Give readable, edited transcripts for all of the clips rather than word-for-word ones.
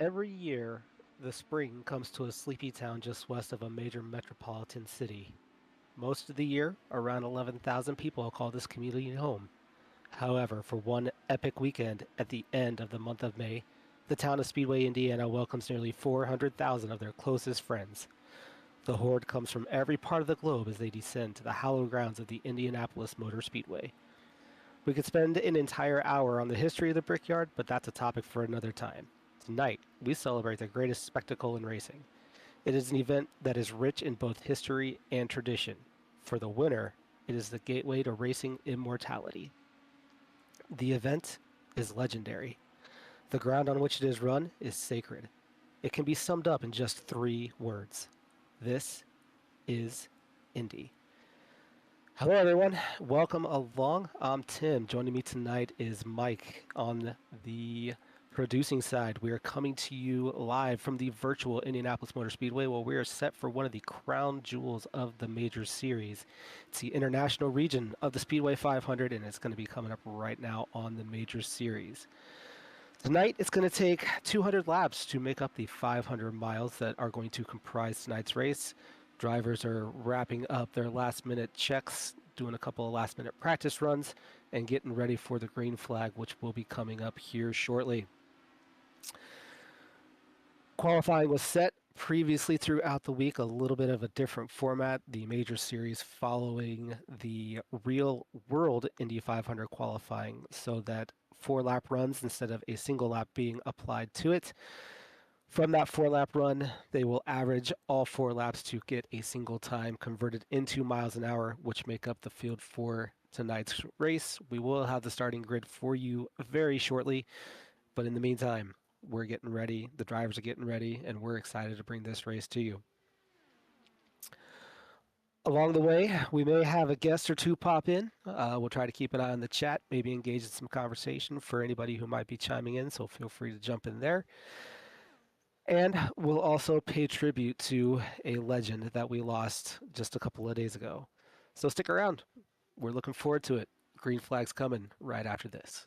Every year, the spring comes to a sleepy town just west of a major metropolitan city. Most of the year, around 11,000 people call this community home. However, for one epic weekend at the end of the month of May, the town of Speedway, Indiana welcomes nearly 400,000 of their closest friends. The horde comes from every part of the globe as they descend to the hallowed grounds of the Indianapolis Motor Speedway. We could spend an entire hour on the history of the Brickyard, but that's a topic for another time. Tonight, we celebrate the greatest spectacle in racing. It is an event that is rich in both history and tradition. For the winner, it is the gateway to racing immortality. The event is legendary. The ground on which it is run is sacred. It can be summed up in just 3 words. This is Indy. Hello, everyone. Welcome along. I'm Tim. Joining me tonight is Mike on the producing side. We are coming to you live from the virtual Indianapolis Motor Speedway, where we are set for one of the crown jewels of the major series. It's the international region of the Speedway 500, and it's going to be coming up right now on the major series. Tonight, it's going to take 200 laps to make up the 500 miles that are going to comprise tonight's race. Drivers are wrapping up their last-minute checks, doing a couple of last-minute practice runs, and getting ready for the green flag, which will be coming up here shortly. Qualifying was set previously throughout the week, a little bit of a different format. The major series following the real world Indy 500 qualifying, so that 4-lap runs instead of a single lap being applied to it. From that 4-lap run, they will average all 4 laps to get a single time converted into miles an hour, which make up the field for tonight's race. We will have the starting grid for you very shortly, but in the meantime, we're getting ready, the drivers are getting ready, and we're excited to bring this race to you. Along the way, we may have a guest or two pop in. We'll try to keep an eye on the chat, maybe engage in some conversation for anybody who might be chiming in, so feel free to jump in there. And we'll also pay tribute to a legend that we lost just a couple of days ago. So stick around. We're looking forward to it. Green flag's coming right after this.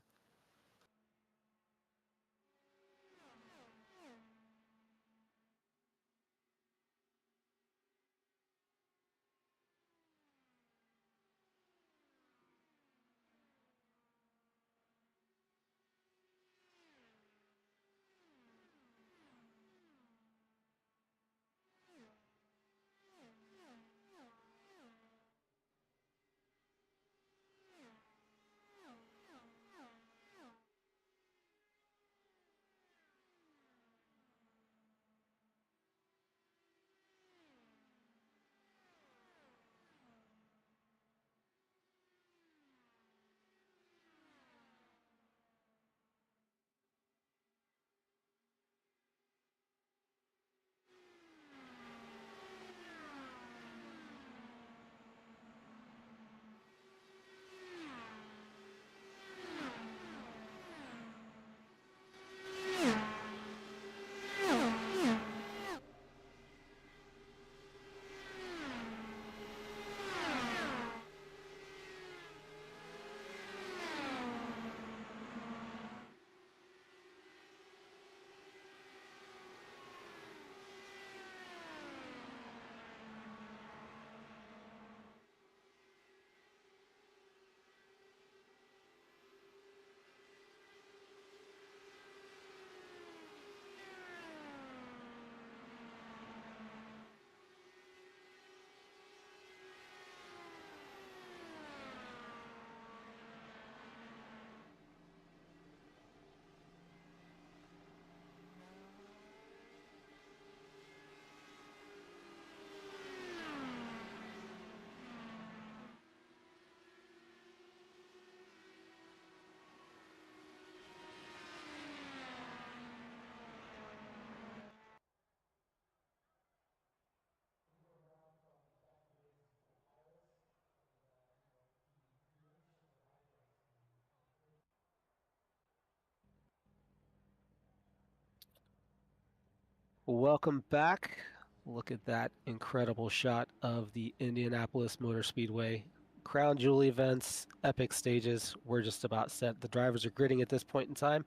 Welcome back. Look at that incredible shot of the Indianapolis Motor Speedway. Crown Jewel events, epic stages. We're just about set. The drivers are gridding at this point in time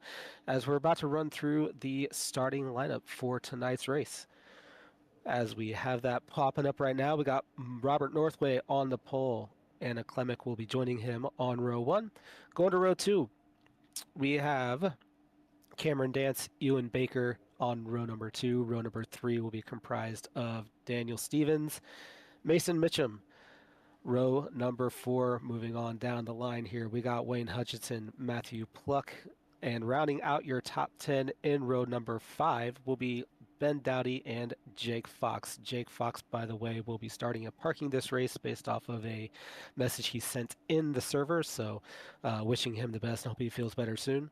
as we're about to run through the starting lineup for tonight's race. As we have that popping up right now, we got Robert Northway on the pole. Anna Klemick will be joining him on row 1. Going to row 2, we have Cameron Dance, Ewan Baker on row number 2. Row number 3 will be comprised of Daniel Stevens, Mason Mitchum. Row number 4, moving on down the line here, we got Wayne Hutchinson, Matthew Pluck, and rounding out your top 10 in row number 5 will be Ben Dowdy and Jake Fox. Jake Fox, by the way, will be starting and parking this race based off of a message he sent in the server, so wishing him the best and hope he feels better soon.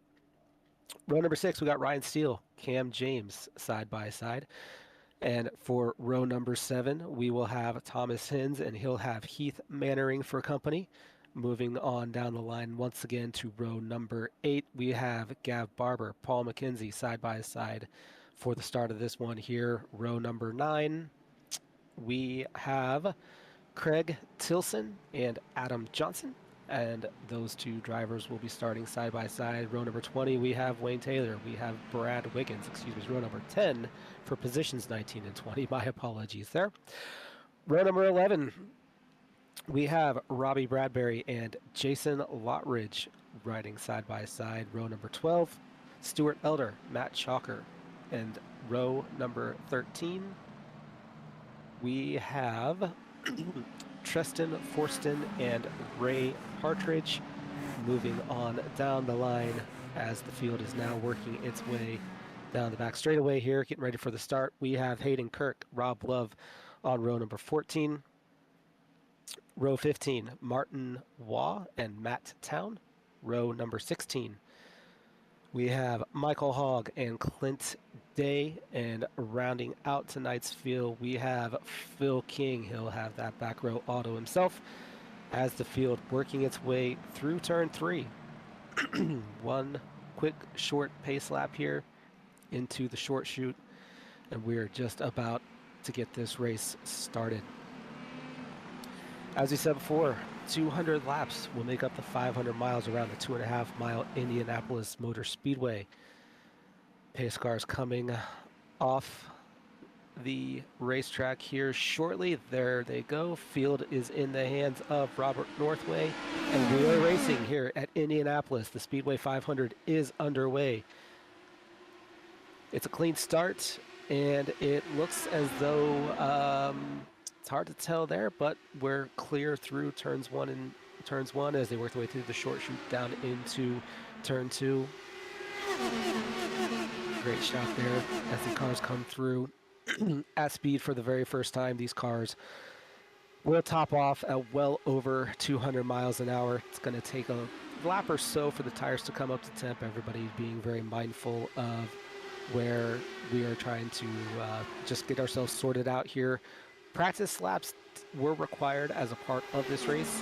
Row number 6, we got Ryan Steele, Cam James side by side. And for row number 7, we will have Thomas Hins, and he'll have Heath Mannering for company. Moving on down the line once again to row number 8, we have Gav Barber, Paul McKenzie side by side for the start of this one here. Row number 9, we have Craig Tilson and Adam Johnson, and those two drivers will be starting side by side. Row number 20, we have Wayne Taylor. We have Brad Wiggins, row number 10 for positions 19 and 20. My apologies there. Row number 11, we have Robbie Bradbury and Jason Lottridge riding side by side. Row number 12, Stuart Elder, Matt Chalker. And row number 13, we have Tristan Forston and Ray Partridge. Moving on down the line as the field is now working its way Down the back straightaway here, getting ready for the start. We have Hayden Kirk, Rob Love on row number 14. Row 15, Martin Waugh and Matt Town. Row number 16, we have Michael Hogg and Clint Day. And rounding out tonight's field, we have Phil King. He'll have that back row auto himself as the field working its way through turn 3. One quick short pace lap here into the short chute, and we're just about to get this race started. As we said before, 200 laps will make up the 500 miles around the 2.5-mile Indianapolis Motor Speedway. Pace cars coming off the racetrack here shortly. There they go. Field is in the hands of Robert Northway, and we are racing here at Indianapolis. The Speedway 500 is underway. It's a clean start, and it looks as though it's hard to tell there, but we're clear through turns one as they work their way through the short chute down into turn 2. Great shot there as the cars come through at speed for the very first time. These cars will top off at well over 200 miles an hour. It's going to take a lap or so for the tires to come up to temp. Everybody being very mindful of where we are trying to just get ourselves sorted out here. Practice laps were required as a part of this race.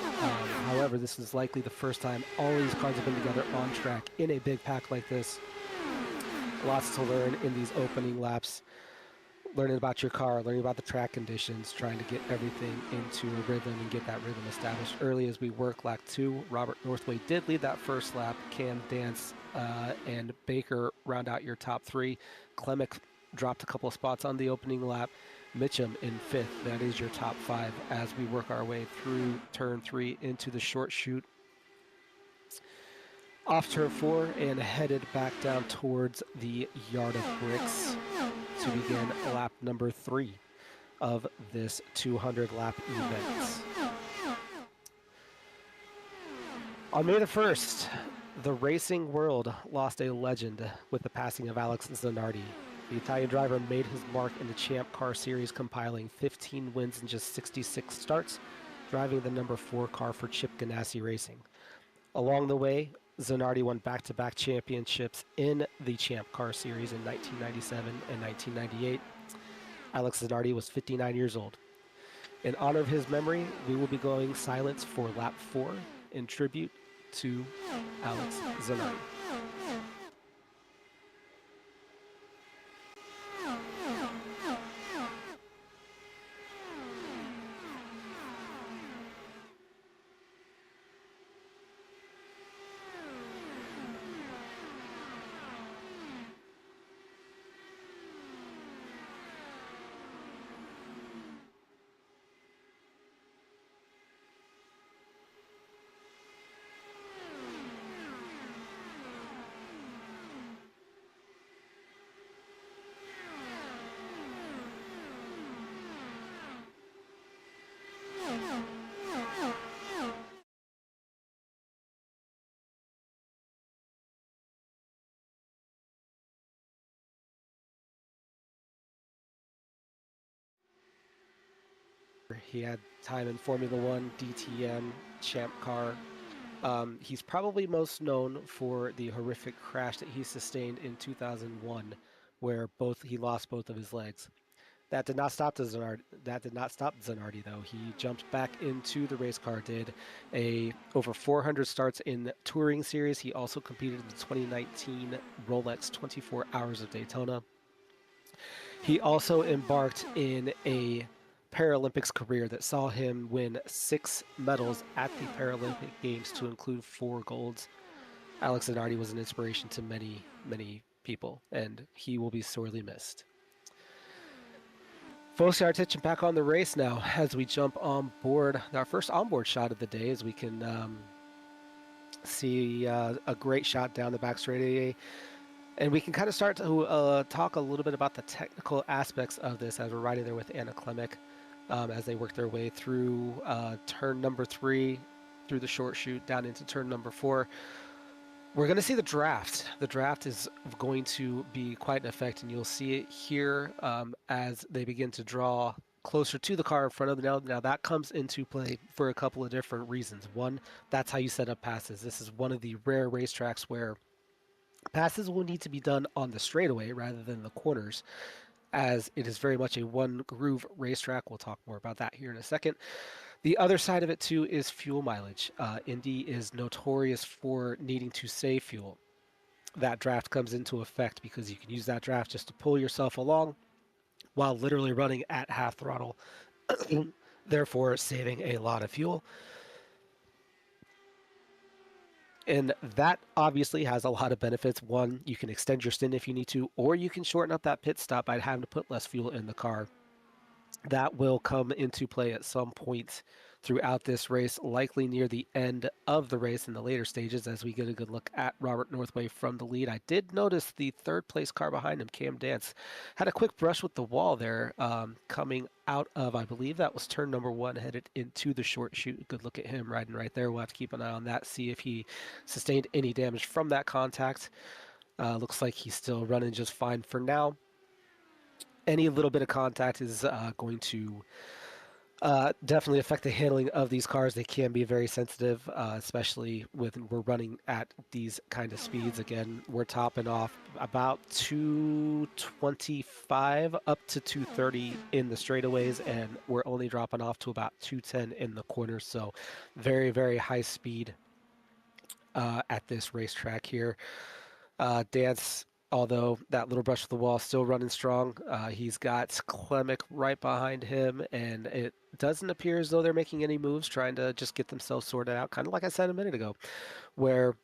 However, this is likely the first time all these cars have been together on track in a big pack like this. Lots to learn in these opening laps. Learning about your car, learning about the track conditions, trying to get everything into a rhythm and get that rhythm established early as we work lap 2. Robert Northway did lead that first lap. Cam Dance and Baker round out your top 3. Klemek dropped a couple of spots on the opening lap. Mitchum in 5th. That is your top 5 as we work our way through turn 3 into the short chute. Off turn 4 and headed back down towards the yard of bricks to begin lap number 3 of this 200 lap event. On May the 1st, the racing world lost a legend with the passing of Alex Zanardi. The Italian driver made his mark in the Champ Car Series, compiling 15 wins in just 66 starts, driving the number 4 car for Chip Ganassi Racing. Along the way, Zanardi won back-to-back championships in the Champ Car Series in 1997 and 1998. Alex Zanardi was 59 years old. In honor of his memory, we will be going silent for lap 4 in tribute to Alex Zanardi. He had time in Formula One, DTM, Champ Car. He's probably most known for the horrific crash that he sustained in 2001, where he lost both of his legs. That did not stop Zanardi, though. He jumped back into the race car, did over 400 starts in the Touring Series. He also competed in the 2019 Rolex 24 Hours of Daytona. He also embarked in a Paralympics career that saw him win 6 medals at the Paralympic Games, to include 4 golds. Alex Zanardi was an inspiration to many, many people, and he will be sorely missed. Focusing our attention back on the race now as we jump on board. Our first onboard shot of the day, as we can see a great shot down the back straightaway. And we can kind of start to talk a little bit about the technical aspects of this as we're riding there with Anna Klemek. As they work their way through turn number 3, through the short chute, down into turn number 4. We're going to see the draft. The draft is going to be quite an effect, and you'll see it here as they begin to draw closer to the car in front of them. Now that comes into play for a couple of different reasons. One, that's how you set up passes. This is one of the rare racetracks where passes will need to be done on the straightaway rather than the corners, as it is very much a one groove racetrack. We'll talk more about that here in a second. The other side of it too is fuel mileage. Indy is notorious for needing to save fuel. That draft comes into effect because you can use that draft just to pull yourself along while literally running at half throttle, therefore saving a lot of fuel. And that obviously has a lot of benefits. One, you can extend your stint if you need to, or you can shorten up that pit stop by having to put less fuel in the car. That will come into play at some point throughout this race, likely near the end of the race in the later stages as we get a good look at Robert Northway from the lead. I did notice the third place car behind him, Cam Dance, had a quick brush with the wall there coming out of, I believe that was turn number 1, headed into the short chute. Good look at him riding right there. We'll have to keep an eye on that, see if he sustained any damage from that contact. Looks like he's still running just fine for now. Any little bit of contact is going to definitely affect the handling of these cars. They can be very sensitive, especially when we're running at these kind of speeds. Again, we're topping off about 225 up to 230 in the straightaways, and we're only dropping off to about 210 in the corners. So very, very high speed at this racetrack here. Dance, although that little brush with the wall, still running strong. He's got Klemek right behind him, and it doesn't appear as though they're making any moves, trying to just get themselves sorted out, kind of like I said a minute ago, where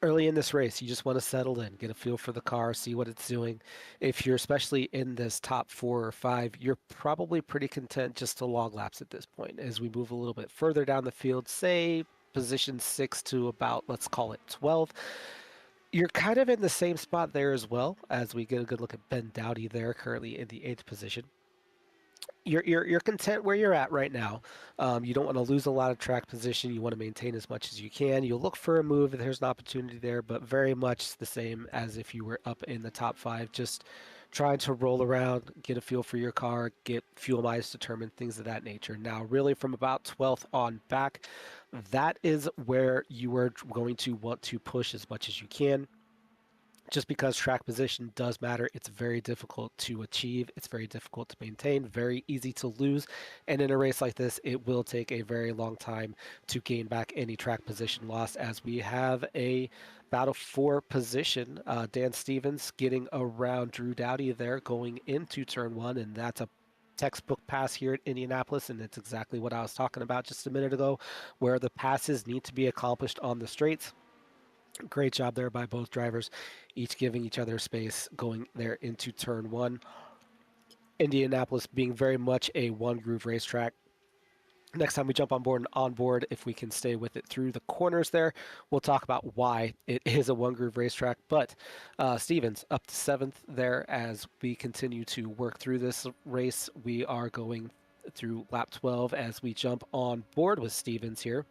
early in this race, you just want to settle in, get a feel for the car, see what it's doing. If you're especially in this top 4 or 5, you're probably pretty content just to log laps at this point. As we move a little bit further down the field, say position 6 to about, let's call it 12, you're kind of in the same spot there as well, as we get a good look at Ben Dowdy there, currently in the 8th position. You're content where you're at right now. You don't want to lose a lot of track position. You want to maintain as much as you can. You'll look for a move if there's an opportunity there, but very much the same as if you were up in the top 5. Just trying to roll around, get a feel for your car, get fuel mileage determined, things of that nature. Now, really from about 12th on back, that is where you are going to want to push as much as you can. Just because track position does matter, it's very difficult to achieve, it's very difficult to maintain, very easy to lose, and in a race like this, it will take a very long time to gain back any track position lost, as we have a battle for position. Dan Stevens getting around Drew Dowdy there going into turn 1, and that's a textbook pass here at Indianapolis, and it's exactly what I was talking about just a minute ago, where the passes need to be accomplished on the straights. Great job there by both drivers, each giving each other space going there into turn 1. Indianapolis being very much a one groove racetrack. Next time we jump on board, if we can stay with it through the corners there, we'll talk about why it is a one groove racetrack. But Stevens up to 7th there as we continue to work through this race. We are going through lap 12 as we jump on board with Stevens here.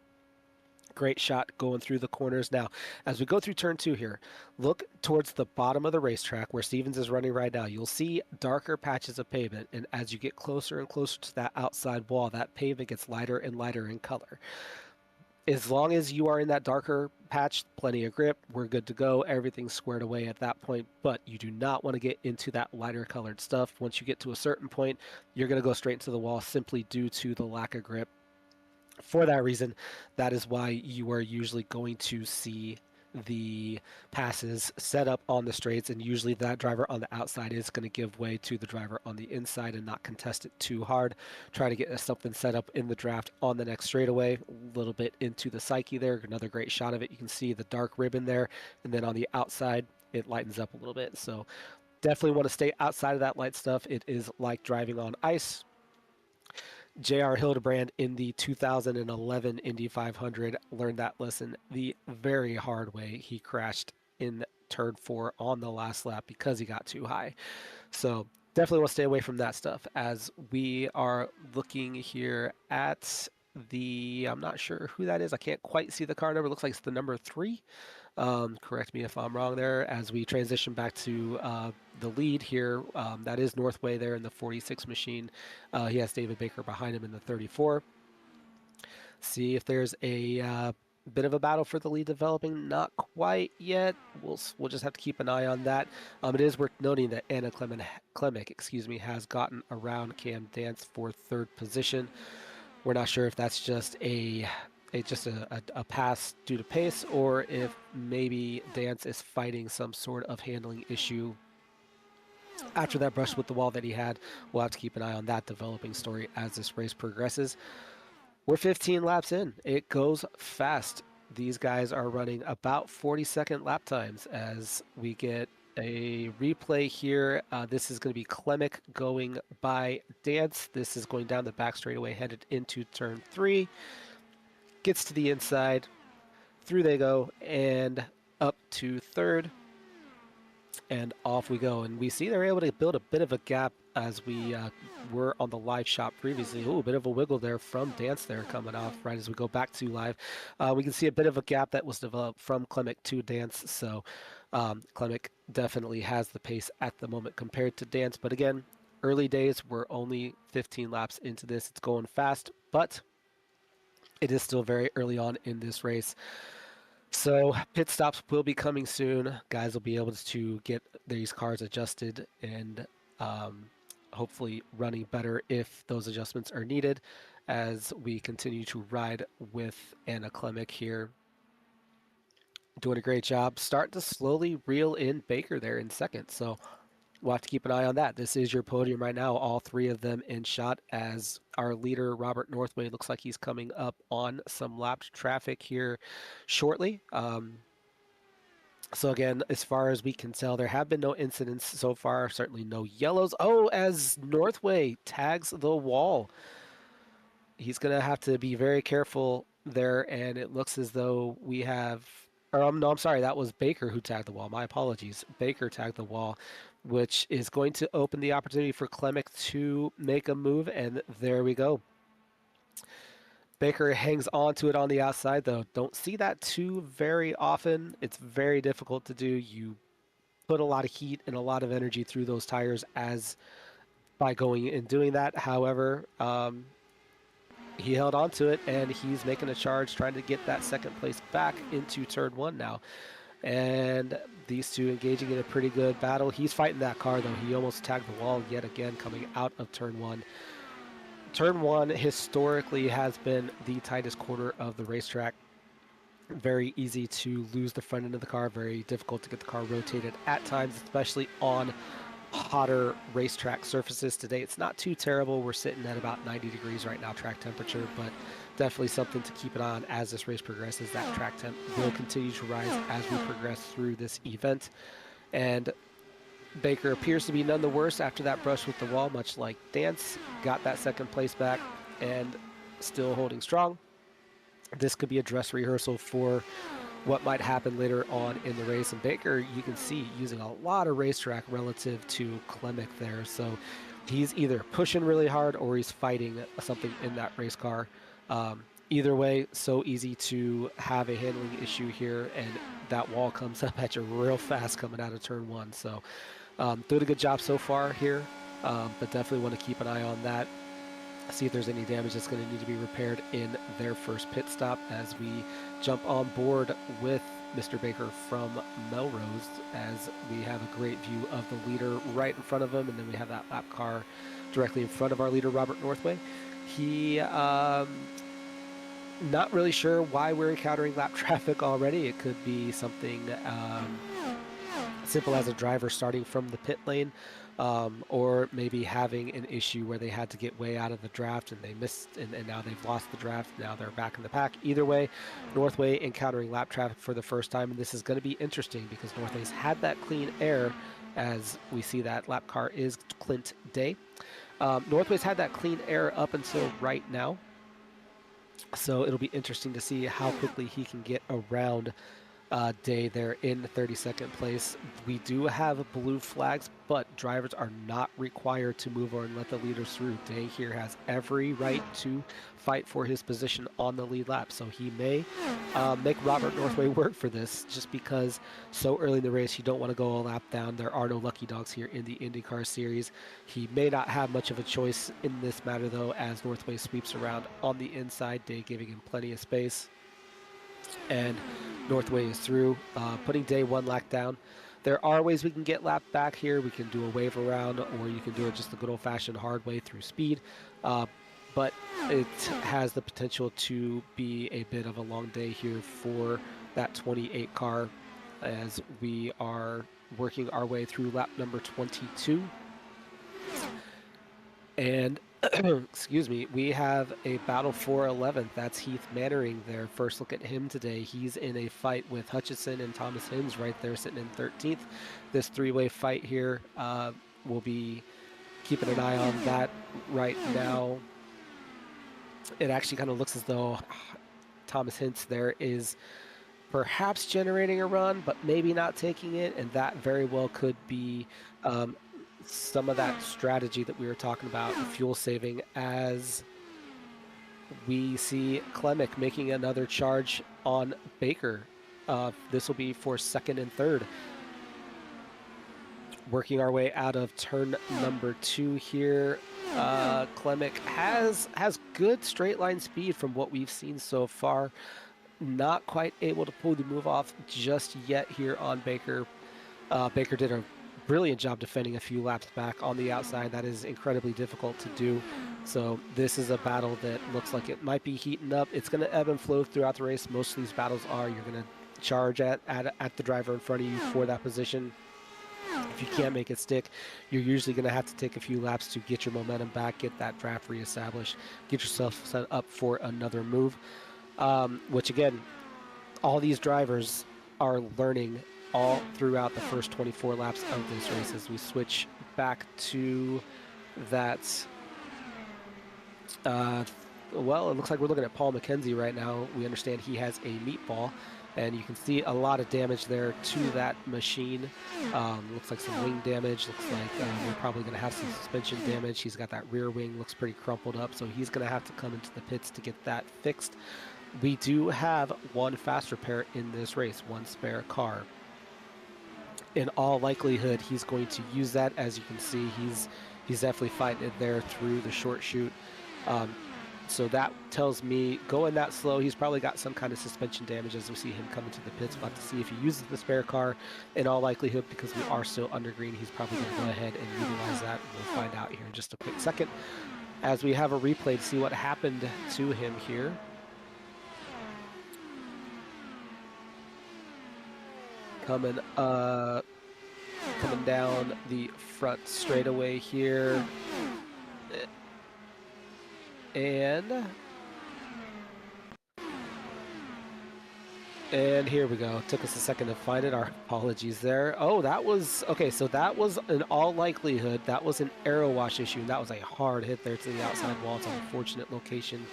Great shot going through the corners. Now, as we go through turn 2 here, look towards the bottom of the racetrack where Stevens is running right now. You'll see darker patches of pavement, and as you get closer and closer to that outside wall, that pavement gets lighter and lighter in color. As long as you are in that darker patch, plenty of grip, we're good to go. Everything's squared away at that point, but you do not want to get into that lighter colored stuff. Once you get to a certain point, you're going to go straight into the wall simply due to the lack of grip. For that reason, that is why you are usually going to see the passes set up on the straights, and usually that driver on the outside is going to give way to the driver on the inside and not contest it too hard. Try to get something set up in the draft on the next straightaway, a little bit into the psyche there. Another great shot of it. You can see the dark ribbon there, and then on the outside, it lightens up a little bit. So definitely want to stay outside of that light stuff. It is like driving on ice. J.R. Hildebrand in the 2011 Indy 500 learned that lesson the very hard way. He crashed in turn 4 on the last lap because he got too high. So definitely want to stay away from that stuff. As we are looking here at the, I'm not sure who that is. I can't quite see the car number. Looks like it's the number 3. Correct me if I'm wrong there. As we transition back to the lead here, that is Northway there in the 46 machine. He has David Baker behind him in the 34. See if there's a bit of a battle for the lead developing. Not quite yet. We'll just have to keep an eye on that. It is worth noting that Anna Klemic, has gotten around Cam Dance for third position. We're not sure if that's just a pass due to pace, or if maybe Dance is fighting some sort of handling issue after that brush with the wall that he had. We'll have to keep an eye on that developing story as this race progresses. We're 15 laps in. It goes fast. These guys are running about 40-second lap times as we get a replay here. This is going to be Klemic going by Dance. This is going down the back straightaway, headed into turn 3. Gets to the inside. Through they go, and up to third. And off we go. And we see they're able to build a bit of a gap as we were on the live shot previously. Ooh, a bit of a wiggle there from Dance there coming off right as we go back to live. We can see a bit of a gap that was developed from Klemic to Dance. So Klemic definitely has the pace at the moment compared to Dance. But again, early days, we're only 15 laps into this. It's going fast, but it is still very early on in this race. So pit stops will be coming soon. Guys will be able to get these cars adjusted and hopefully running better if those adjustments are needed as we continue to ride with Anna Klemic here. Doing a great job. Starting to slowly reel in Baker there in second. So we'll have to keep an eye on that. This is your podium right now. All three of them in shot as our leader, Robert Northway, looks like he's coming up on some lapped traffic here shortly. So again, as far as we can tell, there have been no incidents so far, certainly no yellows. Oh, as Northway tags the wall. He's going to have to be very careful there, and it looks as though we have... no, I'm sorry, that was Baker who tagged the wall. My apologies. Baker tagged the wall, which is going to open the opportunity for Klemic to make a move, and there we go. Baker hangs on to it on the outside, though. Don't see that too very often. It's very difficult to do. You put a lot of heat and a lot of energy through those tires as by going and doing that. However, he held on to it, and he's making a charge, trying to get that second place back into turn 1 now. And these two engaging in a pretty good battle. He's fighting that car, though. He almost tagged the wall yet again coming out of turn 1. Turn 1 historically has been the tightest corner of the racetrack. Very easy to lose the front end of the car, very difficult to get the car rotated at times, especially on hotter racetrack surfaces. Today it's not too terrible. We're sitting at about 90 degrees right now, track temperature, but definitely something to keep an eye on as this race progresses. That track temp will continue to rise as we progress through this event. And Baker appears to be none the worse after that brush with the wall, much like Dance. Got that second place back and still holding strong. This could be a dress rehearsal for what might happen later on in the race. And Baker, you can see, using a lot of racetrack relative to Klemic there. So he's either pushing really hard or he's fighting something in that race car. Either way, so easy to have a handling issue here, and that wall comes up at you real fast coming out of turn 1. So doing a good job so far here, but definitely want to keep an eye on that. See if there's any damage that's going to need to be repaired in their first pit stop as we jump on board with Mr. Baker from Melrose, as we have a great view of the leader right in front of him, and then we have that lap car directly in front of our leader, Robert Northway. He not really sure why we're encountering lap traffic already. It could be something simple as a driver starting from the pit lane, or maybe having an issue where they had to get way out of the draft and they missed, and now they've lost the draft. Now they're back in the pack. Either way, Northway encountering lap traffic for the first time, and this is going to be interesting because Northway's had that clean air, as we see that lap car is Clint Day. Northway's had that clean air up until right now, so it'll be interesting to see how quickly he can get around Day there in 32nd place. We do have blue flags, but drivers are not required to move or let the leaders through. Day here has every right to fight for his position on the lead lap, so he may make Robert Northway work for this, just because so early in the race you don't want to go a lap down. There are no lucky dogs here in the IndyCar series. He may not have much of a choice in this matter, though, as Northway sweeps around on the inside, Day giving him plenty of space. And Northway is through, putting Day one lap down. There are ways we can get lapped back here. We can do a wave around, or you can do it just the good old-fashioned hard way through speed. But it has the potential to be a bit of a long day here for that 28 car as we are working our way through lap number 22. And excuse me, we have a battle for 11th. That's Heath Mannering there. First look at him today. He's in a fight with Hutchison and Thomas Hinz right there sitting in 13th. This three-way fight here, we'll be keeping an eye on that right now. It actually kind of looks as though Thomas Hinz there is perhaps generating a run, but maybe not taking it, and that very well could be some of that strategy that we were talking about, fuel saving, as we see Klemic making another charge on Baker. This will be for second and third. Working our way out of turn number 2 here. Klemic has good straight line speed from what we've seen so far. Not quite able to pull the move off just yet here on Baker. Baker did a brilliant job defending a few laps back on the outside. That is incredibly difficult to do. So this is a battle that looks like it might be heating up. It's going to ebb and flow throughout the race. Most of these battles are. You're going to charge at the driver in front of you for that position. If you can't make it stick, you're usually going to have to take a few laps to get your momentum back, get that draft reestablished, get yourself set up for another move. Which again, all these drivers are learning all throughout the first 24 laps of this race. As we switch back to that, well, it looks like we're looking at Paul McKenzie right now. We understand he has a meatball, and you can see a lot of damage there to that machine. Looks like some wing damage. Looks like we're probably going to have some suspension damage. He's got that rear wing, looks pretty crumpled up, so he's going to have to come into the pits to get that fixed. We do have one fast repair in this race, one spare car. In all likelihood, he's going to use that. As you can see, he's definitely fighting it there through the short chute. So that tells me going that slow, he's probably got some kind of suspension damage as we see him come into the pits. We'll have to see if he uses the spare car. In all likelihood, because we are still under green, he's probably going to go ahead and utilize that. We'll find out here in just a quick second as we have a replay to see what happened to him here. Coming down the front straightaway here. And here we go. Took us a second to find it. Our apologies there. Oh, that was, okay, so that was in all likelihood, that was an aero wash issue. That was a hard hit there to the outside wall. It's an unfortunate location.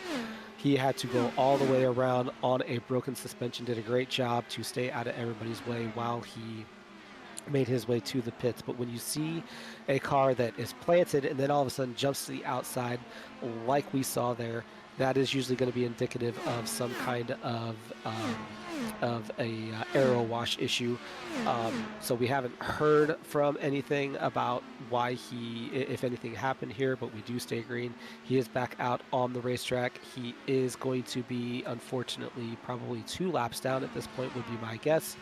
He had to go all the way around on a broken suspension. Did a great job to stay out of everybody's way while he made his way to the pits. But when you see a car that is planted and then all of a sudden jumps to the outside like we saw there, that is usually going to be indicative of some kind of a aero wash issue. So we haven't heard from anything about why if anything happened here, but we do stay green. He is back out on the racetrack. He is going to be, unfortunately, probably 2 laps down at this point would be my guess.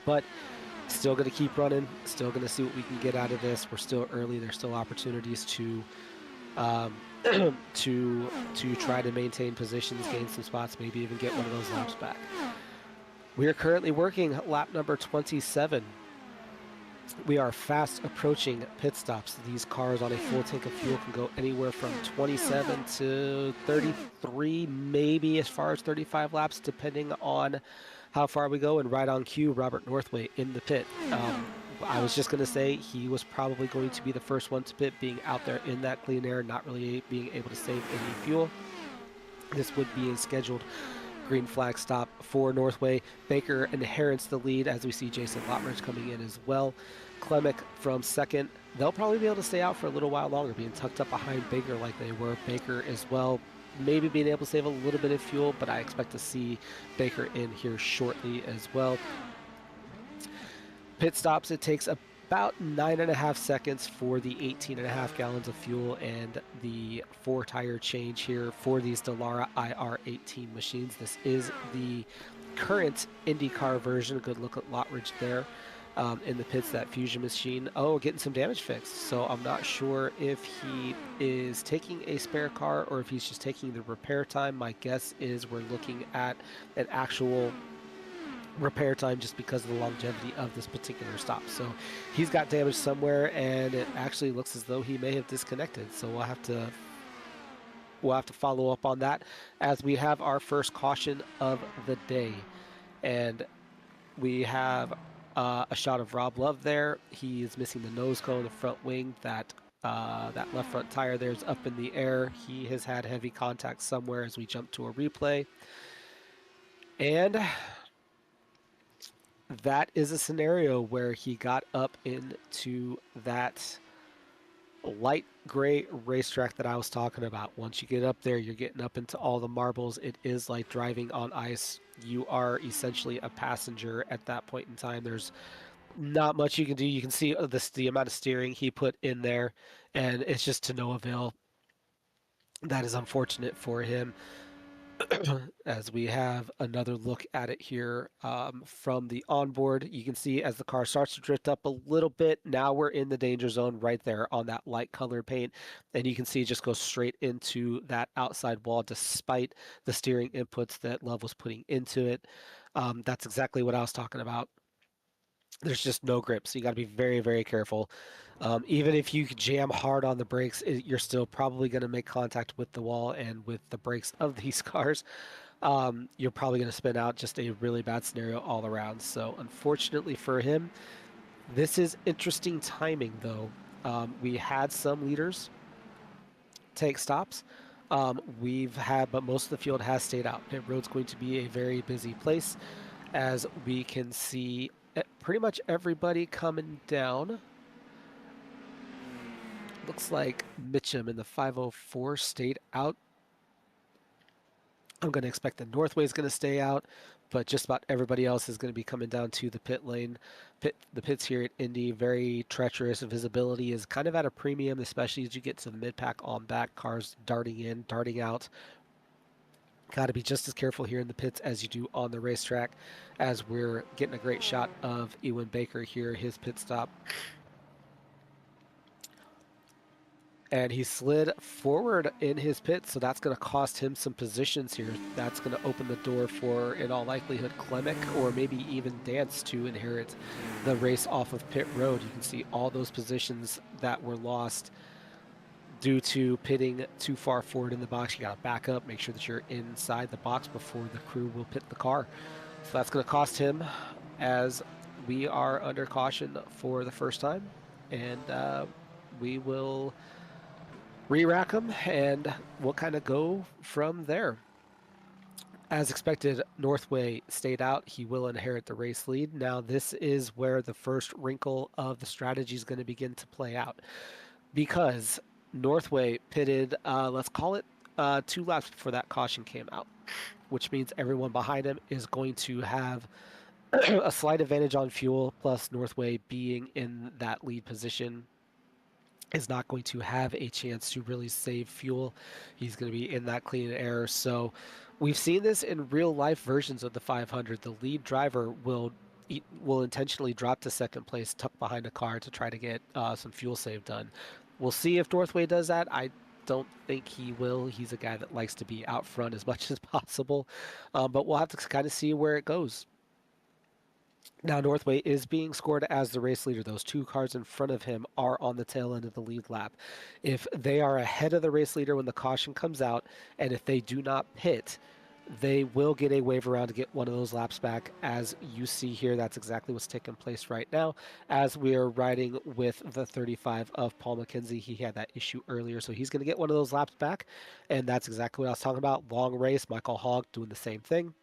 But still going to keep running, still going to see what we can get out of this. We're still early. There's still opportunities to to try to maintain positions, gain some spots, maybe even get one of those laps back. We are currently working lap number 27. We are fast approaching pit stops. These cars on a full tank of fuel can go anywhere from 27 to 33, maybe as far as 35 laps, depending on how far we go. And right on cue, Robert Northway in the pit. I was just going to say he was probably going to be the first one to pit, being out there in that clean air, not really being able to save any fuel. This would be a scheduled green flag stop for Northway. Baker inherits the lead as we see Jason Lotridge coming in as well. Klemek from second. They'll probably be able to stay out for a little while longer, being tucked up behind Baker like they were. Baker as well, maybe being able to save a little bit of fuel, but I expect to see Baker in here shortly as well. Pit stops, it takes about 9.5 seconds for the 18.5 gallons of fuel and the 4-tire change here for these Dallara IR18 machines. This is the current IndyCar version. Good look at Lotridge there. In the pits, that fusion machine. Oh, getting some damage fixed. So I'm not sure if he is taking a spare car or if he's just taking the repair time. My guess is we're looking at an actual repair time just because of the longevity of this particular stop. So he's got damage somewhere, and it actually looks as though he may have disconnected. So we'll have to follow up on that as we have our first caution of the day. And we have a shot of Rob Love there. He is missing the nose cone, the front wing. That left front tire there is up in the air. He has had heavy contact somewhere as we jump to a replay. And that is a scenario where he got up into that light gray racetrack that I was talking about. Once you get up there, you're getting up into all the marbles. It is like driving on ice. You are essentially a passenger at that point in time. There's not much you can do. You can see the amount of steering he put in there, and it's just to no avail. That is unfortunate for him. As we have another look at it here from the onboard, you can see as the car starts to drift up a little bit, now we're in the danger zone right there on that light colored paint, and you can see it just goes straight into that outside wall despite the steering inputs that Love was putting into it. That's exactly what I was talking about. There's just no grip, so you got to be very, very careful. Even if you jam hard on the brakes, you're still probably going to make contact with the wall and with the brakes of these cars. You're probably going to spin out. Just a really bad scenario all around. So unfortunately for him, this is interesting timing though. We had some leaders take stops. But most of the field has stayed out. Pit road's going to be a very busy place, as we can see pretty much everybody coming down. Looks like Mitchum in the 504 stayed out. I'm going to expect the Northway is going to stay out, but just about everybody else is going to be coming down to the pit lane. The pits here at Indy, very treacherous. Visibility is kind of at a premium, especially as you get to the mid-pack on back, cars darting in, darting out. Got to be just as careful here in the pits as you do on the racetrack, as we're getting a great shot of Ewan Baker here, his pit stop. And he slid forward in his pit, so that's going to cost him some positions here. That's going to open the door for, in all likelihood, Klemek or maybe even Dance to inherit the race off of pit road. You can see all those positions that were lost due to pitting too far forward in the box. You got to back up, make sure that you're inside the box before the crew will pit the car. So that's going to cost him, as we are under caution for the first time. And we will re-rack him, and we'll kind of go from there. As expected, Northway stayed out. He will inherit the race lead. Now, this is where the first wrinkle of the strategy is going to begin to play out, because Northway pitted, let's call it 2 laps before that caution came out, which means everyone behind him is going to have a slight advantage on fuel, plus Northway being in that lead position is not going to have a chance to really save fuel. He's going to be in that clean air. So we've seen this in real life versions of the 500. The lead driver will intentionally drop to second place, tuck behind a car to try to get some fuel save done. We'll see if Northway does that. I don't think he will. He's a guy that likes to be out front as much as possible, but we'll have to kind of see where it goes. Now, Northway is being scored as the race leader. Those 2 cars in front of him are on the tail end of the lead lap. If they are ahead of the race leader when the caution comes out, and if they do not pit, they will get a wave around to get one of those laps back. As you see here, that's exactly what's taking place right now. As we are riding with the 35 of Paul McKenzie, he had that issue earlier, so he's going to get one of those laps back, and that's exactly what I was talking about. Long race, Michael Hogg doing the same thing.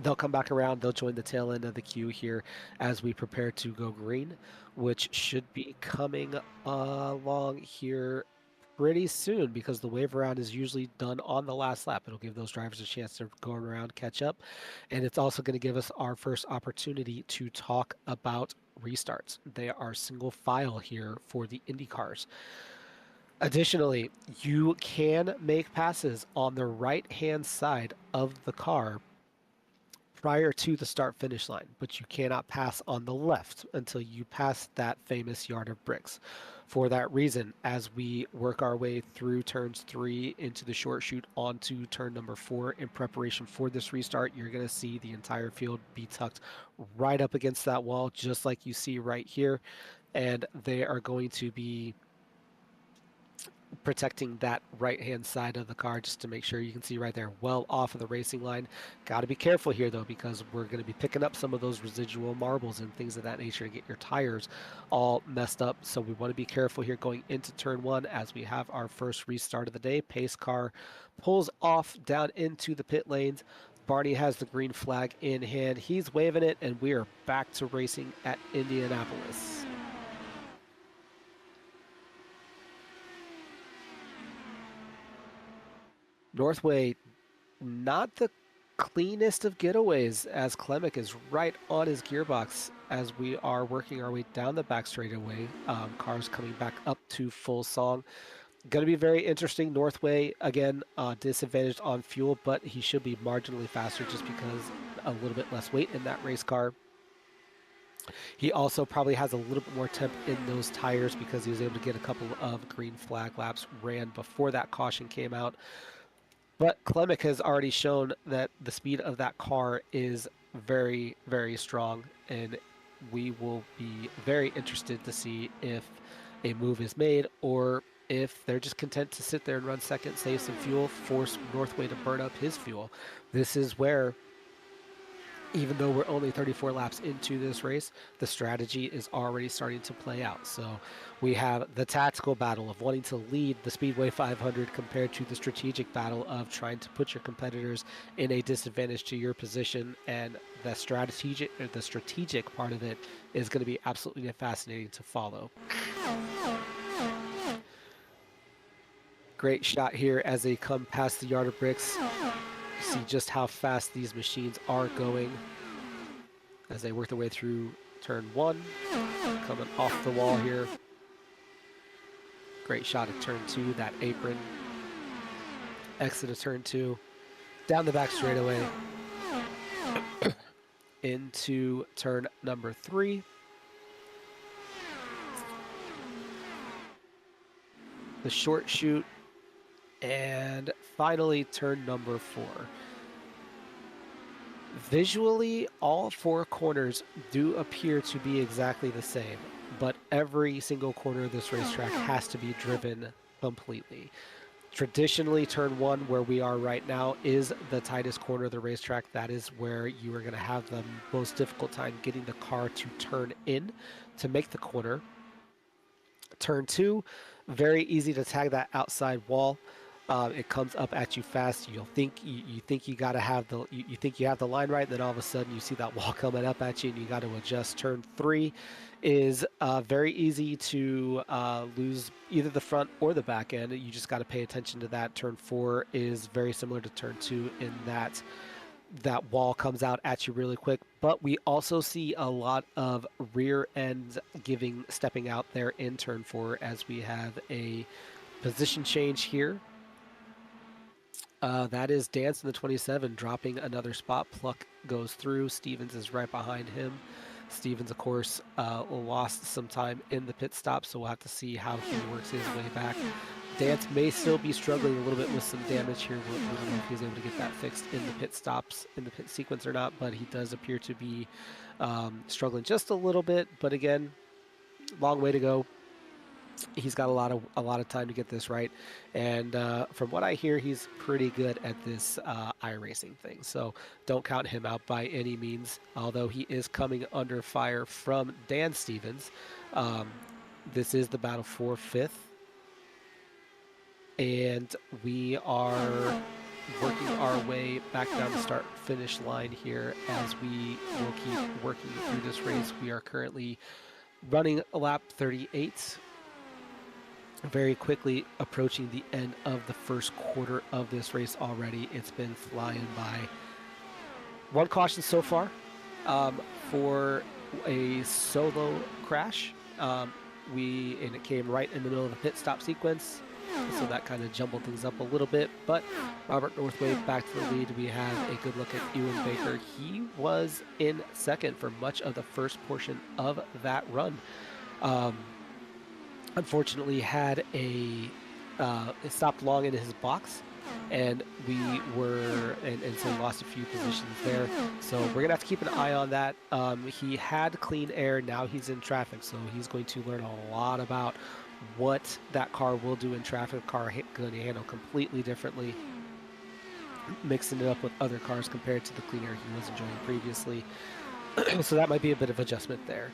They'll come back around. They'll join the tail end of the queue here as we prepare to go green, which should be coming along here pretty soon because the wave around is usually done on the last lap. It'll give those drivers a chance to go around, catch up, and it's also going to give us our first opportunity to talk about restarts. They are single file here for the IndyCars. Additionally, you can make passes on the right-hand side of the car prior to the start finish line, but you cannot pass on the left until you pass that famous yard of bricks. For that reason, as we work our way through turns 3 into the short chute onto turn number 4 in preparation for this restart, you're going to see the entire field be tucked right up against that wall, just like you see right here. And they are going to be protecting that right-hand side of the car just to make sure. You can see right there, well off of the racing line. Got to be careful here though, because we're going to be picking up some of those residual marbles and things of that nature to get your tires all messed up. So we want to be careful here going into turn 1 as we have our first restart of the day. Pace car pulls off down into the pit lanes. Barney has the green flag in hand. He's waving it, and we are back to racing at Indianapolis. Northway, not the cleanest of getaways as Klemek is right on his gearbox as we are working our way down the back straightaway. Cars coming back up to full song. Going to be very interesting. Northway, again, disadvantaged on fuel, but he should be marginally faster just because a little bit less weight in that race car. He also probably has a little bit more temp in those tires because he was able to get a couple of green flag laps ran before that caution came out. But Klemek has already shown that the speed of that car is very, very strong, and we will be very interested to see if a move is made or if they're just content to sit there and run second, save some fuel, force Northway to burn up his fuel. This is where, even though we're only 34 laps into this race, the strategy is already starting to play out. So we have the tactical battle of wanting to lead the Speedway 500 compared to the strategic battle of trying to put your competitors in a disadvantage to your position. And the strategic part of it is going to be absolutely fascinating to follow. Great shot here as they come past the yard of bricks. See just how fast these machines are going as they work their way through turn 1, coming off the wall here. Great shot at turn 2, that apron. Exit of turn 2, down the back straightaway into turn number 3. The short chute, and finally turn number 4. Visually, all 4 corners do appear to be exactly the same, but every single corner of this racetrack has to be driven completely. Traditionally, turn 1, where we are right now, is the tightest corner of the racetrack. That is where you are going to have the most difficult time getting the car to turn in to make the corner. Turn 2, very easy to tag that outside wall. It comes up at you fast. You think you gotta have you think you have the line right, then all of a sudden you see that wall coming up at you, and you got to adjust. Turn 3 is very easy to lose either the front or the back end. You just got to pay attention to that. Turn 4 is very similar to turn 2 in that that wall comes out at you really quick, but we also see a lot of rear end stepping out there in turn 4 as we have a position change here. That is Dance in the 27 dropping another spot. Pluck goes through. Stevens is right behind him. Stevens, of course, lost some time in the pit stop, so we'll have to see how he works his way back. Dance may still be struggling a little bit with some damage here. We don't know if he's able to get that fixed in the pit stops, in the pit sequence or not, but he does appear to be struggling just a little bit. But again, long way to go. He's got a lot of time to get this right, and from what I hear, he's pretty good at this iRacing thing. So don't count him out by any means. Although he is coming under fire from Dan Stevens. This is the battle for 5th, and we are working our way back down the start-finish line here as we will keep working through this race. We are currently running lap 38, very quickly approaching the end of the first quarter of this race already. It's been flying by. One caution so far for a solo crash. And it came right in the middle of the pit stop sequence, so that kind of jumbled things up a little bit. But Robert Northway back to the lead. We have a good look at Ewan Baker. He was in second for much of the first portion of that run. Unfortunately, had it stopped long in his box, and so lost a few positions there. So we're gonna have to keep an eye on that. He had clean air, now he's in traffic, so he's going to learn a lot about what that car will do in traffic. Car going to handle completely differently, mixing it up with other cars compared to the clean air he was enjoying previously. So that might be a bit of adjustment there.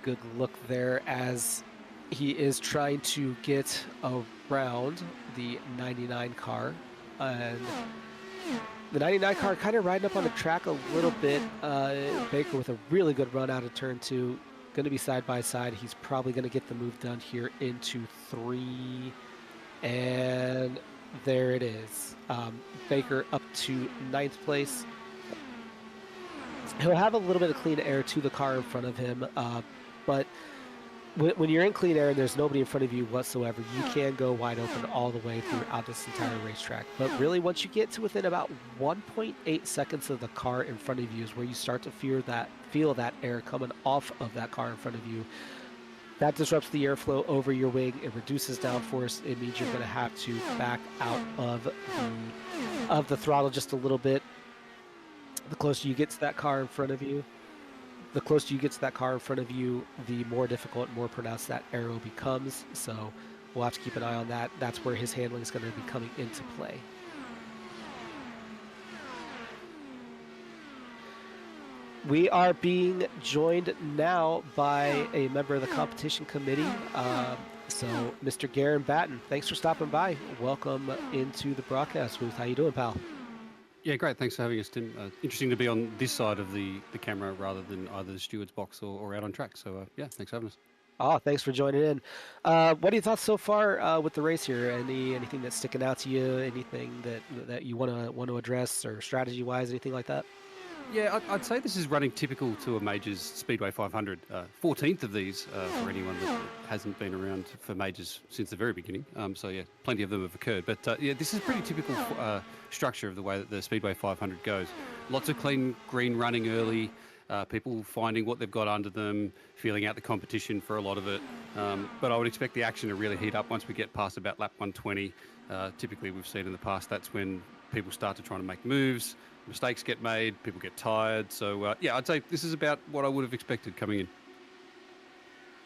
Good look there as he is trying to get around the 99 car, and the 99 car kind of riding up on the track a little bit. Baker with a really good run out of turn 2, going to be side by side. He's probably going to get the move done here into 3, and there it is. Baker up to 9th place. He'll have a little bit of clean air to the car in front of him, but when you're in clean air and there's nobody in front of you whatsoever, you can go wide open all the way throughout this entire racetrack. But really, once you get to within about 1.8 seconds of the car in front of you is where you start to feel that air coming off of that car in front of you. That disrupts the airflow over your wing. It reduces downforce. It means you're going to have to back out of the throttle just a little bit. The closer you get to that car in front of you, the more difficult, more pronounced that arrow becomes. So we'll have to keep an eye on that. That's where his handling is going to be coming into play. We are being joined now by a member of the competition committee. So Mr. Garen Batten, thanks for stopping by. Welcome into the broadcast booth. How you doing, pal? Yeah, great. Thanks for having us, Tim. Interesting to be on this side of the camera rather than either the steward's box or out on track. So, yeah, thanks for having us. Oh, thanks for joining in. What are your thoughts so far with the race here? Anything that's sticking out to you? Anything that you want to address, or strategy-wise, anything like that? Yeah, I'd say this is running typical to a Majors Speedway 500. 14th of these for anyone that hasn't been around for Majors since the very beginning. So, yeah, plenty of them have occurred. But, yeah, this is pretty typical structure of the way that the Speedway 500 goes. Lots of clean green running early, people finding what they've got under them, feeling out the competition for a lot of it. But I would expect the action to really heat up once we get past about lap 120. Typically, we've seen in the past, that's when people start to try to make moves. Mistakes get made, people get tired. So, yeah, I'd say this is about what I would have expected coming in.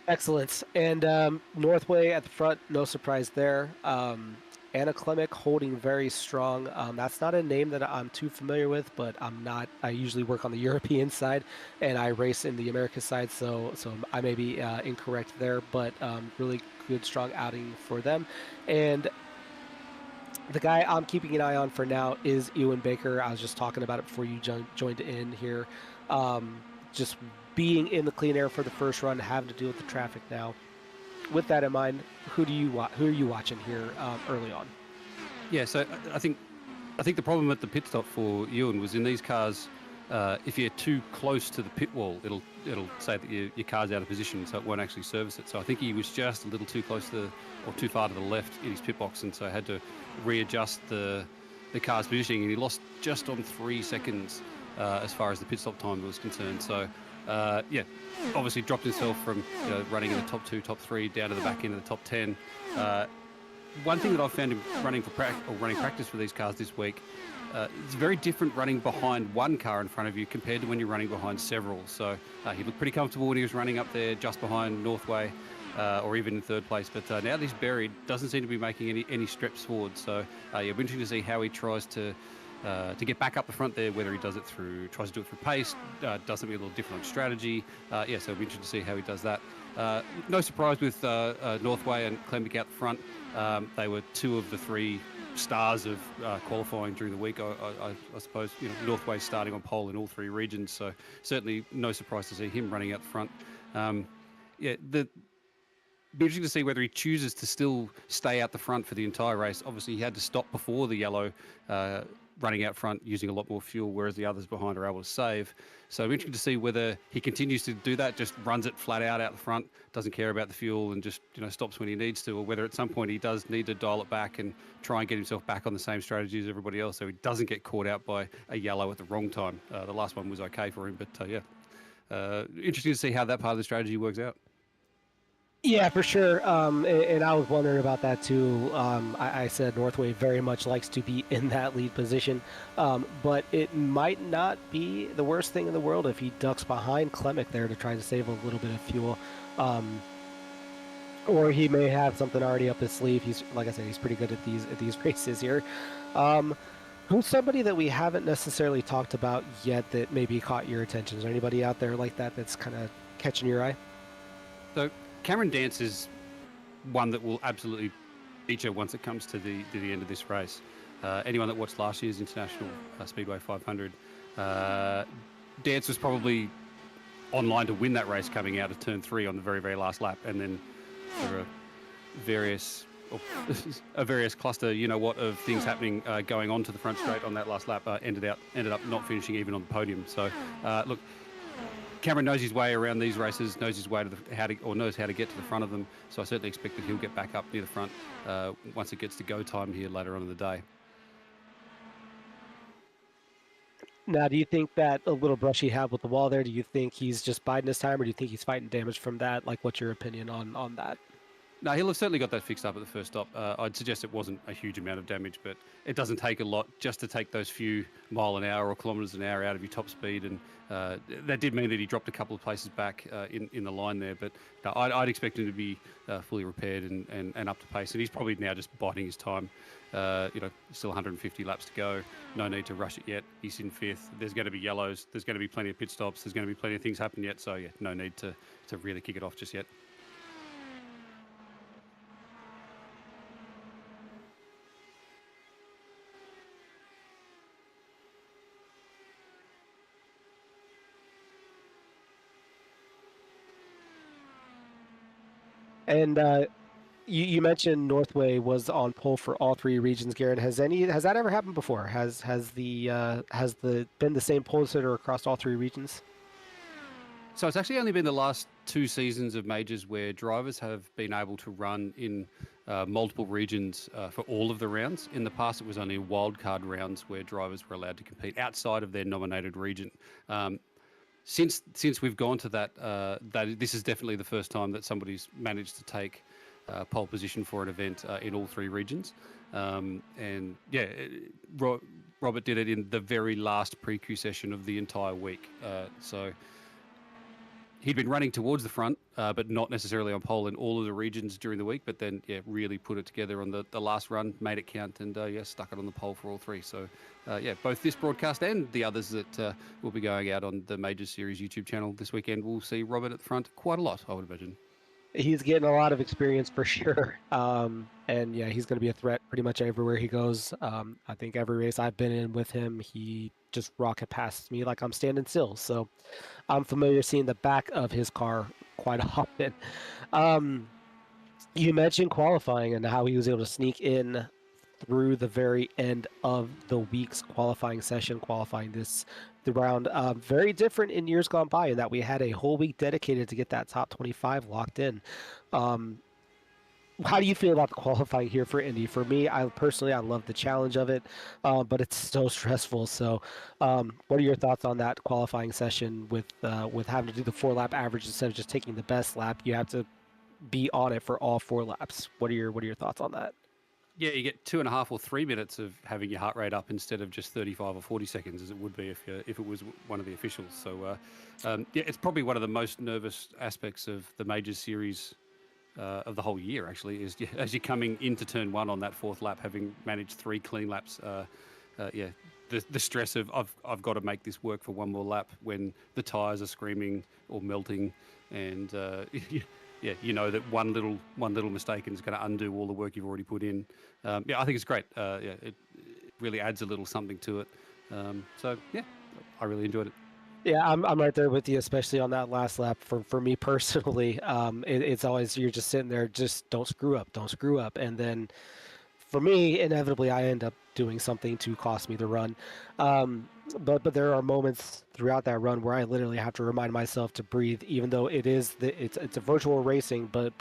Excellent. And Northway at the front, no surprise there. Anna Klemic holding very strong. That's not a name that I'm too familiar with, but I usually work on the European side, and I race in the Americas side, so I may be incorrect there, but really good, strong outing for them. And the guy I'm keeping an eye on for now is Ewan Baker. I was just talking about it before you joined in here. Just being in the clean air for the first run, having to deal with the traffic now. With that in mind, who are you watching here early on? Yeah, so I think the problem at the pit stop for Ewan was in these cars. If you're too close to the pit wall, it'll say that your car's out of position, so it won't actually service it. So I think he was just a little too close or too far to the left in his pit box, and so had to readjust the car's positioning, and he lost just on 3 seconds as far as the pit stop time was concerned. So yeah, obviously dropped himself from running in the top 2, top 3 down to the back end of the top 10. One thing that I've found him running practice for these cars this week, it's very different running behind one car in front of you compared to when you're running behind several. So he looked pretty comfortable when he was running up there just behind Northway, or even in third place. But now that he's buried, doesn't seem to be making any steps forward. So yeah, it'll be interesting to see how he tries to to get back up the front there, whether he tries to do it through pace, does something a little different on strategy. So it'll be interesting to see how he does that. No surprise with Northway and Klembeck out the front. They were two of the three stars of qualifying during the week. I suppose Northway starting on pole in all three regions, so certainly no surprise to see him running out the front. Be interesting to see whether he chooses to still stay out the front for the entire race. Obviously, he had to stop before the yellow, running out front using a lot more fuel, whereas the others behind are able to save. So I'm interested to see whether he continues to do that, just runs it flat out the front, doesn't care about the fuel, and just stops when he needs to, or whether at some point he does need to dial it back and try and get himself back on the same strategy as everybody else, so he doesn't get caught out by a yellow at the wrong time. The last one was okay for him, but interesting to see how that part of the strategy works out. Yeah, for sure. And I was wondering about that too. I said Northway very much likes to be in that lead position, but it might not be the worst thing in the world if he ducks behind Klembeck there to try to save a little bit of fuel. Or he may have something already up his sleeve. Like I said, he's pretty good at these races here. Who's somebody that we haven't necessarily talked about yet that maybe caught your attention? Is there anybody out there like that that's kind of catching your eye? So Cameron Dance is one that will absolutely feature once it comes to the end of this race. Anyone that watched last year's International Speedway 500, Dance was probably online to win that race coming out of turn 3 on the very, very last lap, and then there are a various cluster, of things happening going on to the front straight on that last lap, ended up not finishing even on the podium. So look, Cameron knows his way around these races, knows his way to knows how to get to the front of them. So I certainly expect that he'll get back up near the front once it gets to go time here later on in the day. Now, do you think that a little brush he had with the wall there, do you think he's just biding his time, or do you think he's fighting damage from that? Like, what's your opinion on that? No, he'll have certainly got that fixed up at the first stop. I'd suggest it wasn't a huge amount of damage, but it doesn't take a lot just to take those few mile an hour or kilometres an hour out of your top speed. And that did mean that he dropped a couple of places back in the line there. But no, I'd expect him to be fully repaired and up to pace. And he's probably now just biding his time. Still 150 laps to go. No need to rush it yet. He's in 5th. There's going to be yellows. There's going to be plenty of pit stops. There's going to be plenty of things happen yet. So, yeah, no need to really kick it off just yet. And you mentioned Northway was on pole for all three regions, Garen. Has that ever happened before? Has been the same pole sitter across all three regions? So it's actually only been the last 2 seasons of majors where drivers have been able to run in multiple regions for all of the rounds. In the past, it was only wildcard rounds where drivers were allowed to compete outside of their nominated region. Since we've gone to that, this is definitely the first time that somebody's managed to take pole position for an event in all 3 regions. And yeah, Robert did it in the very last pre-Q session of the entire week. So he'd been running towards the front, but not necessarily on pole in all of the regions during the week. But then, yeah, really put it together on the last run, made it count, and stuck it on the pole for all 3. So, both this broadcast and the others that will be going out on the Major Series YouTube channel this weekend, we'll see Robert at the front quite a lot, I would imagine. He's getting a lot of experience for sure. And yeah, he's going to be a threat pretty much everywhere he goes. I think every race I've been in with him, he just rocket past me like I'm standing still. So I'm familiar seeing the back of his car quite often. You mentioned qualifying and how he was able to sneak in through the very end of the week's qualifying session, qualifying the round. Very different in years gone by in that we had a whole week dedicated to get that top 25 locked in. How do you feel about the qualifying here for Indy? For me, I love the challenge of it, but it's so stressful. So what are your thoughts on that qualifying session with having to do the 4-lap average instead of just taking the best lap? You have to be on it for all 4 laps. What are your thoughts on that? Yeah, you get 2.5 or 3 minutes of having your heart rate up instead of just 35 or 40 seconds, as it would be if it was one of the officials. So, it's probably one of the most nervous aspects of the Major Series of the whole year, actually, is as you're coming into turn 1 on that 4th lap, having managed 3 clean laps. the stress of I've got to make this work for one more lap when the tyres are screaming or melting, and yeah, you know that one little mistake and it's going to undo all the work you've already put in. Yeah, I think it's great. Yeah, it really adds a little something to it. So yeah, I really enjoyed it. Yeah, I'm right there with you, especially on that last lap. For me personally, it's always you're just sitting there, just don't screw up, and then for me, inevitably, I end up doing something to cost me the run. Um, but there are moments throughout that run where I literally have to remind myself to breathe, even though it's a virtual racing, but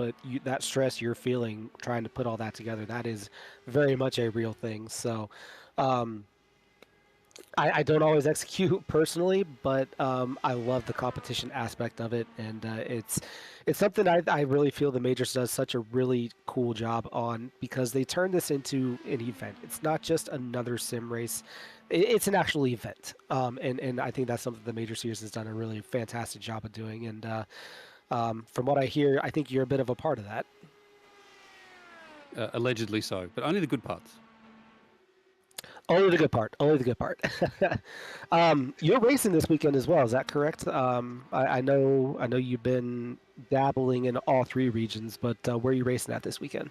that stress you're feeling trying to put all that together, that is very much a real thing. So. Um, I don't always execute personally, but I love the competition aspect of it, and it's something I really feel the majors does such a really cool job on because they turn this into an event. It's not just another sim race; it's an actual event, and I think that's something the major series has done a really fantastic job of doing. And from what I hear, I think you're a bit of a part of that. Allegedly so, but only the good parts. Only the good part. Only the good part. You're racing this weekend as well. Is that correct? I know. I know you've been dabbling in all three regions, but where are you racing at this weekend?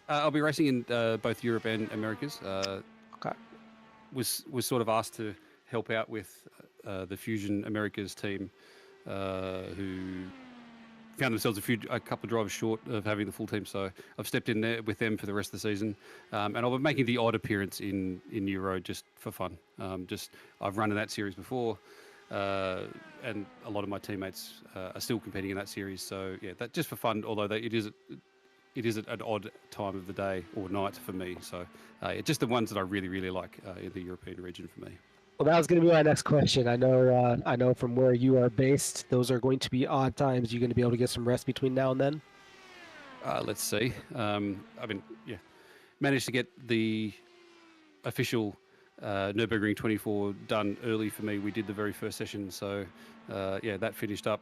I'll be racing in both Europe and Americas. Okay. Was sort of asked to help out with the Fusion Americas team, who found themselves a couple of drivers short of having the full team. So I've stepped in there with them for the rest of the season, and I'll be making the odd appearance in Euro just for fun. I've run in that series before, and a lot of my teammates are still competing in that series. So yeah, that just for fun. Although it is at an odd time of the day or night for me. So just the ones that I really like in the European region for me. Well, that was going to be my next question. I know from where you are based, those are going to be odd times. You're going to be able to get some rest between now and then. Let's see. Yeah, managed to get the official Nürburgring 24 done early for me. We did the very first session, so yeah, that finished up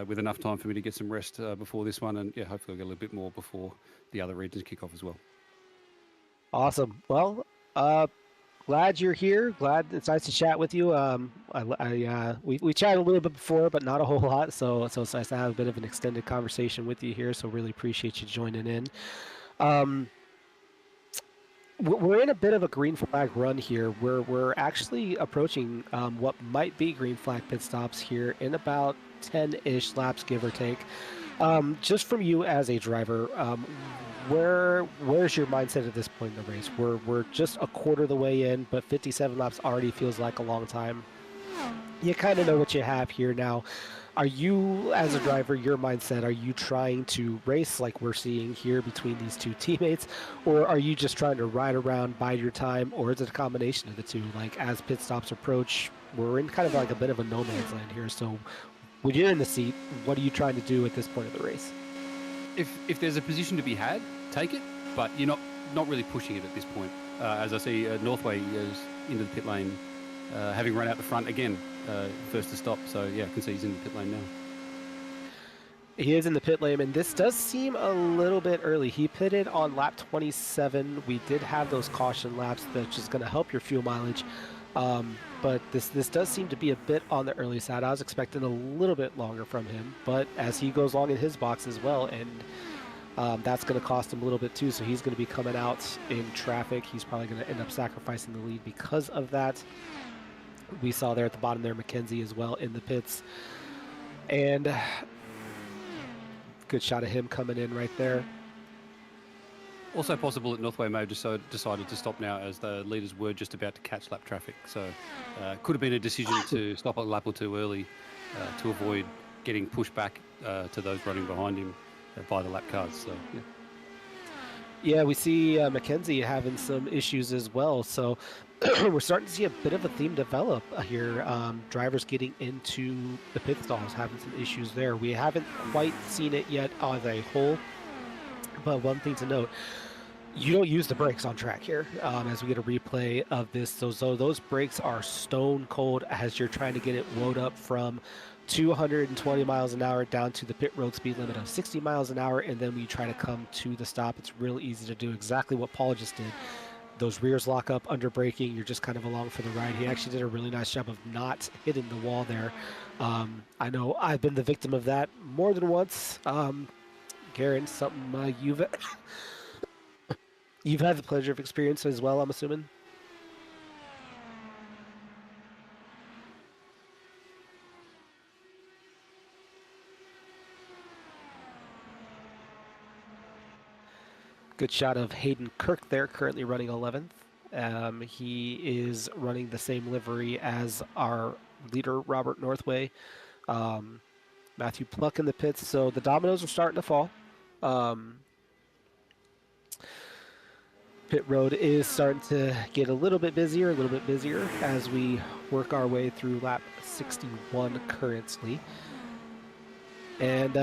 with enough time for me to get some rest before this one, and yeah, hopefully I'll get a little bit more before the other regions kick off as well. Awesome. Well, glad you're here. Glad it's nice to chat with you. We chatted a little bit before, but not a whole lot. So it's nice to have a bit of an extended conversation with you here. So really appreciate you joining in. Um, we're in a bit of a green flag run here. We're actually approaching what might be green flag pit stops here in about 10-ish laps, give or take. Just from you as a driver, where's your mindset at this point in the race? We're just a quarter of the way in, but 57 laps already feels like a long time. You kind of know what you have here now. Are you, as a driver, your mindset, are you trying to race like we're seeing here between these two teammates, or are you just trying to ride around, bide your time, or is it a combination of the two? Like, as pit stops approach, we're in kind of like a bit of a no man's land here. So when you're in the seat, what are you trying to do at this point of the race? If there's a position to be had, take it, but you're not really pushing it at this point. As I see, Northway is into the pit lane, having run out the front again, first to stop. So yeah, I can see he's in the pit lane now. He is in the pit lane, and this does seem a little bit early. He pitted on lap 27. We did have those caution laps, that's just going to help your fuel mileage. But this does seem to be a bit on the early side. I was expecting a little bit longer from him, but as he goes along in his box as well, and that's going to cost him a little bit too, so he's going to be coming out in traffic. He's probably going to end up sacrificing the lead because of that. We saw there at the bottom there Mackenzie as well in the pits, and good shot of him coming in right there. Also possible that Northway may have decided to stop now as the leaders were just about to catch lap traffic. So could have been a decision to stop a lap or two early to avoid getting pushed back to those running behind him by the lap cars. So yeah. Yeah, we see Mackenzie having some issues as well. So we're starting to see a bit of a theme develop here. Drivers getting into the pit stalls, having some issues there. We haven't quite seen it yet as a whole. But one thing to note, you don't use the brakes on track here as we get a replay of this. So those brakes are stone cold as you're trying to get it wound up from 220 miles an hour down to the pit road speed limit of 60 miles an hour. And then when you try to come to the stop, it's real easy to do exactly what Paul just did. those rears lock up under braking. You're just kind of along for the ride. He actually did a really nice job of not hitting the wall there. I know I've been the victim of that more than once. Garen, something you've had the pleasure of experience as well, I'm assuming. Good shot of Hayden Kirk there, currently running 11th. He is running the same livery as our leader, Robert Northway. Matthew Pluck in the pits, so the dominoes are starting to fall. Pit road is starting to get a little bit busier as we work our way through lap 61 currently. And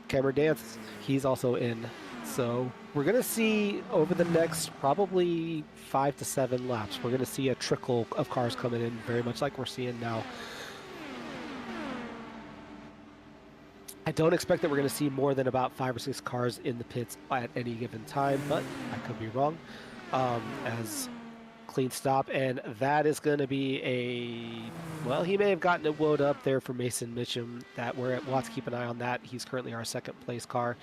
Cameron Dance, he's also in. So we're going to see over the next probably 5 to 7 laps, we're going to see a trickle of cars coming in, very much like we're seeing now. I don't expect that we're going to see more than about 5 or 6 cars in the pits at any given time, but I could be wrong. As clean stop, and that is going to be well, he may have gotten it woed up there for Mason Mitchum. We'll have to keep an eye on that. He's currently our second place car.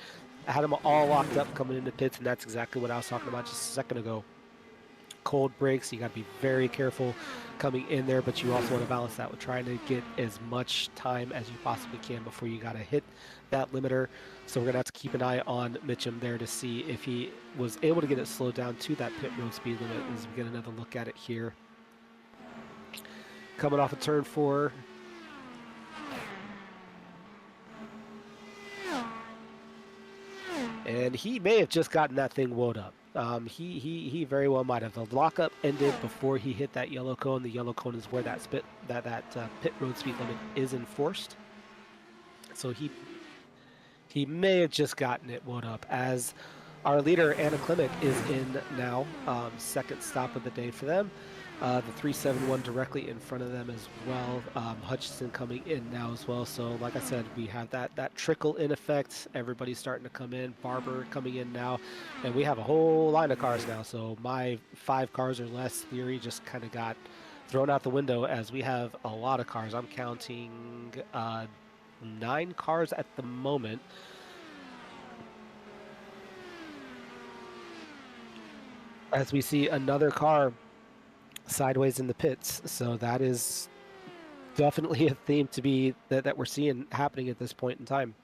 I had them all locked up coming into pits, and that's exactly what I was talking about just a second ago. Cold brakes, you got to be very careful coming in there, but you also want to balance that with trying to get as much time as you possibly can before you got to hit that limiter. So we're going to have to keep an eye on Mitchum there to see if he was able to get it slowed down to that pit road speed limit as we get another look at it here. Coming off of turn 4. And he may have just gotten that thing woed up. He very well might have. The lockup ended before he hit that yellow cone. The yellow cone is where that pit road speed limit is enforced. So he may have just gotten it woed up. As our leader Anna Klimek is in now, second stop of the day for them. The 371 directly in front of them as well. Hutchinson coming in now as well. So like I said, we have that trickle in effect. Everybody's starting to come in. Barber coming in now. And we have a whole line of cars now. So my 5 cars or less theory just kind of got thrown out the window as we have a lot of cars. I'm counting 9 cars at the moment. As we see another car sideways in the pits, so that is definitely a theme to be that we're seeing happening at this point in time.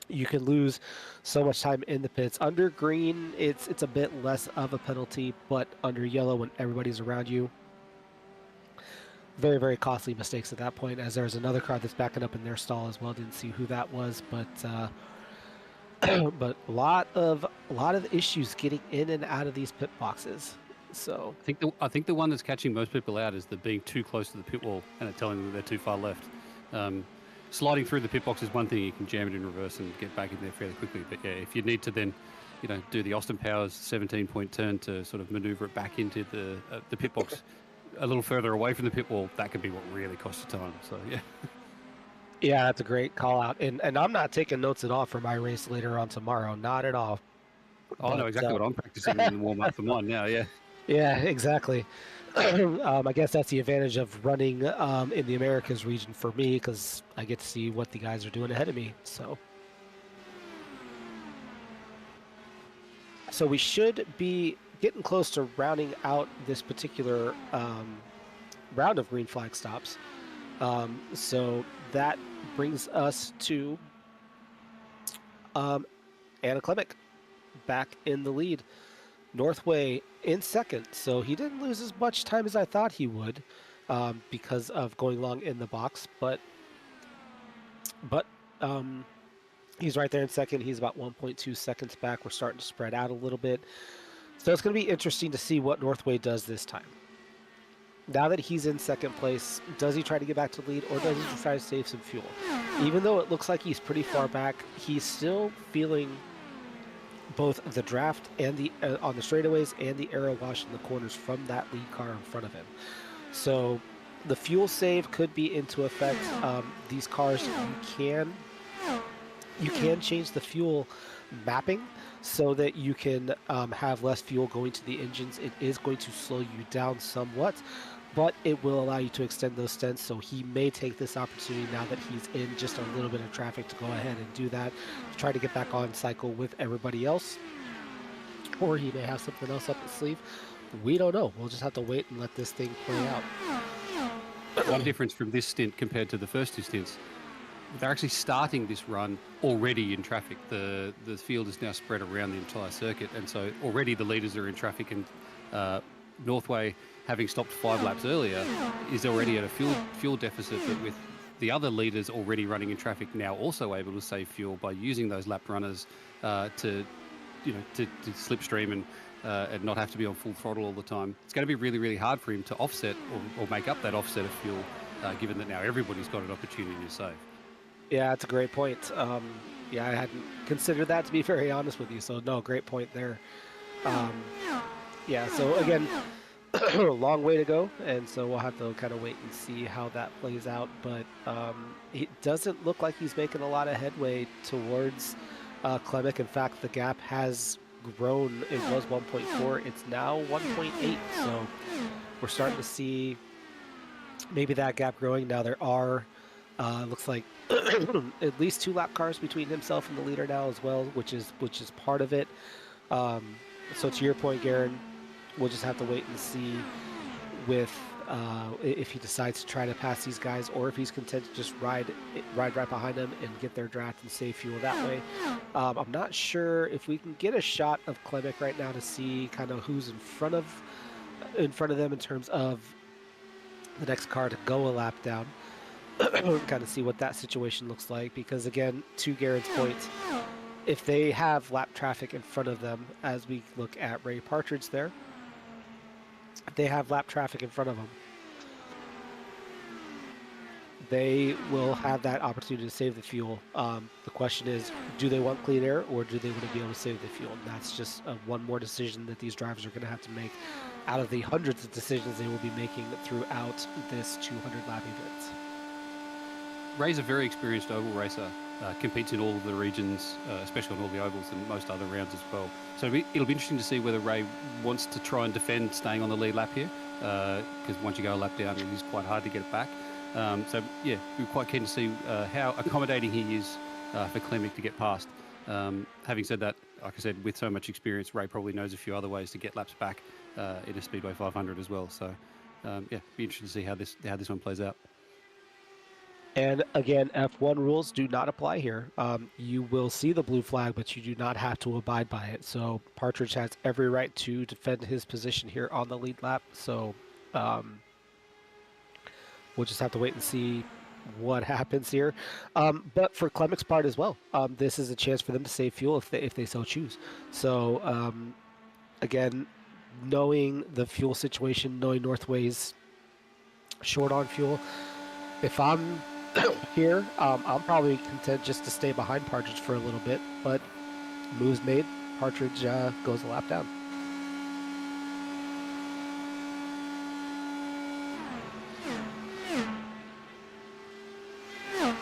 You can lose so much time in the pits. Under green, it's a bit less of a penalty, but under yellow, when everybody's around you, very, very costly mistakes at that point. As there's another car that's backing up in their stall as well. Didn't see who that was, but but a lot of issues getting in and out of these pit boxes. So I think the one that's catching most people out is the being too close to the pit wall and telling them they're too far left. Sliding through the pit box is one thing. You can jam it in reverse and get back in there fairly quickly. But yeah, if you need to then, do the Austin Powers 17-point turn to sort of maneuver it back into the pit box a little further away from the pit wall, that could be what really costs you time. So yeah. Yeah, that's a great call out. And I'm not taking notes at all for my race later on tomorrow. Not at all. I know exactly what I'm practicing in the warm up for mine now. Yeah. Yeah, exactly. I guess that's the advantage of running in the Americas region for me, because I get to see what the guys are doing ahead of me. So we should be getting close to rounding out this particular round of green flag stops. So that brings us to Anna Klimek back in the lead. Northway in second, so he didn't lose as much time as I thought he would because of going long in the box, but he's right there in second. He's about 1.2 seconds back. We're starting to spread out a little bit, so it's going to be interesting to see what Northway does this time. Now that he's in second place, does he try to get back to the lead, or does he try to save some fuel? Even though it looks like he's pretty far back, he's still feeling both the draft and the on the straightaways and the aero wash in the corners from that lead car in front of him. So the fuel save could be into effect. These cars, you can change the fuel mapping. so that you can have less fuel going to the engines. It is going to slow you down somewhat, but it will allow you to extend those stints. So he may take this opportunity now that he's in just a little bit of traffic to go ahead and do that, to try to get back on cycle with everybody else, or he may have something else up his sleeve. We don't know. We'll just have to wait and let this thing play out. One difference from this stint compared to the first two stints, they're actually starting this run already in traffic. The field is now spread around the entire circuit, and so already the leaders are in traffic, and Northway, having stopped 5 laps earlier, is already at a fuel deficit, but with the other leaders already running in traffic now also able to save fuel by using those lap runners to slipstream and not have to be on full throttle all the time. It's going to be really, really hard for him to offset or make up that offset of fuel, given that now everybody's got an opportunity to save. Yeah, that's a great point. Yeah, I hadn't considered that, to be very honest with you. So no, great point there. Yeah, so again, long way to go, and so we'll have to kind of wait and see how that plays out. But it doesn't look like he's making a lot of headway towards Klemek. In fact, the gap has grown. It was 1.4. It's now 1.8. So we're starting to see maybe that gap growing. Now there are, looks like at least 2 lap cars between himself and the leader now as well, which is part of it. So to your point, Garen, we'll just have to wait and see with if he decides to try to pass these guys, or if he's content to just ride right behind them and get their draft and save fuel that way. I'm not sure if we can get a shot of Klemek right now to see kind of who's in front of them in terms of the next car to go a lap down. Kind of see what that situation looks like, because again, to Garen's point, if they have lap traffic in front of them, as we look at Ray Partridge there, if they have lap traffic in front of them, they will have that opportunity to save the fuel. The question is, do they want clean air, or do they want to be able to save the fuel? And that's just one more decision that these drivers are going to have to make out of the hundreds of decisions they will be making throughout this 200 lap event. Ray's a very experienced oval racer, competes in all of the regions, especially on all the ovals and most other rounds as well. So it'll be interesting to see whether Ray wants to try and defend staying on the lead lap here, because once you go a lap down, it is quite hard to get it back. So yeah, we're quite keen to see how accommodating he is for Klemek to get past. Having said that, like I said, with so much experience, Ray probably knows a few other ways to get laps back in a Speedway 500 as well. So yeah, be interesting to see how this one plays out. And again, F1 rules do not apply here. You will see the blue flag, but you do not have to abide by it. So Partridge has every right to defend his position here on the lead lap. So we'll just have to wait and see what happens here. But for Klemek's part as well, this is a chance for them to save fuel if they so choose. So again, knowing the fuel situation, knowing Northway's short on fuel, if I'm here, I'm probably content just to stay behind Partridge for a little bit, but moves made, Partridge goes a lap down.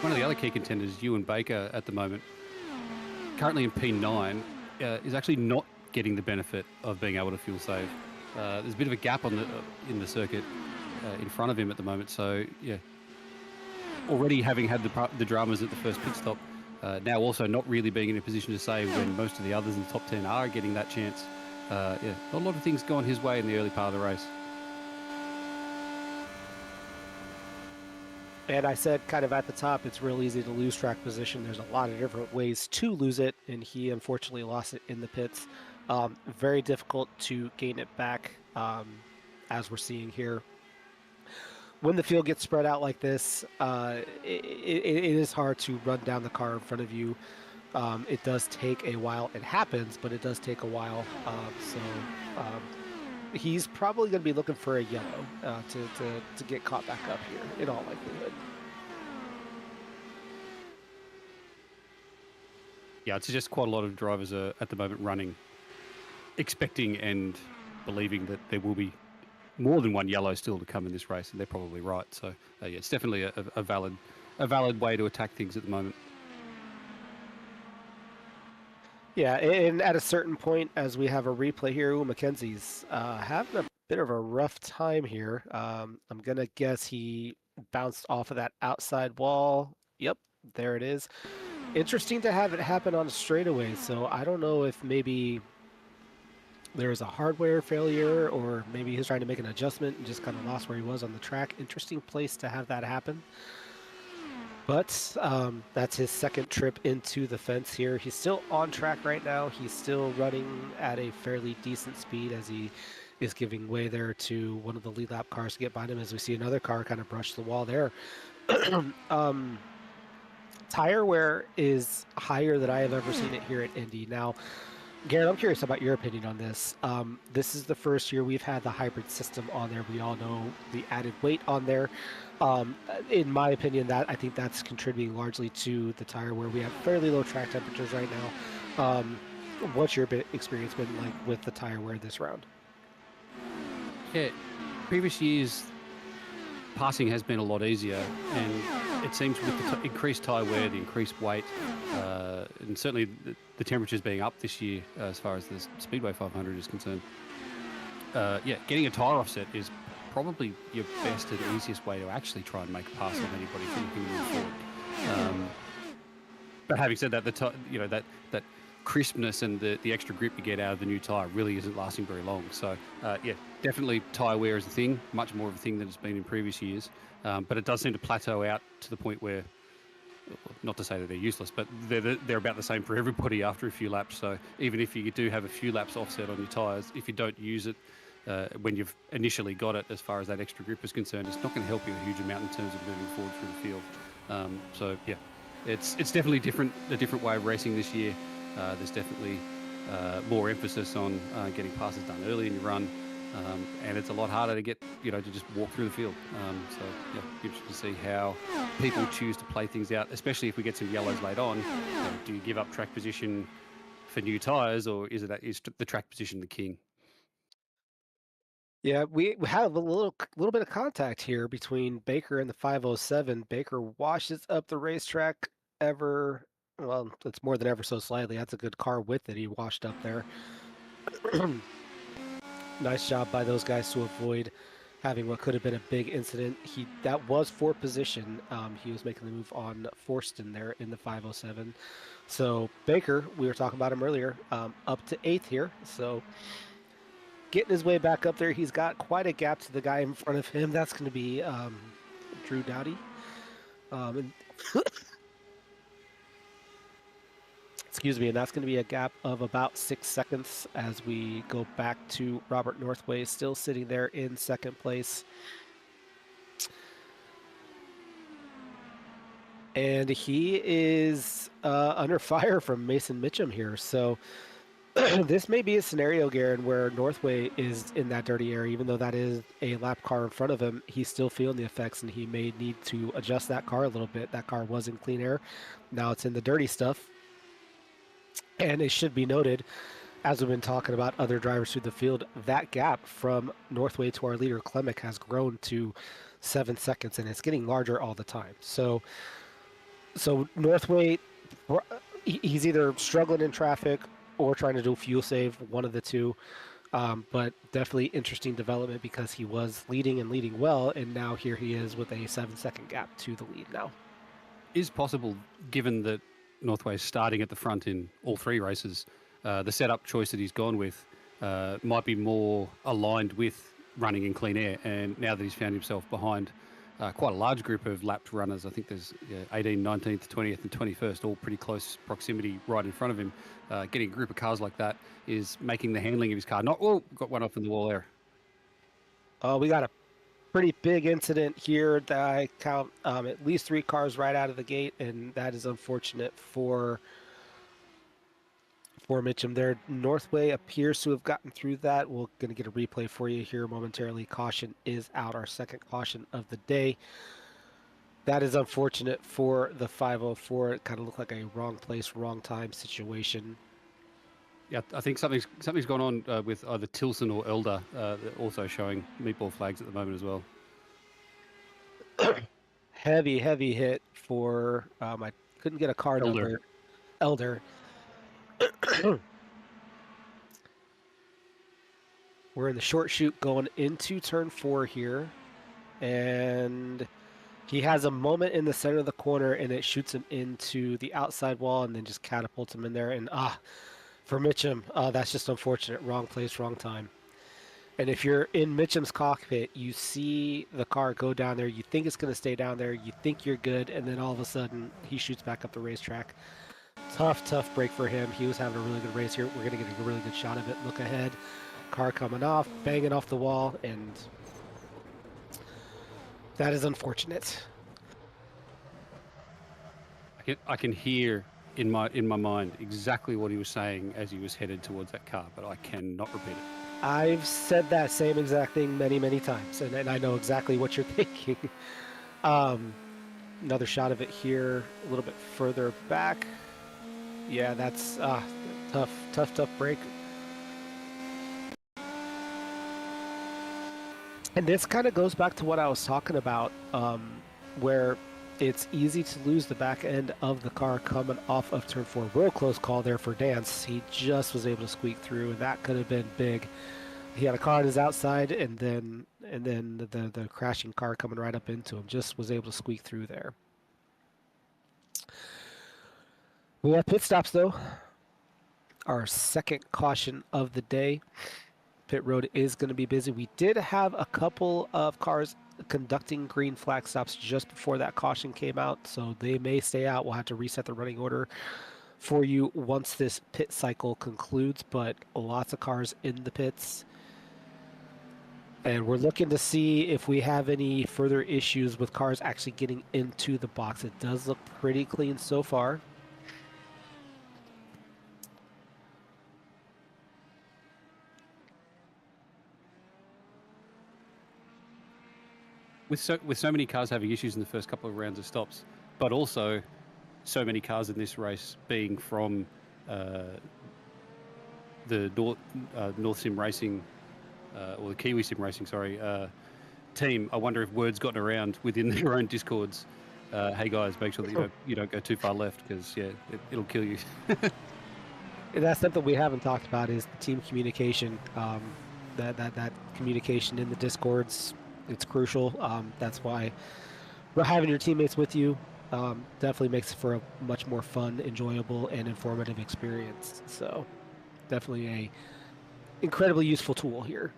One of the other key contenders, Ewan Baker, at the moment, currently in P9, is actually not getting the benefit of being able to fuel save. There's a bit of a gap in the circuit in front of him at the moment, so yeah. Already having had the dramas at the first pit stop, now also not really being in a position to save when most of the others in the top 10 are getting that chance. Yeah, a lot of things gone his way in the early part of the race. And I said kind of at the top, it's real easy to lose track position. There's a lot of different ways to lose it, and he unfortunately lost it in the pits. Very difficult to gain it back, as we're seeing here. When the field gets spread out like this, it is hard to run down the car in front of you. It does take a while. It happens, but it does take a while. He's probably going to be looking for a yellow to get caught back up here, in all likelihood. Yeah, it's just quite a lot of drivers are at the moment running, expecting and believing that there will be more than one yellow still to come in this race, and they're probably right. So yeah, it's definitely a valid way to attack things at the moment. Yeah, and at a certain point, as we have a replay here, Mackenzie's having a bit of a rough time here. I'm gonna guess he bounced off of that outside wall. Yep, there it is. Interesting to have it happen on a straightaway, so I don't know if maybe there was a hardware failure or maybe he's trying to make an adjustment and just kind of lost where he was on the track. Interesting place to have that happen. But that's his second trip into the fence here. He's still on track right now. He's still running at a fairly decent speed as he is giving way there to one of the lead lap cars to get by him as we see another car kind of brush the wall there. Tire wear is higher than I have ever seen it here at Indy. Now, Garrett, I'm curious about your opinion on this. This is the first year we've had the hybrid system on there. We all know the added weight on there. In my opinion, that I think that's contributing largely to the tire wear. We have fairly low track temperatures right now. What's your experience been like with the tire wear this round? Yeah, previous years passing has been a lot easier, and it seems with the increased tyre wear, the increased weight, and certainly the temperatures being up this year as far as the Speedway 500 is concerned, getting a tyre offset is probably your best and easiest way to actually try and make a pass on anybody from moving forward. But having said that, that crispness and the extra grip you get out of the new tyre really isn't lasting very long. So, definitely tyre wear is a thing, much more of a thing than it's been in previous years. But it does seem to plateau out to the point where, not to say that they're useless, but they're about the same for everybody after a few laps. So even if you do have a few laps offset on your tyres, if you don't use it when you've initially got it, as far as that extra grip is concerned, it's not going to help you a huge amount in terms of moving forward through the field. It's definitely a different way of racing this year. There's definitely more emphasis on getting passes done early in your run, and it's a lot harder to get, to just walk through the field. Interesting to see how people choose to play things out, especially if we get some yellows late on. Do you give up track position for new tyres, or is the track position the king? Yeah, we have a little bit of contact here between Baker and the 507. Baker washes up the racetrack well, it's more than ever so slightly. That's a good car width that he washed up there. Nice job by those guys to avoid having what could have been a big incident. That was for position. He was making the move on Forston there in the 507. So Baker, we were talking about him earlier, up to 8th here. So getting his way back up there. He's got quite a gap to the guy in front of him. That's going to be Drew Doughty. Excuse me, and that's going to be a gap of about 6 seconds as we go back to Robert Northway, still sitting there in second place. And he is under fire from Mason Mitchum here. So this may be a scenario, Garen, where Northway is in that dirty area, even though that is a lap car in front of him. He's still feeling the effects, and he may need to adjust that car a little bit. That car was in clean air. Now it's in the dirty stuff. And it should be noted, as we've been talking about other drivers through the field, that gap from Northway to our leader, Klemek, has grown to 7 seconds, and it's getting larger all the time. So Northway, he's either struggling in traffic or trying to do fuel save, one of the two. But definitely interesting development because he was leading and leading well, and now here he is with a 7-second gap to the lead now. Is possible, given that Northway's starting at the front in all 3 races, the setup choice that he's gone with might be more aligned with running in clean air. And now that he's found himself behind quite a large group of lapped runners, I think there's 18th, 19th, 20th and 21st, all pretty close proximity right in front of him. Getting a group of cars like that is making the handling of his car got one off in the wall there. We got a pretty big incident here that I count at least 3 cars right out of the gate, and that is unfortunate for Mitchum there. Northway appears to have gotten through that. We're going to get a replay for you here momentarily. Caution is out, our second caution of the day. That is unfortunate for the 504. It kind of looked like a wrong place, wrong time situation. Yeah, I think something's gone on with either Tilson or Elder, also showing meatball flags at the moment as well. Heavy hit for, I couldn't get a car number. Elder. We're in the short chute going into turn 4 here, and he has a moment in the center of the corner, and it shoots him into the outside wall, and then just catapults him in there. And for Mitchum, that's just unfortunate. Wrong place, wrong time. And if you're in Mitchum's cockpit, you see the car go down there. You think it's going to stay down there. You think you're good, and then all of a sudden, he shoots back up the racetrack. Tough break for him. He was having a really good race here. We're going to get a really good shot of it. Look ahead. Car coming off, banging off the wall, and that is unfortunate. I can hear in my mind exactly what he was saying as he was headed towards that car, but I cannot repeat it. I've said that same exact thing many times, and I know exactly what you're thinking. Another shot of it here, a little bit further back. Yeah, that's tough break. And this kind of goes back to what I was talking about, where it's easy to lose the back end of the car coming off of turn 4. Real close call there for Dance. He just was able to squeak through, and that could have been big. He had a car on his outside, and then the crashing car coming right up into him. Just was able to squeak through there. We have pit stops, though. Our second caution of the day. Pit road is going to be busy. We did have a couple of cars conducting green flag stops just before that caution came out, so they may stay out. We'll have to reset the running order for you once this pit cycle concludes, but lots of cars in the pits. And we're looking to see if we have any further issues with cars actually getting into the box. It does look pretty clean so far. With so many cars having issues in the first couple of rounds of stops, but also so many cars in this race being from the North Sim Racing or the Kiwi Sim Racing, sorry, team. I wonder if word's gotten around within their own discords. Hey guys, make sure that you don't go too far left, because it'll kill you. And that's something we haven't talked about, is the team communication. That communication in the discords, it's crucial. That's why having your teammates with you definitely makes for a much more fun, enjoyable, and informative experience. So definitely a incredibly useful tool here.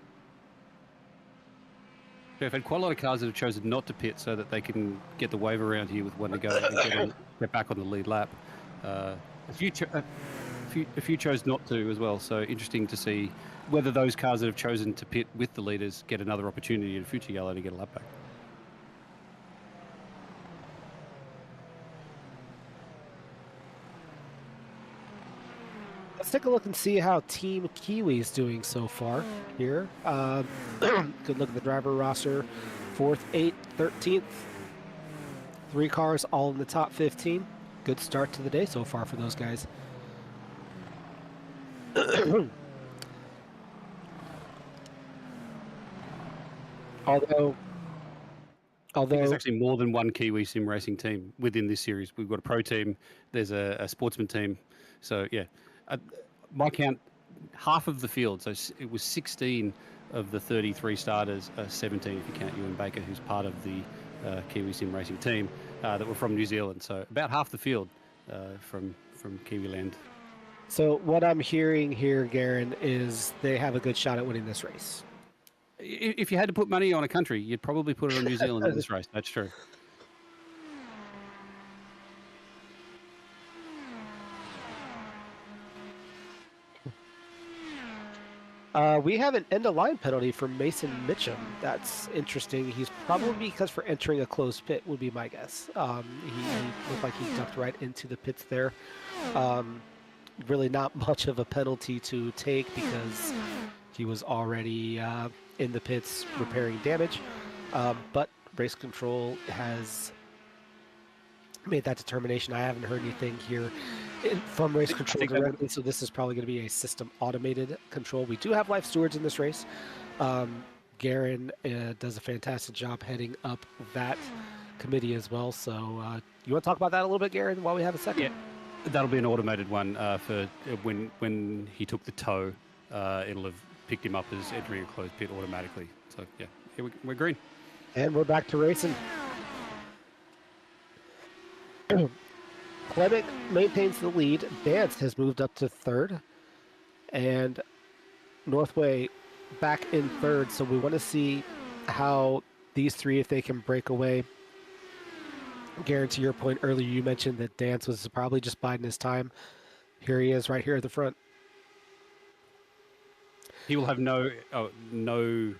We've had quite a lot of cars that have chosen not to pit so that they can get the wave around here with one to go and get back on the lead lap. A few chose not to as well, so interesting to see whether those cars that have chosen to pit with the leaders get another opportunity in future yellow to get a lap back. Let's take a look and see how Team Kiwi is doing so far here. Good look at the driver roster. 4th, 8th, 13th. 3 cars all in the top 15. Good start to the day so far for those guys. Although there's actually more than one Kiwi Sim Racing team within this series. We've got a pro team, there's a sportsman team. So yeah, my count, half of the field, so it was 16 of the 33 starters, 17 if you count Ewan Baker, who's part of the Kiwi Sim Racing team, that were from New Zealand. So about half the field from Kiwiland. So what I'm hearing here, Garen, is they have a good shot at winning this race. If you had to put money on a country, you'd probably put it on New Zealand in this race. That's true. We have an end-of-line penalty for Mason Mitchum. That's interesting. He's probably because for entering a closed pit would be my guess. He looked like he ducked right into the pits there. Really not much of a penalty to take because he was already in the pits repairing damage. But race control has made that determination. I haven't heard anything here from race control directly, so this is probably going to be a system automated control. We do have life stewards in this race. Garen does a fantastic job heading up that committee as well. So you want to talk about that a little bit, Garen, while we have a second? That'll be an automated one for when he took the tow. It'll have picked him up as entering a closed pit automatically. So yeah, we're green. And we're back to racing. Clement maintains the lead. Dance has moved up to third. And Northway back in third. So we want to see how these three, if they can break away. Garen, to your point earlier, you mentioned that Dance was probably just biding his time. Here he is right here at the front. He will have no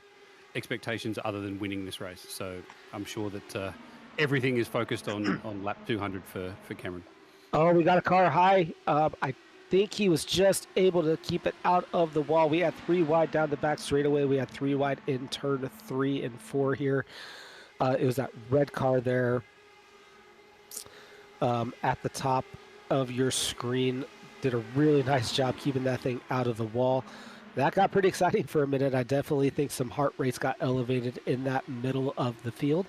expectations other than winning this race. So I'm sure that everything is focused on lap 200 for Cameron. Oh, we got a car high. I think he was just able to keep it out of the wall. We had 3 wide down the back straightaway. We had 3 wide in turn 3 and 4 here. It was that red car there at the top of your screen. Did a really nice job keeping that thing out of the wall. That got pretty exciting for a minute. I definitely think some heart rates got elevated in that middle of the field.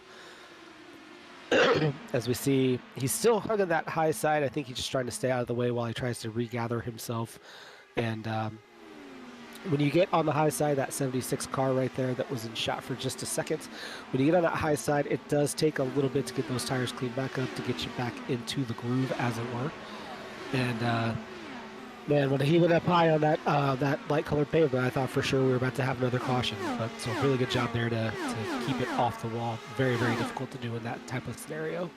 As we see, he's still hugging that high side. I think he's just trying to stay out of the way while he tries to regather himself. And when you get on the high side, that 76 car right there that was in shot for just a second, when you get on that high side, it does take a little bit to get those tires cleaned back up, to get you back into the groove, as it were. And man, when he went up high on that that light-colored pavement, I thought for sure we were about to have another caution. But so really good job there to keep it off the wall. Very, very difficult to do in that type of scenario.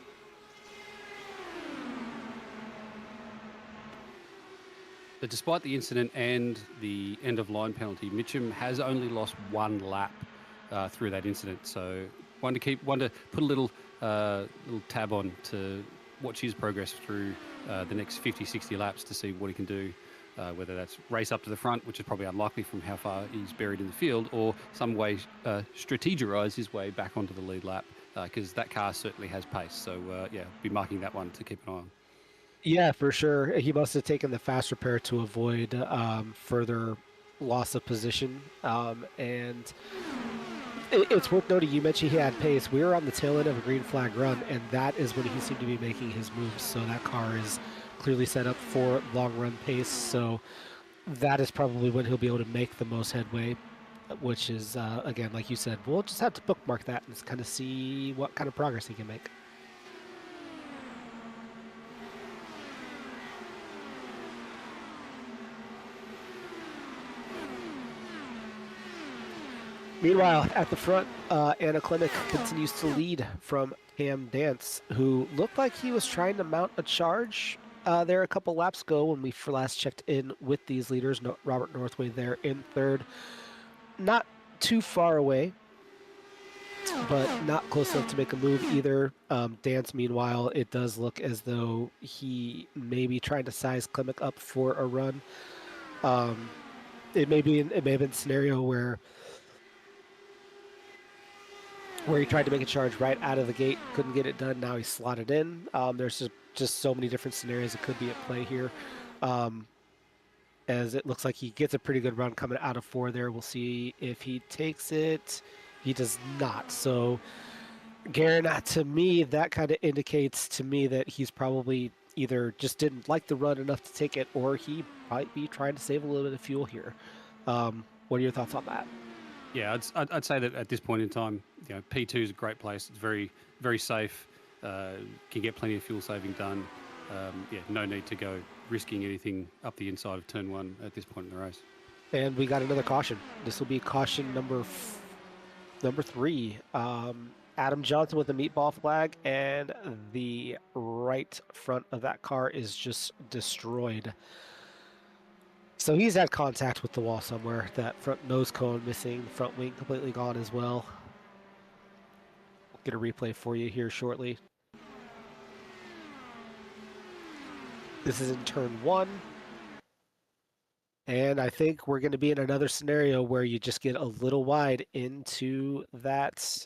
But despite the incident and the end-of-line penalty, Mitchum has only lost 1 lap through that incident. So one to put a little tab on to watch his progress through the next 50, 60 laps to see what he can do, whether that's race up to the front, which is probably unlikely from how far he's buried in the field, or some way strategize his way back onto the lead lap, because that car certainly has pace. So yeah, be marking that one to keep an eye on. Yeah, for sure. He must have taken the fast repair to avoid further loss of position. And it's worth noting, you mentioned he had pace. We were on the tail end of a green flag run, and that is when he seemed to be making his moves. So that car is clearly set up for long run pace. So that is probably when he'll be able to make the most headway, which is, again, like you said, we'll just have to bookmark that and kind of see what kind of progress he can make. Meanwhile, at the front, Anna Klimek continues to lead from Cam Dance, who looked like he was trying to mount a charge there a couple laps ago when we last checked in with these leaders. Robert Northway there in third. Not too far away, but not close enough to make a move either. Dance, meanwhile, it does look as though he may be trying to size Klimek up for a run. It may have been a scenario where he tried to make a charge right out of the gate, couldn't get it done. Now he's slotted in. There's just so many different scenarios that could be at play here. As it looks like he gets a pretty good run coming out of 4 there. We'll see if he takes it. He does not. So, Garen, to me, that kind of indicates to me that he's probably either just didn't like the run enough to take it, or he might be trying to save a little bit of fuel here. What are your thoughts on that? Yeah, I'd say that at this point in time, P2 is a great place. It's very, very safe. Can get plenty of fuel saving done. Yeah, no need to go risking anything up the inside of turn 1 at this point in the race. And we got another caution. This will be caution number 3. Adam Johnson with a meatball flag, and the right front of that car is just destroyed. So he's had contact with the wall somewhere. That front nose cone missing, front wing completely gone as well. We'll get a replay for you here shortly. This is in turn 1. And I think we're going to be in another scenario where you just get a little wide into that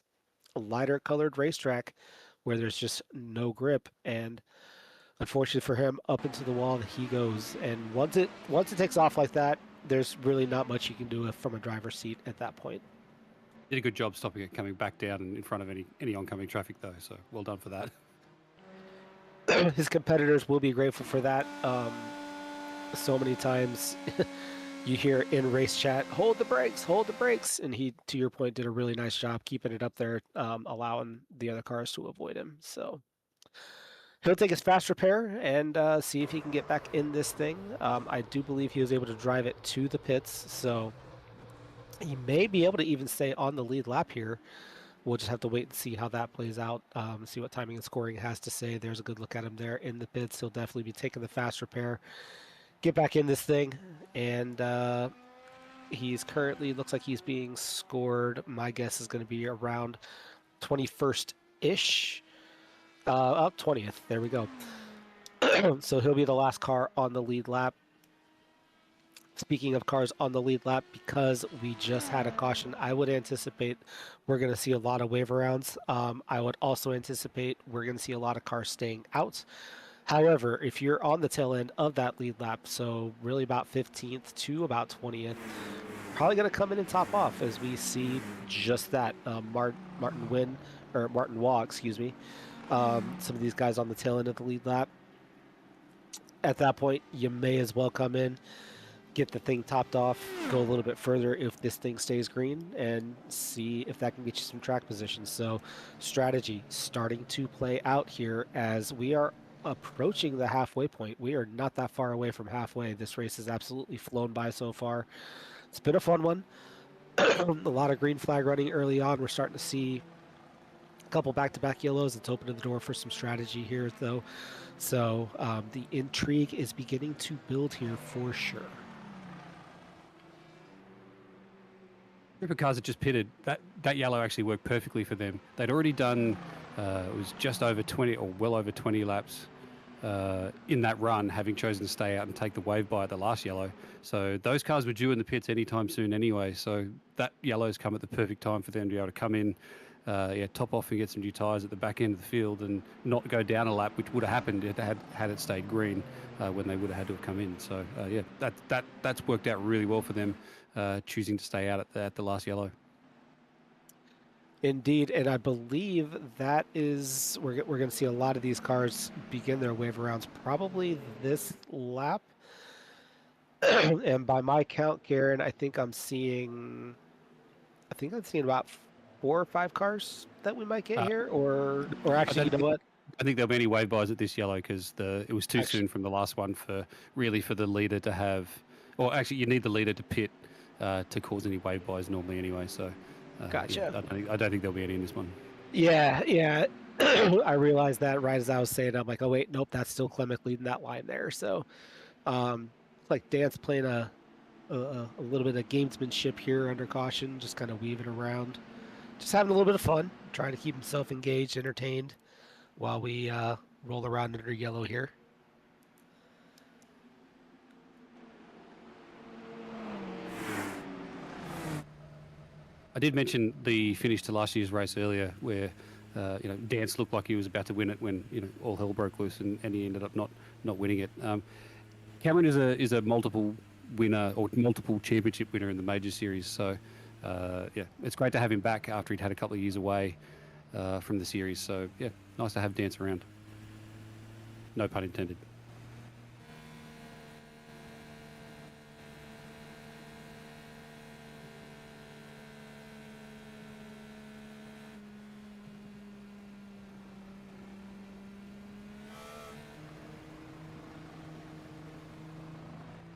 lighter colored racetrack where there's just no grip. And unfortunately for him, up into the wall he goes. And once it takes off like that, there's really not much you can do from a driver's seat at that point. Did a good job stopping it coming back down in front of any oncoming traffic, though. So well done for that. his competitors will be grateful for that. So many times you hear in race chat, hold the brakes. And he, to your point, did a really nice job keeping it up there, allowing the other cars to avoid him. So he'll take his fast repair and see if he can get back in this thing. I do believe he was able to drive it to the pits, so he may be able to even stay on the lead lap here. We'll just have to wait and see how that plays out, see what timing and scoring has to say. There's a good look at him there in the pits. He'll definitely be taking the fast repair, get back in this thing, and he's currently, looks like he's being scored. My guess is going to be around 21st-ish. Up 20th. There we go. So he'll be the last car on the lead lap. Speaking of cars on the lead lap, because we just had a caution, I would anticipate we're going to see a lot of wave rounds. I would also anticipate we're going to see a lot of cars staying out. However, if you're on the tail end of that lead lap, so really about 15th to about 20th, probably going to come in and top off as we see just that. Martin Waugh, excuse me. Some of these guys on the tail end of the lead lap. At that point, you may as well come in, get the thing topped off, go a little bit further if this thing stays green, and see if that can get you some track positions. So strategy starting to play out here as we are approaching the halfway point. We are not that far away from halfway. This race has absolutely flown by so far. It's been a fun one. A lot of green flag running early on. We're starting to see a couple back-to-back yellows. It's opening the door for some strategy here, though. So the intrigue is beginning to build here for sure. Group of cars that just pitted, that yellow actually worked perfectly for them. They'd already done, it was just over 20 or well over 20 laps in that run, having chosen to stay out and take the wave by at the last yellow. So those cars were due in the pits anytime soon anyway. So that yellow's come at the perfect time for them to be able to come in, top off and get some new tyres at the back end of the field and not go down a lap, which would have happened had it stayed green when they would have had to have come in. So that's worked out really well for them, choosing to stay out at the last yellow. Indeed, and I believe that is, we're going to see a lot of these cars begin their wave rounds probably this lap. And by my count, Garen, I think I'm seeing about 4 or 5 cars that we might get here, or actually, you know what? I think there'll be any wave bys at this yellow because it was too soon from the last one for the leader to have, or actually you need the leader to pit to cause any wave bys normally anyway. So gotcha. I don't think there'll be any in this one. Yeah. I realized that right as I was saying, I'm like, oh wait, nope, that's still Clement leading that line there. So, like Dan's playing a little bit of gamesmanship here under caution, just kind of weaving around, just having a little bit of fun, trying to keep himself engaged, entertained, while we roll around under yellow here. I did mention the finish to last year's race earlier, where Dance looked like he was about to win it when all hell broke loose, and he ended up not winning it. Cameron is a multiple winner or multiple championship winner in the major series, so it's great to have him back after he'd had a couple of years away from the series. So yeah, nice to have Dance around. No pun intended.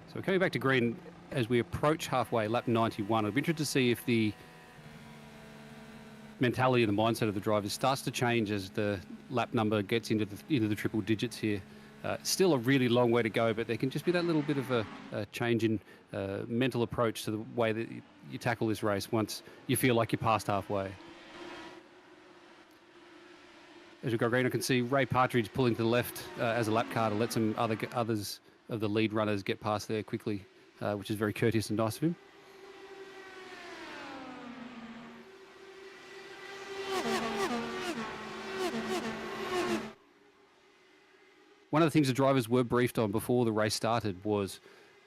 So we're coming back to green as we approach halfway, lap 91. I'd be interested to see if the mentality and the mindset of the drivers starts to change as the lap number gets into the triple digits here. Still a really long way to go, but there can just be that little bit of a change in mental approach to the way that you tackle this race once you feel like you're past halfway. As we go green, I can see Ray Partridge pulling to the left as a lap car to let some others of the lead runners get past there quickly, which is very courteous and nice of him. One of the things the drivers were briefed on before the race started was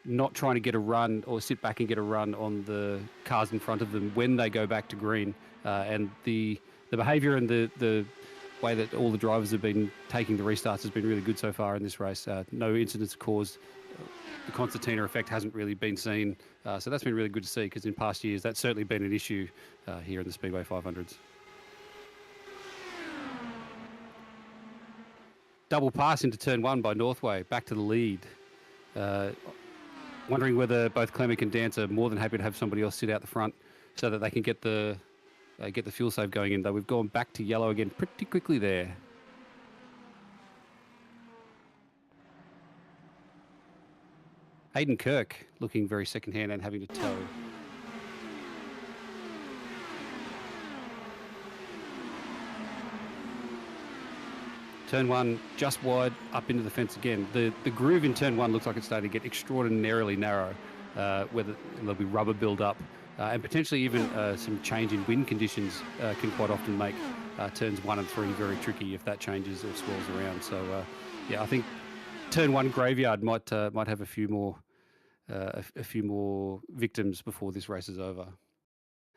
not trying to get a run or sit back and get a run on the cars in front of them when they go back to green. And the behaviour and the way that all the drivers have been taking the restarts has been really good so far in this race. No incidents caused. The concertina effect hasn't really been seen. So that's been really good to see, because in past years that's certainly been an issue here in the Speedway 500s. Double pass into turn one by Northway, back to the lead. Wondering whether both Clemic and Dance are more than happy to have somebody else sit out the front so that they can get the fuel save going in. Though we've gone back to yellow again pretty quickly there. Hayden Kirk looking very second-hand and having to tow. Turn one, just wide, up into the fence again. The groove in turn one looks like it's starting to get extraordinarily narrow, where there'll be rubber build up, and potentially even some change in wind conditions can quite often make turns 1 and 3 very tricky if that changes or swirls around. So, yeah, I think turn one graveyard might have a few more victims before this race is over.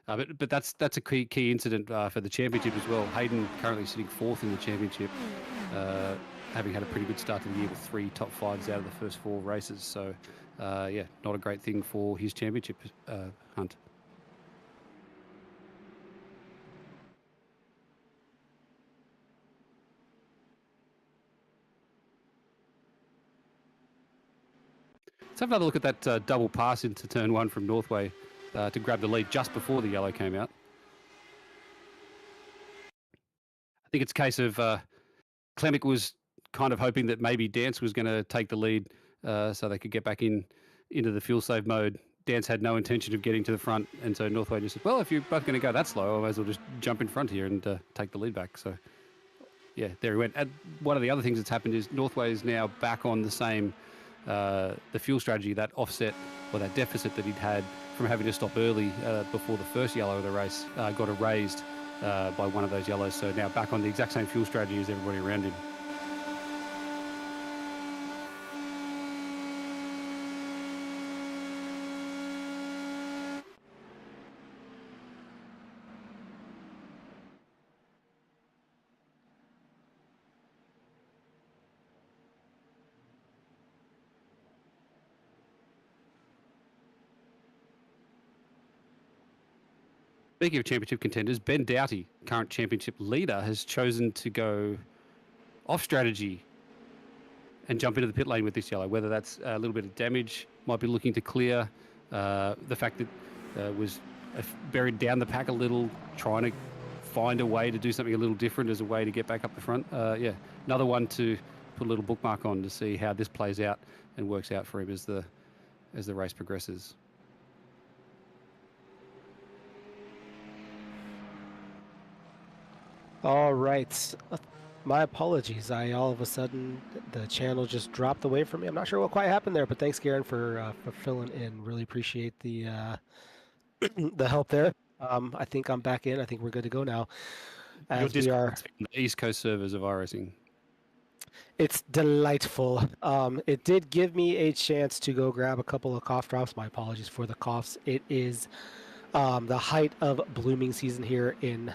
But that's a key incident for the championship as well. Hayden currently sitting 4th in the championship, having had a pretty good start to the year with 3 top 5s out of the first 4 races. So, yeah, not a great thing for his championship hunt. Let's have another look at that double pass into turn one from Northway to grab the lead just before the yellow came out. I think it's a case of Clemic was kind of hoping that maybe Dance was going to take the lead so they could get back into the fuel save mode. Dance had no intention of getting to the front, and so Northway just said, well, if you're both going to go that slow, I might as well just jump in front here and take the lead back. So, yeah, there he went. And one of the other things that's happened is Northway is now back on the same the fuel strategy, that offset or that deficit that he'd had from having to stop early before the first yellow of the race got erased by one of those yellows. So now back on the exact same fuel strategy as everybody around him. Speaking of championship contenders, Ben Doughty, current championship leader, has chosen to go off strategy and jump into the pit lane with this yellow, whether that's a little bit of damage, might be looking to clear, the fact that was buried down the pack a little, trying to find a way to do something a little different as a way to get back up the front. Yeah, another one to put a little bookmark on to see how this plays out and works out for him as the race progresses. All right. My apologies. All of a sudden, the channel just dropped away from me. I'm not sure what quite happened there, but thanks, Garen, for filling in. Really appreciate the the help there. I think I'm back in. I think we're good to go now. As we are the East Coast servers of iRacing. It's delightful. It did give me a chance to go grab a couple of cough drops. My apologies for the coughs. It is the height of blooming season here in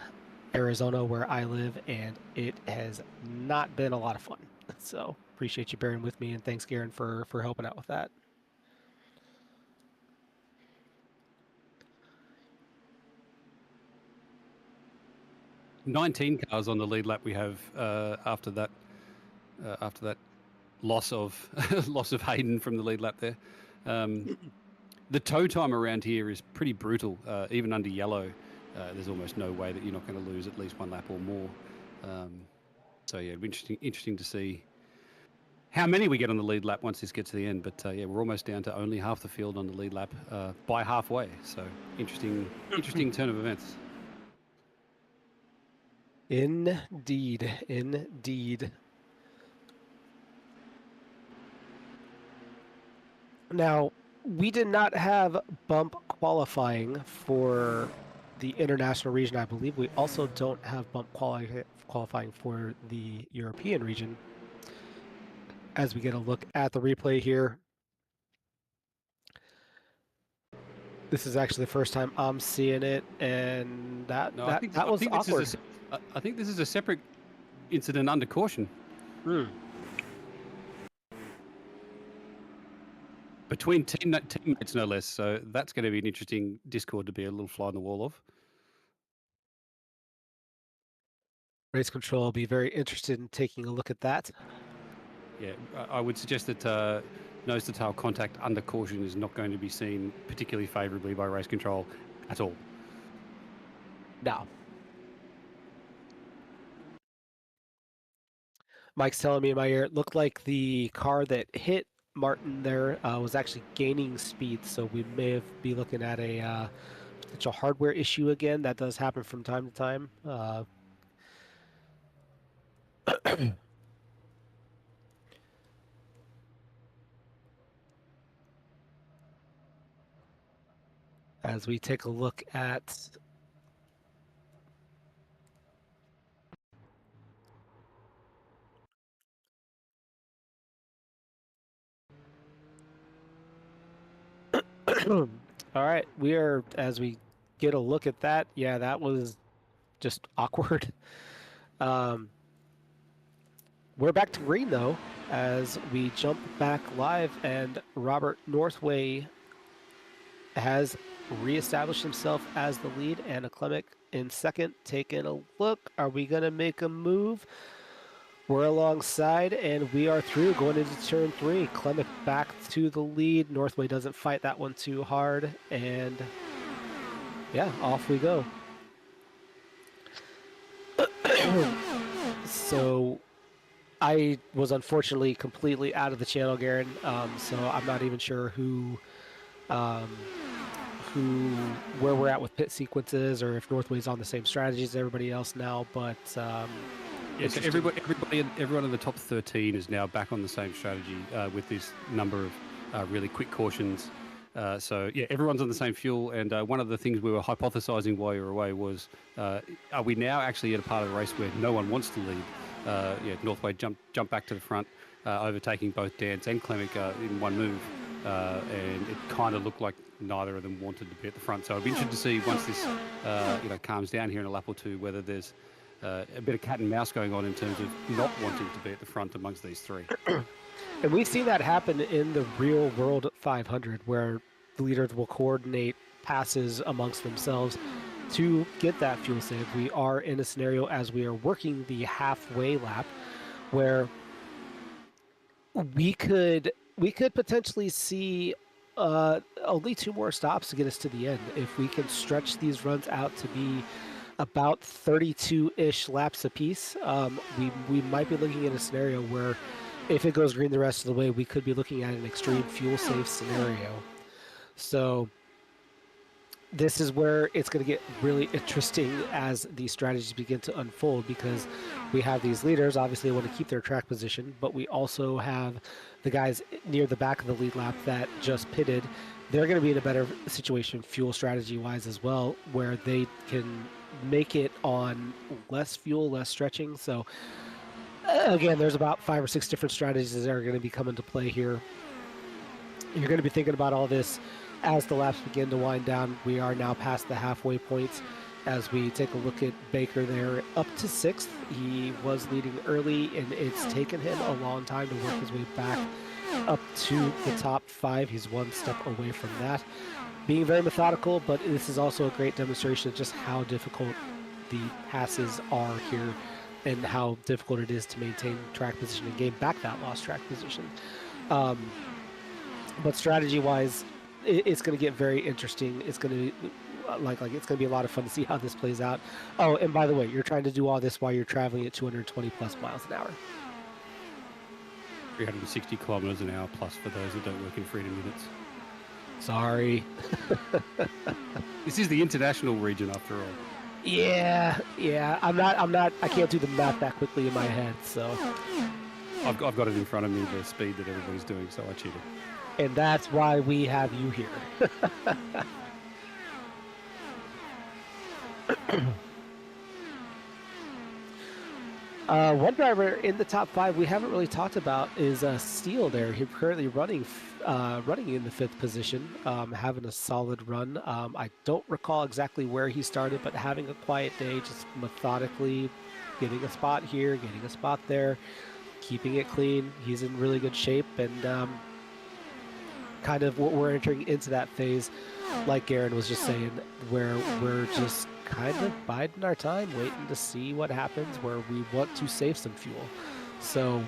Arizona where I live, and it has not been a lot of fun. So appreciate you bearing with me, and thanks, Garen, for helping out with that. "19 cars on the lead lap we have after that loss of loss of Hayden from the lead lap there. The tow time around here is pretty brutal. Even under yellow, there's almost no way that you're not going to lose at least one lap or more. So yeah, it'll be interesting to see how many we get on the lead lap once this gets to the end. But yeah, we're almost down to only half the field on the lead lap by halfway. So interesting turn of events. Indeed, indeed. Now, we did not have bump qualifying for the international region. I believe we also don't have bump qualifying for the European region. As we get a look at the replay here, this is actually the first time I'm seeing it, and that was awkward. I think this is a separate incident under caution. Between teammates, no less. So that's going to be an interesting discord to be a little fly on the wall of. Race control will be very interested in taking a look at that. Yeah, I would suggest that nose-to-tail contact under caution is not going to be seen particularly favourably by race control at all. No. Mike's telling me in my ear, it looked like the car that hit Martin there was actually gaining speed, so we may be looking at a potential hardware issue again. That does happen from time to time. As we take a look at all right, we are, as we get a look at that, yeah, that was just awkward. We're back to green though, as we jump back live, and Robert Northway has reestablished himself as the lead, and Clemic in second. Taking a look, are we gonna make a move? We're alongside, and we are through going into turn 3. Clemic back to the lead. Northway doesn't fight that one too hard, and yeah, off we go. So I was unfortunately completely out of the channel, Garen, so I'm not even sure where we're at with pit sequences, or if Northway's on the same strategies as everybody else now, but yeah, so everyone in the top 13 is now back on the same strategy with this number of really quick cautions. So yeah, everyone's on the same fuel, and one of the things we were hypothesizing while you were away was, are we now actually at a part of the race where no one wants to lead? Yeah, Northway jumped back to the front, overtaking both Dance and Clemic in one move, and it kind of looked like neither of them wanted to be at the front. So I'd be interested to see once this calms down here in a lap or two, whether there's a bit of cat and mouse going on in terms of not wanting to be at the front amongst these three. And we've seen that happen in the real world 500, where the leaders will coordinate passes amongst themselves to get that fuel save. We are in a scenario as we are working the halfway lap where we could potentially see only 2 more stops to get us to the end. If we can stretch these runs out to be about 32-ish laps apiece, we might be looking at a scenario where if it goes green the rest of the way, we could be looking at an extreme fuel safe scenario. So this is where it's going to get really interesting as these strategies begin to unfold, because we have these leaders obviously want to keep their track position, but we also have the guys near the back of the lead lap that just pitted. They're going to be in a better situation fuel strategy wise as well, where they can make it on less fuel, less stretching. So again, there's about 5 or 6 different strategies that are going to be coming to play here. You're going to be thinking about all this as the laps begin to wind down. We are now past the halfway points as we take a look at Baker there, up to 6th. He was leading early, and it's taken him a long time to work his way back up to the top 5. He's one step away from that. Being very methodical, but this is also a great demonstration of just how difficult the passes are here and how difficult it is to maintain track position and gain back that lost track position. But strategy-wise, it's going to get very interesting. It's going to be it's going to be a lot of fun to see how this plays out. Oh, and by the way, you're trying to do all this while you're traveling at 220 plus miles an hour. 360 kilometers an hour plus for those that don't work in freedom units. Sorry. This is the international region after all. Yeah. I can't do the math that quickly in my head, so. I've got it in front of me, the speed that everybody's doing, so I cheated. And that's why we have you here. One driver in the top 5 we haven't really talked about is Steele there. He's currently running in the 5th position, having a solid run. I don't recall exactly where he started, but having a quiet day, just methodically getting a spot here, getting a spot there, keeping it clean. He's in really good shape, and kind of we're entering into that phase, like Garen was just saying, where we're just kind of biding our time, waiting to see what happens, where we want to save some fuel. So,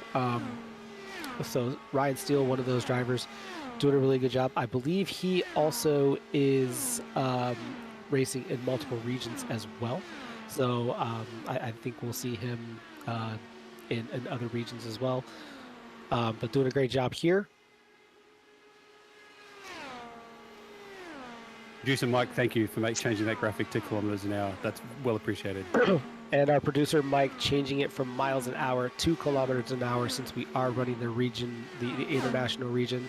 so Ryan Steele, one of those drivers, doing a really good job. I believe he also is racing in multiple regions as well. So I think we'll see him in other regions as well. But doing a great job here. Producer Mike, thank you for changing that graphic to kilometers an hour. That's well appreciated. And our producer Mike changing it from miles an hour to kilometers an hour, since we are running the region, the international region.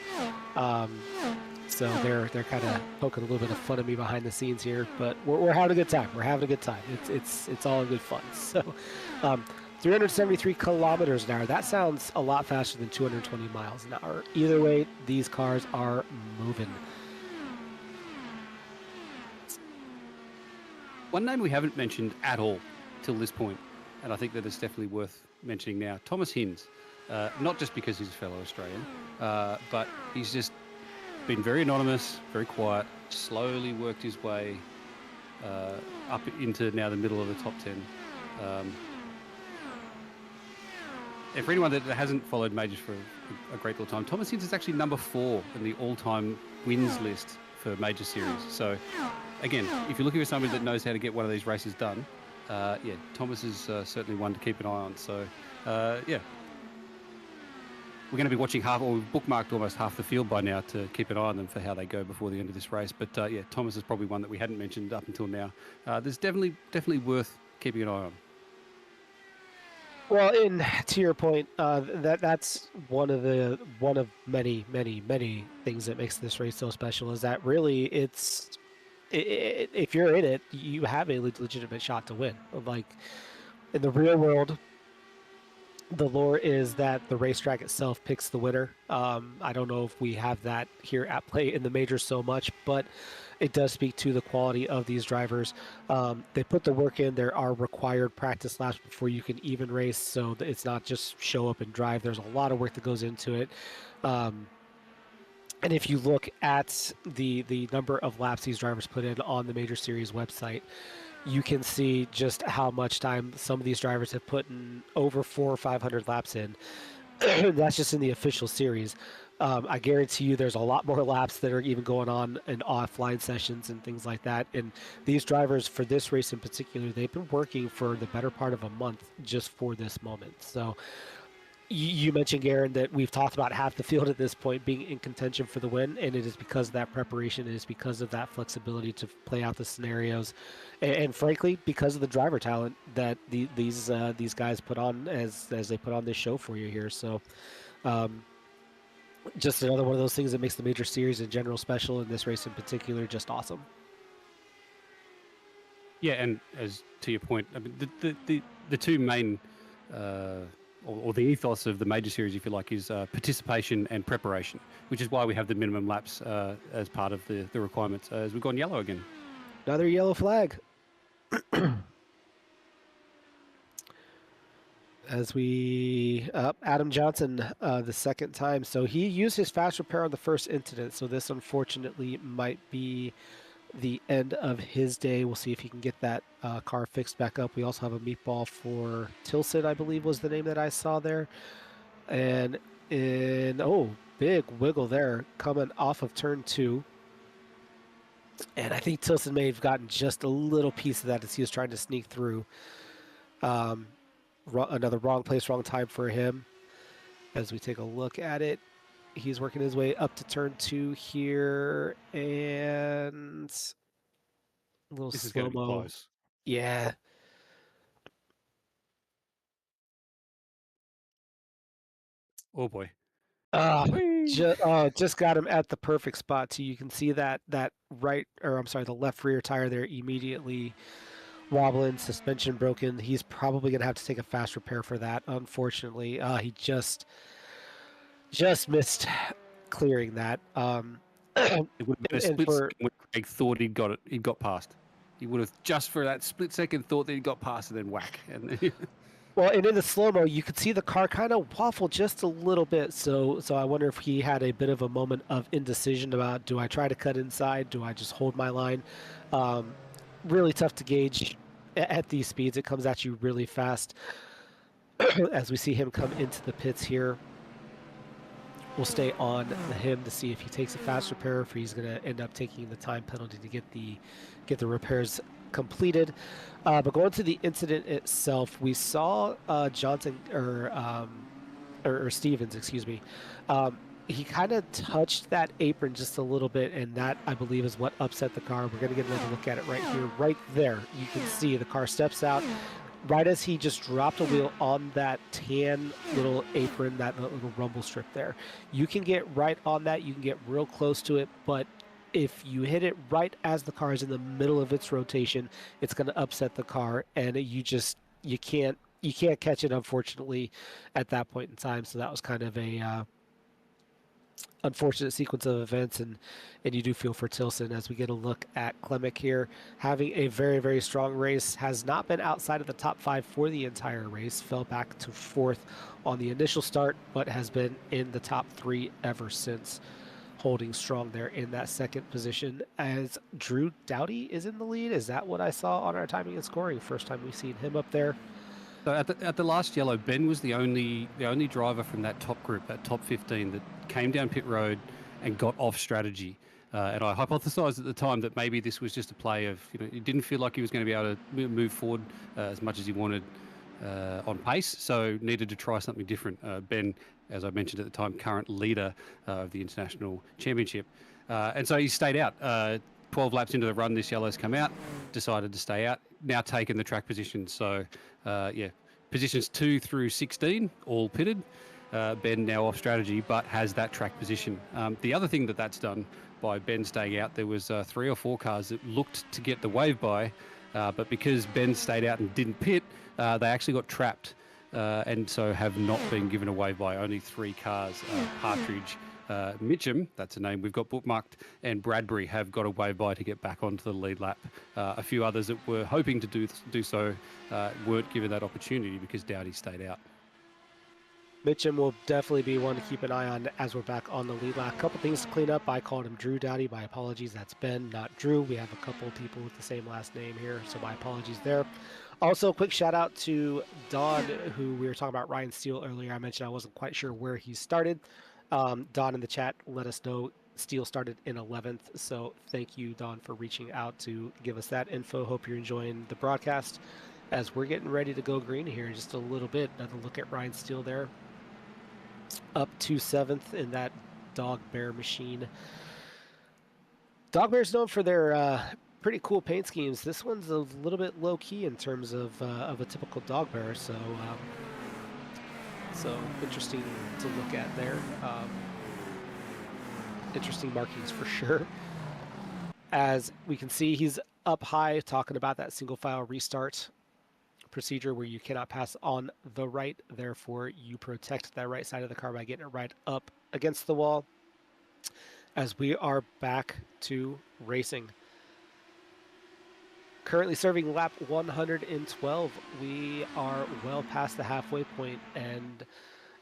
So they're kind of poking a little bit of fun at me behind the scenes here, but we're having a good time. We're having a good time. It's all in good fun. So 373 kilometers an hour. That sounds a lot faster than 220 miles an hour. Either way, these cars are moving. One name we haven't mentioned at all till this point, and I think that it's definitely worth mentioning now, Thomas Hinz. Not just because he's a fellow Australian, but he's just been very anonymous, very quiet, slowly worked his way up into now the middle of the top 10. And for anyone that hasn't followed majors for a great deal of time, Thomas Hinz is actually number 4 in the all-time wins list for major series. So again, if you're looking for somebody that knows how to get one of these races done, yeah, Thomas is certainly one to keep an eye on. So, yeah, we're going to be watching we've bookmarked almost half the field by now to keep an eye on them for how they go before the end of this race. But yeah, Thomas is probably one that we hadn't mentioned up until now. There's definitely worth keeping an eye on. Well, and to your point, that's one of many things that makes this race so special. Is that really if you're in it, you have a legitimate shot to win. Like in the real world, the lore is that the racetrack itself picks the winner. I don't know if we have that here at play in the majors so much, but it does speak to the quality of these drivers. They put the work in. There are required practice laps before you can even race, so it's not just show up and drive. There's a lot of work that goes into it. And if you look at the number of laps these drivers put in on the Major Series website, you can see just how much time some of these drivers have put in, over 400 or 500 laps in. That's just in the official series. I guarantee you there's a lot more laps that are even going on in offline sessions and things like that. And these drivers, for this race in particular, they've been working for the better part of a month just for this moment. So you mentioned, Garen, that we've talked about half the field at this point being in contention for the win, and it is because of that preparation. It is because of that flexibility to play out the scenarios, and frankly, because of the driver talent that these guys put on as they put on this show for you here. So, just another one of those things that makes the Major Series in general special, and this race in particular just awesome. Yeah, and as to your point, I mean, the two main or the ethos of the Major Series, if you like, is participation and preparation, which is why we have the minimum laps as part of the requirements. As we've gone yellow again. Another yellow flag. As we Adam Johnson the second time. So he used his fast repair on the first incident. So this unfortunately might be the end of his day. We'll see if he can get that car fixed back up. We also have a meatball for Tilson, I believe was the name that I saw there. And big wiggle there coming off of turn 2. And I think Tilson may have gotten just a little piece of that as he was trying to sneak through. Another wrong place, wrong time for him. As we take a look at it, he's working his way up to turn 2 here, and a little This is going to be slow-mo. close. Yeah. Oh boy. Just got him at the perfect spot too. You can see that the left rear tire there immediately wobbling, suspension broken. He's probably gonna have to take a fast repair for that. Unfortunately, he just missed clearing that. It would have been a split second when Craig thought he'd got past. He would have just for that split second thought that he'd got past and then whack. And Well, and in the slow-mo, you could see the car kind of waffle just a little bit. So I wonder if he had a bit of a moment of indecision about, do I try to cut inside? Do I just hold my line? Um, really tough to gauge at these speeds. It comes at you really fast. As we see him come into the pits here, we'll stay on him to see if he takes a fast repair, if he's going to end up taking the time penalty to get the repairs completed. But going to the incident itself, we saw Johnson or Stevens, excuse me. He kind of touched that apron just a little bit, and that, I believe, is what upset the car. We're going to get another look at it right here, right there. You can see the car steps out. Right as he just dropped a wheel on that tan little apron, that little rumble strip there. You can get right on that. You can get real close to it, but if you hit it right as the car is in the middle of its rotation, it's going to upset the car, and you can't catch it, unfortunately, at that point in time. So that was kind of a unfortunate sequence of events, and you do feel for Tilson. As we get a look at Klemek here, having a very, very strong race, has not been outside of the top 5 for the entire race, fell back to 4th on the initial start, but has been in the top 3 ever since, holding strong there in that second position. As Drew Doughty is in the lead, is that what I saw on our timing and scoring? First time we've seen him up there. So at the last yellow, Ben was the only driver from that top group, that top 15, that came down pit road and got off strategy. And I hypothesised at the time that maybe this was just a play of, he didn't feel like he was going to be able to move forward as much as he wanted on pace, so needed to try something different. Ben, as I mentioned at the time, current leader of the International Championship. And so he stayed out. 12 laps into the run, this yellow's come out, decided to stay out, now taken the track position. So, positions 2 through 16, all pitted. Ben now off strategy, but has that track position. The other thing that's done by Ben staying out, there was 3 or 4 cars that looked to get the wave by, but because Ben stayed out and didn't pit, they actually got trapped, and so have not been given a wave by. Only 3 cars, Partridge, Mitchum, that's a name we've got bookmarked, and Bradbury have got a wave by to get back onto the lead lap. A few others that were hoping to do so weren't given that opportunity because Doughty stayed out. Mitchum will definitely be one to keep an eye on as we're back on the lead lap. A couple things to clean up. I called him Drew Doughty. My apologies. That's Ben, not Drew. We have a couple people with the same last name here, so my apologies there. Also, quick shout out to Don, who we were talking about Ryan Steele earlier. I mentioned I wasn't quite sure where he started. Don in the chat let us know Steele started in 11th, so thank you, Don, for reaching out to give us that info. Hope you're enjoying the broadcast as we're getting ready to go green here in just a little bit. Another look at Ryan Steele there, up to 7th in that Dog Bear machine. Dog Bear's known for their pretty cool paint schemes. This one's a little bit low key in terms of a typical Dog Bear, so interesting to look at there. Interesting markings for sure. As we can see, he's up high talking about that single file restart procedure where you cannot pass on the right. Therefore, you protect that right side of the car by getting it right up against the wall. As we are back to racing. Currently serving lap 112. We are well past the halfway point, and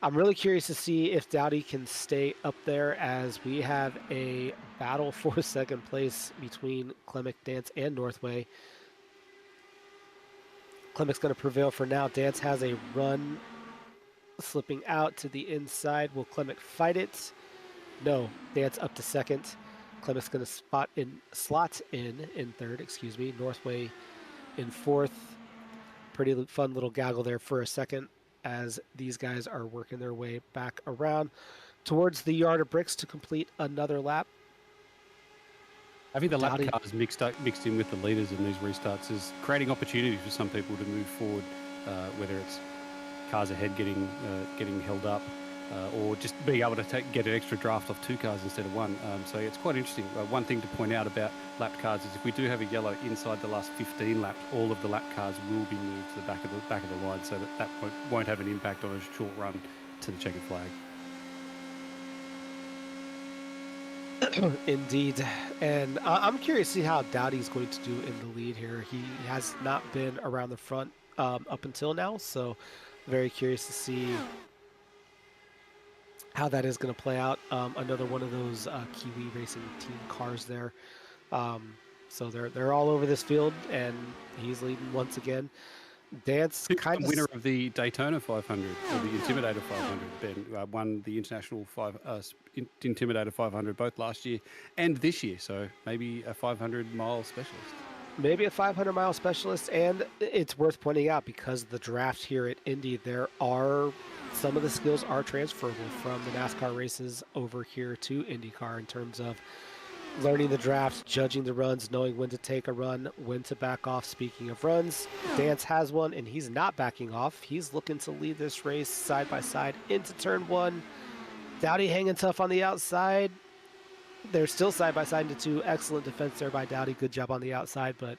I'm really curious to see if Doughty can stay up there, as we have a battle for second place between Klemek, Dance, and Northway. Klemek's going to prevail for now. Dance has a run slipping out to the inside. Will Klemek fight it? No. Dance up to second. Klemek's going to slot in third, excuse me. Northway in 4th. Pretty fun little gaggle there for a second as these guys are working their way back around towards the yard of bricks to complete another lap. I think the lap cars mixed in with the leaders in these restarts is creating opportunities for some people to move forward, whether it's cars ahead getting held up, or just being able to get an extra draft off 2 cars instead of 1. So it's quite interesting. One thing to point out about lapped cars is if we do have a yellow inside the last 15 laps, all of the lap cars will be moved to the back of the line, so that won't have an impact on a short run to the checkered flag. Indeed. And I'm curious to see how Doughty's going to do in the lead here. He has not been around the front up until now. So very curious to see how that is going to play out. Another one of those Kiwi Racing team cars there. Um, so they're all over this field, and he's leading once again. Dance Who's kind the of winner of the Daytona 500 or the Intimidator 500? Ben won the International Intimidator 500 both last year and this year, so maybe a 500-mile specialist. maybe a 500-mile specialist, and it's worth pointing out because of the draft here at Indy, there are some of the skills are transferable from the NASCAR races over here to IndyCar in terms of learning the draft, judging the runs, knowing when to take a run, when to back off. Speaking of runs, Dance has one, and he's not backing off. He's looking to lead this race side by side into turn one. Dowdy hanging tough on the outside. They're still side by side into two. Excellent defense there by Dowdy. Good job on the outside, but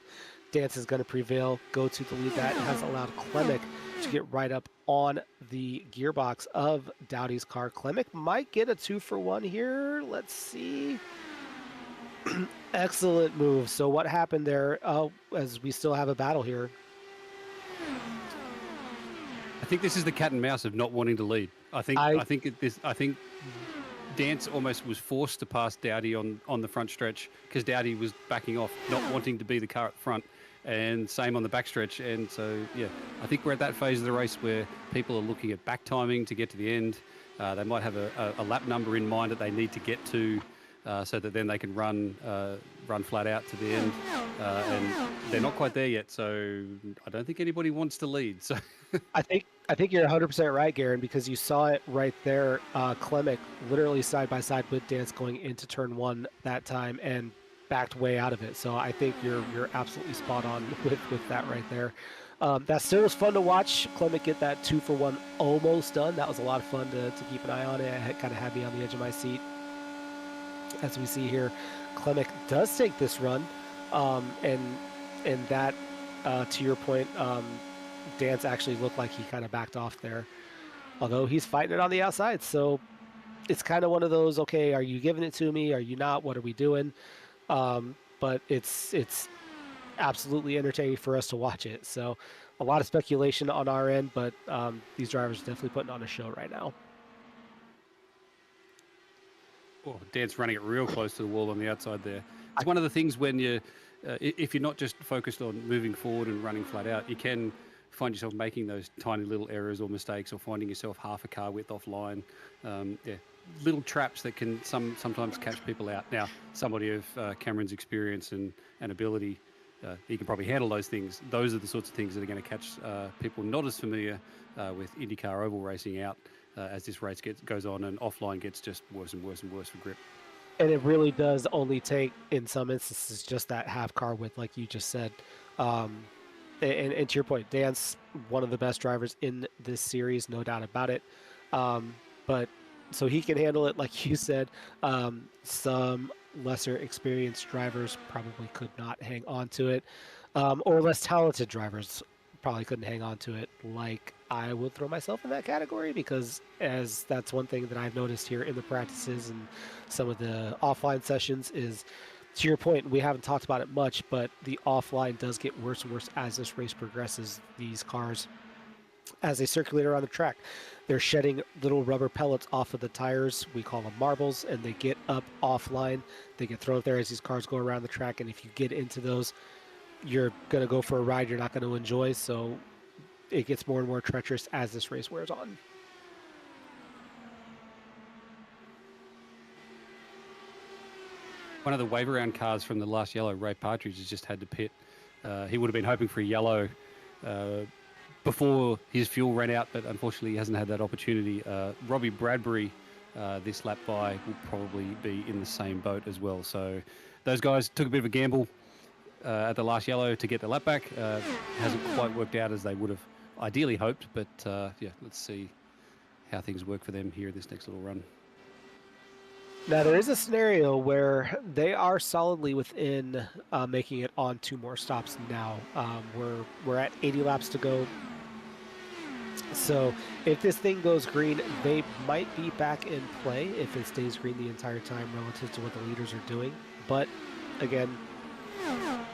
Dance is going to prevail, go to the lead. That has allowed Klemek to get right up on the gearbox of Dowdy's car. Klemek might get a 2-for-1 here. Let's see. Excellent move. So what happened there, as we still have a battle here? I think this is the cat and mouse of not wanting to lead. I think Dance almost was forced to pass Dowdy on the front stretch because Dowdy was backing off, not wanting to be the car at the front, and same on the back stretch. And so, yeah, I think we're at that phase of the race where people are looking at back timing to get to the end. They might have a lap number in mind that they need to get to, so that then they can run flat out to the end. And they're not quite there yet, so I don't think anybody wants to lead. So I think you're 100% right, Garen, because you saw it right there. Klemek literally side by side with Dance going into turn one that time and backed way out of it. So I think you're absolutely spot on with that right there. That still was fun to watch. Klemek get that 2-for-1 almost done. That was a lot of fun to keep an eye on it. It kind of had me on the edge of my seat. As we see here, Klemek does take this run, and that, to your point, Dance actually looked like he kind of backed off there, although he's fighting it on the outside. So it's kind of one of those, okay, are you giving it to me? Are you not? What are we doing? But it's absolutely entertaining for us to watch it. So a lot of speculation on our end, but these drivers are definitely putting on a show right now. Oh, Dan's running it real close to the wall on the outside there. It's one of the things when if you're not just focused on moving forward and running flat out, you can find yourself making those tiny little errors or mistakes, or finding yourself half a car width offline. Little traps that can sometimes catch people out. Now, somebody of Cameron's experience and ability, he can probably handle those things. Those are the sorts of things that are going to catch people not as familiar with IndyCar oval racing out as this race goes on, and offline gets just worse and worse and worse for grip. And it really does only take, in some instances, just that half car width, like you just said. And to your point, Dan's one of the best drivers in this series, no doubt about it. But so he can handle it, like you said. Some lesser experienced drivers probably could not hang on to it, or less talented drivers probably couldn't hang on to it. Like, I would throw myself in that category, because as that's one thing that I've noticed here in the practices and some of the offline sessions is, to your point, we haven't talked about it much, but the offline does get worse and worse as this race progresses. These cars, as they circulate around the track, they're shedding little rubber pellets off of the tires. We call them marbles, and they get up offline. They get thrown up there as these cars go around the track, and if you get into those, you're going to go for a ride you're not going to enjoy. So it gets more and more treacherous as this race wears on. One of the wave around cars from the last yellow, Ray Partridge, has just had to pit. He would have been hoping for a yellow before his fuel ran out, but unfortunately he hasn't had that opportunity. Robbie Bradbury, this lap by, will probably be in the same boat as well. So those guys took a bit of a gamble at the last yellow to get the lap back. Hasn't quite worked out as they would have ideally hoped, but yeah, let's see how things work for them here in this next little run. Now, there is a scenario where they are solidly within making it on 2 more stops now. We're at 80 laps to go. So if this thing goes green, they might be back in play if it stays green the entire time relative to what the leaders are doing. But again,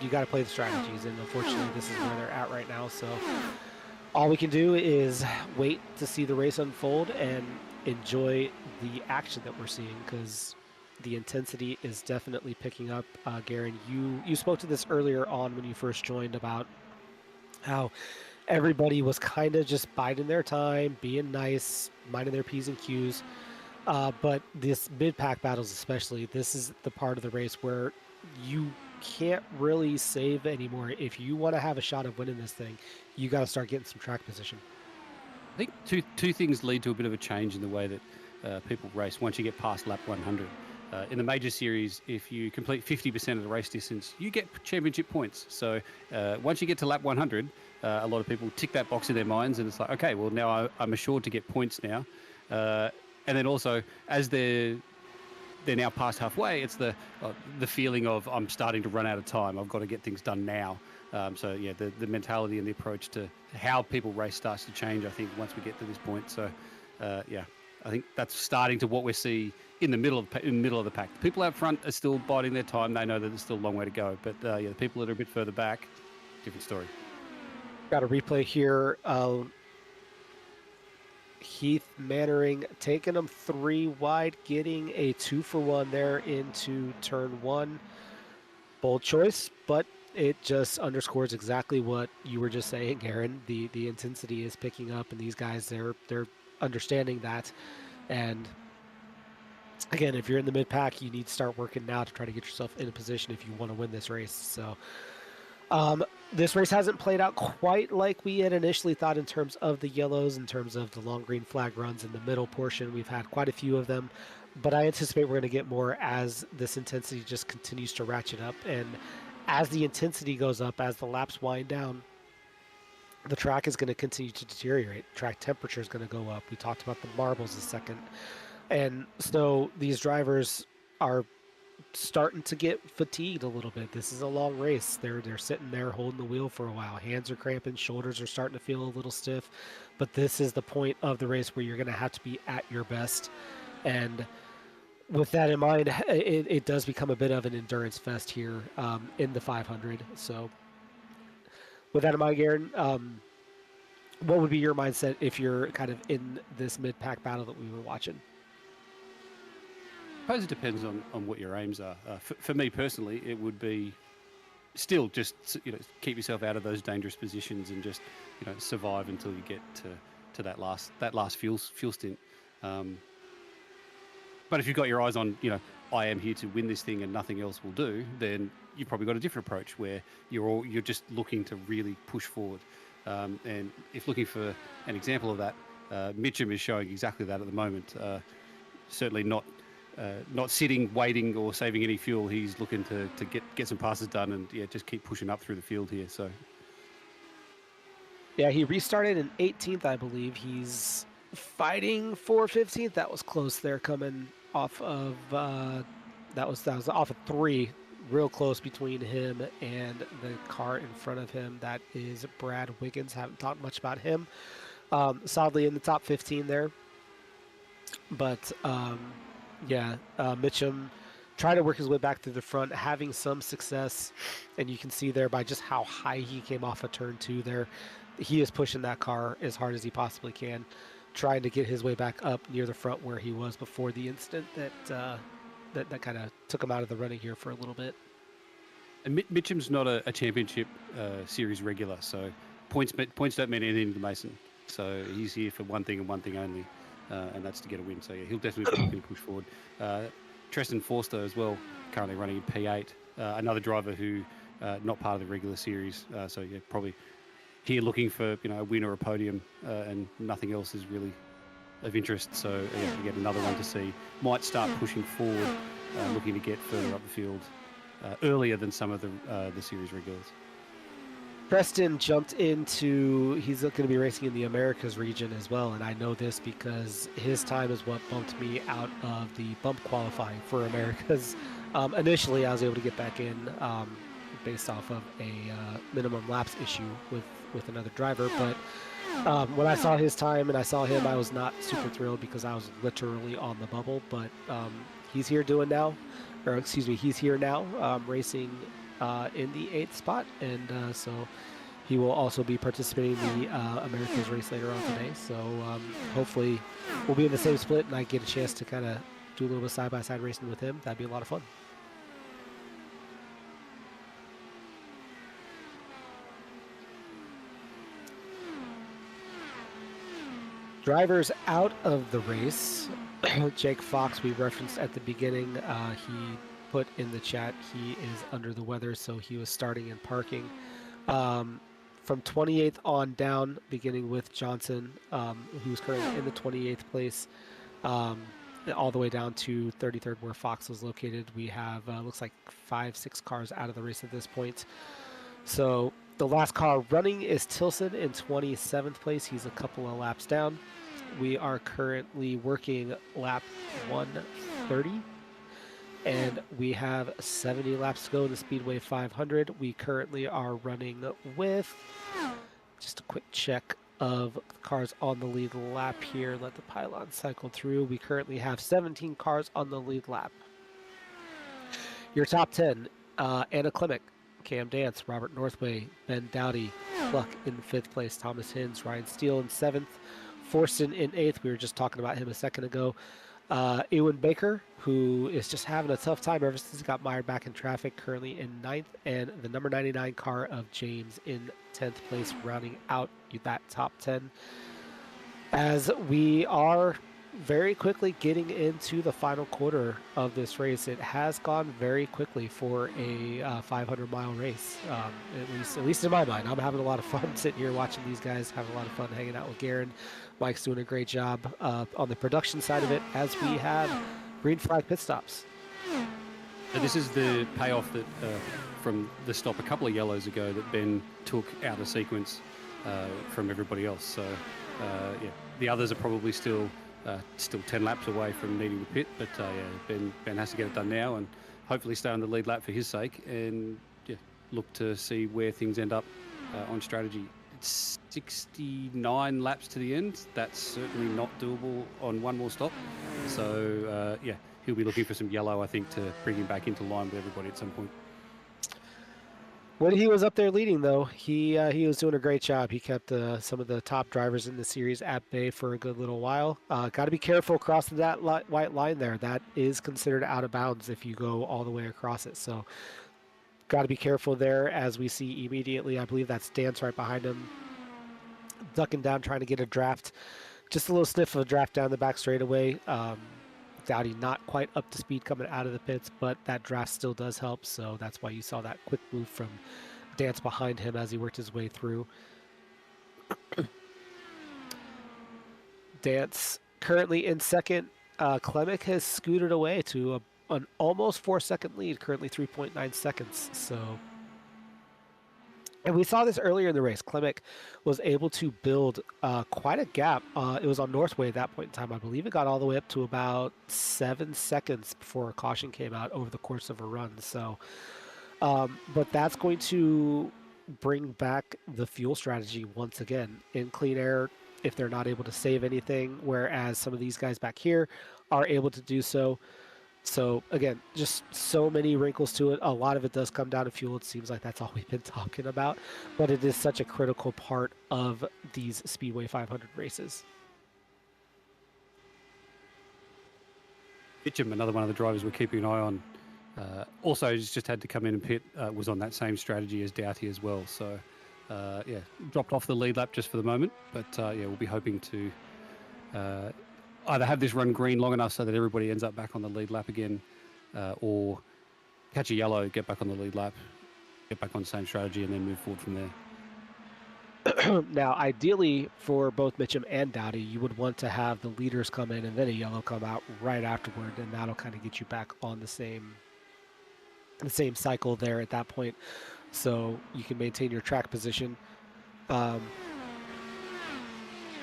you got to play the strategies, and unfortunately this is where they're at right now. So All we can do is wait to see the race unfold and enjoy the action that we're seeing, because the intensity is definitely picking up. Garen, you spoke to this earlier on when you first joined about how everybody was kind of just biding their time, being nice, minding their P's and Q's. But this mid-pack battles especially, this is the part of the race where you can't really save anymore. If you want to have a shot of winning this thing, you got to start getting some track position. I think two things lead to a bit of a change in the way that people race once you get past lap 100. In the major series, if you complete 50% of the race distance, you get championship points. So once you get to lap 100, a lot of people tick that box in their minds, and it's like, okay, well, now I'm assured to get points now. And then also, as they're now past halfway, it's the feeling of I'm starting to run out of time. I've got to get things done now. So yeah, the mentality and the approach to how people race starts to change, I think, once we get to this point. So yeah, I think that's starting to what we see in the middle of the pack. The people out front are still biding their time. They know that there's still a long way to go. But yeah, the people that are a bit further back, different story. Got a replay here. Heath Mannering taking them 3 wide, getting a 2-for-1 there into turn 1. Bold choice, but it just underscores exactly what you were just saying, Aaron. The intensity is picking up, and these guys, they're understanding that. And again, if you're in the mid pack, you need to start working now to try to get yourself in a position if you want to win this race. So this race hasn't played out quite like we had initially thought in terms of the yellows, in terms of the long green flag runs in the middle portion. We've had quite a few of them, but I anticipate we're going to get more as this intensity just continues to ratchet up. And as the intensity goes up, as the laps wind down, the track is going to continue to deteriorate. Track temperature is going to go up. We talked about the marbles a second. And so these drivers are starting to get fatigued a little bit. This is a long race. They're sitting there holding the wheel for a while. Hands are cramping, shoulders are starting to feel a little stiff. But this is the point of the race where you're going to have to be at your best. And with that in mind, it does become a bit of an endurance fest here in the 500. So with that in mind, Garen, what would be your mindset if you're kind of in this mid-pack battle that we were watching? I suppose it depends on what your aims are. For me personally, it would be still just keep yourself out of those dangerous positions and just survive until you get to that last fuel stint. But if you've got your eyes on I am here to win this thing and nothing else will do, then you've probably got a different approach where you're just looking to really push forward. And if looking for an example of that, Mitchum is showing exactly that at the moment. Certainly not sitting, waiting, or saving any fuel. He's looking to get some passes done and just keep pushing up through the field here. So yeah, he restarted in 18th, I believe. He's fighting for 15th. That was close there, coming off of that was off of 3. Real close between him and the car in front of him. That is Brad Wiggins. Haven't talked much about him. Solidly in the top 15 there. But yeah, Mitchum trying to work his way back through the front, having some success. And you can see there by just how high he came off of turn 2 there. He is pushing that car as hard as he possibly can, trying to get his way back up near the front where he was before the incident that kind of took him out of the running here for a little bit. And Mitchum's not a championship series regular, so points don't mean anything to Mason. So he's here for one thing and one thing only, and that's to get a win. So yeah, he'll definitely be looking to push forward. Tristan Forster as well, currently running in P8, another driver who not part of the regular series. So yeah, probably here looking for a win or a podium, and nothing else is really of interest. So yeah, we get another one to see. Might start pushing forward, looking to get further up the field earlier than some of the series regulars. Preston jumped into, he's going to be racing in the Americas region as well, and I know this because his time is what bumped me out of the bump qualifying for Americas. Initially, I was able to get back in based off of a minimum laps issue with another driver, but when I saw his time and I saw him, I was not super thrilled because I was literally on the bubble, but he's here he's here now racing in the 8th spot, and so He will also be participating in the Americas race later on today. So hopefully we'll be in the same split and I get a chance to kind of do a little bit side-by-side racing with him. That'd be a lot of fun. Drivers out of the race. Jake Fox, we referenced at the beginning. He put in the chat he is under the weather, so he was starting and parking. From 28th on down, beginning with Johnson, who's currently in the 28th place, all the way down to 33rd, where Fox was located. We have, looks like 5-6 cars out of the race at this point. So the last car running is Tilson in 27th place. He's a couple of laps down. We are currently working lap 130. And we have 70 laps to go in the Speedway 500. We currently are running with, just a quick check of the cars on the lead lap here. Let the pylon cycle through. We currently have 17 cars on the lead lap. Your top 10, Anna Klimek, Cam Dance, Robert Northway, Ben Dowdy, Pluck in 5th place, Thomas Hins, Ryan Steele in 7th, Forsten in 8th. We were just talking about him a second ago. Ewan Baker, who is just having a tough time ever since he got mired back in traffic, currently in 9th, and the number 99 car of James in 10th place, rounding out that top 10. As we are very quickly getting into the final quarter of this race, it has gone very quickly for a 500-mile race. At least in my mind, I'm having a lot of fun sitting here watching these guys, having a lot of fun hanging out with Garen. Mike's doing a great job on the production side of it, as we have green flag pit stops. So this is the payoff that from the stop a couple of yellows ago that Ben took out of sequence from everybody else. So yeah, the others are probably still 10 laps away from needing to pit, but yeah, Ben has to get it done now and hopefully stay on the lead lap for his sake, and yeah, look to see where things end up on strategy. It's 69 laps to the end. That's certainly not doable on one more stop. So yeah, he'll be looking for some yellow, I think, to bring him back into line with everybody at some point. When he was up there leading, though, he was doing a great job. He kept some of the top drivers in the series at bay for a good little while. Got to be careful crossing that white line there. That is considered out of bounds if you go all the way across it. So got to be careful there, as we see immediately. I believe that's Dance right behind him, ducking down, trying to get a draft. Just a little sniff of a draft down the back straightaway. Dowdy not quite up to speed coming out of the pits, but that draft still does help, so that's why you saw that quick move from Dance behind him as he worked his way through. Dance currently in second. Klimek has scooted away to an almost 4-second lead, currently 3.9 seconds. So, and we saw this earlier in the race. Klimek was able to build quite a gap. It was on Northway at that point in time. I believe it got all the way up to about 7 seconds before a caution came out over the course of a run. So, but that's going to bring back the fuel strategy once again. In clean air, if they're not able to save anything, whereas some of these guys back here are able to do so. So again, just so many wrinkles to it. A lot of it does come down to fuel. It seems like that's all we've been talking about, but it is such a critical part of these Speedway 500 races. Mitchum, another one of the drivers we're keeping an eye on, also just had to come in and pit, was on that same strategy as Doughty as well. So yeah, dropped off the lead lap just for the moment, but yeah, we'll be hoping to either have this run green long enough so that everybody ends up back on the lead lap again, or catch a yellow, get back on the lead lap, get back on the same strategy, and then move forward from there. Now, ideally for both Mitchum and Dowdy, you would want to have the leaders come in and then a yellow come out right afterward, and that'll kind of get you back on the same cycle there at that point, so you can maintain your track position.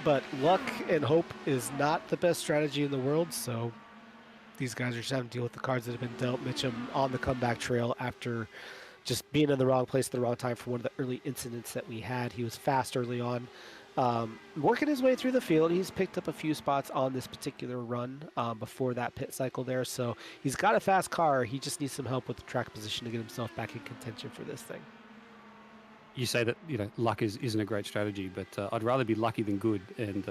But luck and hope is not the best strategy in the world, so these guys are just having to deal with the cards that have been dealt. Mitchum on the comeback trail after just being in the wrong place at the wrong time for one of the early incidents that we had. He was fast early on, working his way through the field. He's picked up a few spots on this particular run before that pit cycle there, so he's got a fast car. He just needs some help with the track position to get himself back in contention for this thing. you say that luck isn't a great strategy, but I'd rather be lucky than good. And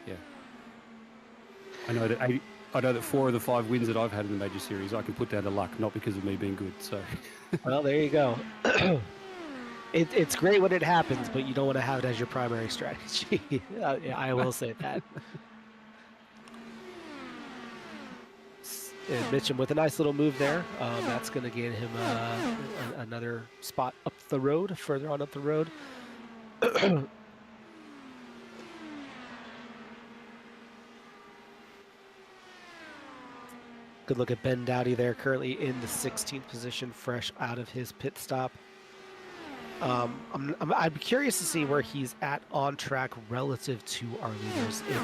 yeah, I know that 4 of the 5 wins that I've had in the major series I can put down to luck, not because of me being good. So Well, there you go. It's great when it happens, but you don't want to have it as your primary strategy. Yeah, I will say that. And Mitchum with a nice little move there. That's going to gain him another spot up the road, further on up the road. Good look at Ben Dowdy there, currently in the 16th position, fresh out of his pit stop. I'm curious to see where he's at on track relative to our leaders. If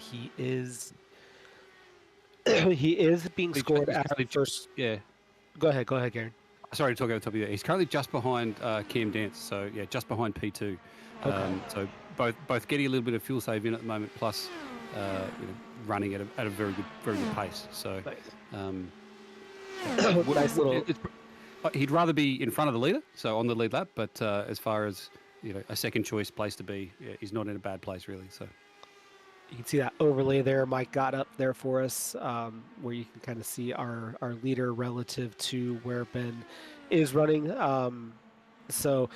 he is he is being scored at first. Yeah. Go ahead, Garen. Sorry to talk over the top of you. He's currently just behind Cam Dance, so yeah, just behind P2. Okay. So both getting a little bit of fuel save in at the moment, plus running at a very good pace. So nice little. He'd rather be in front of the leader, so on the lead lap. But as far as a second choice place to be, he's not in a bad place really. So you can see that overlay there. Mike got up there for us, where you can kind of see our leader relative to where Ben is running. So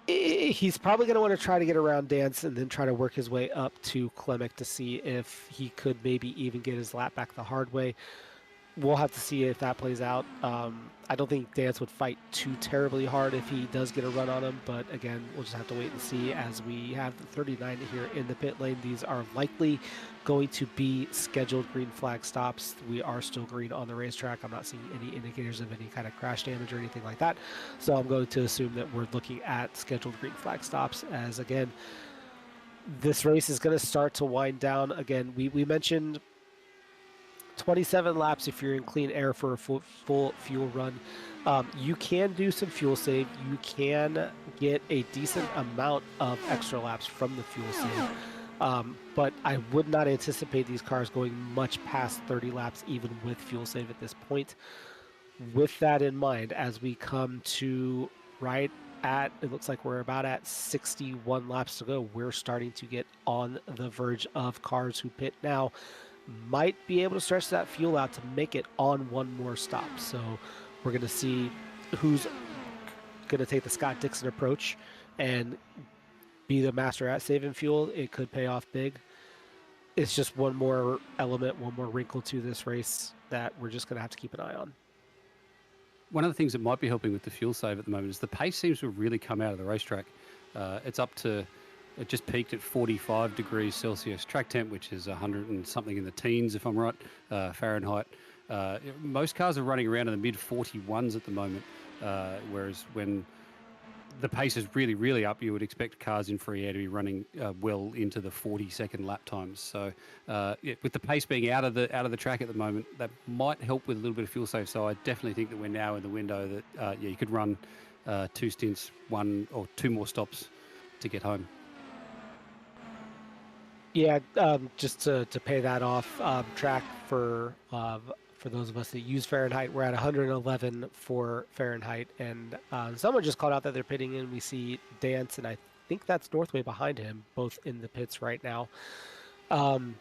he's probably going to want to try to get around Dance and then try to work his way up to Klemek to see if he could maybe even get his lap back the hard way. We'll have to see if that plays out. I don't think Dance would fight too terribly hard if he does get a run on him, but again, we'll just have to wait and see as we have the 39 here in the pit lane. These are likely going to be scheduled green flag stops. We are still green on the racetrack. I'm not seeing any indicators of any kind of crash damage or anything like that, so I'm going to assume that we're looking at scheduled green flag stops, as again, this race is going to start to wind down. Again, we mentioned 27 laps if you're in clean air for a full fuel run. You can do some fuel save. You can get a decent amount of extra laps from the fuel save. But I would not anticipate these cars going much past 30 laps even with fuel save at this point. With that in mind, as we come to right at, it looks like we're about at 61 laps to go, we're starting to get on the verge of cars who pit now might be able to stretch that fuel out to make it on one more stop. So we're going to see who's going to take the Scott Dixon approach and be the master at saving fuel. It could pay off big. It's just one more element, one more wrinkle to this race that we're just going to have to keep an eye on. One of the things that might be helping with the fuel save at the moment is the pace seems to have really come out of the racetrack. It's up to... It just peaked at 45 degrees Celsius track temp, which is 100 and something in the teens, if I'm right, Fahrenheit. Most cars are running around in the mid 41s at the moment, whereas when the pace is really, really up, you would expect cars in free air to be running well into the 40-second lap times. So with the pace being out of the track at the moment, that might help with a little bit of fuel save. So I definitely think that we're now in the window that you could run 2 stints, 1 or 2 more stops to get home. Yeah, just to pay that off, track for those of us that use Fahrenheit, we're at 111 for Fahrenheit, and someone just called out that they're pitting in. We see Dance, and I think that's Northway behind him, both in the pits right now. And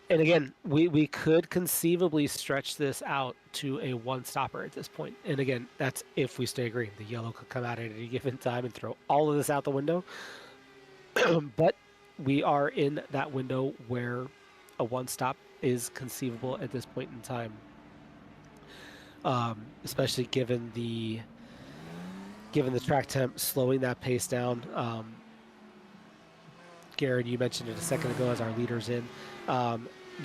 again, we could conceivably stretch this out to a one-stopper at this point. And again, that's if we stay green. The yellow could come out at any given time and throw all of this out the window. But we are in that window where a one-stop is conceivable at this point in time, especially given the track temp slowing that pace down. Garen, you mentioned it a second ago as our leader's in.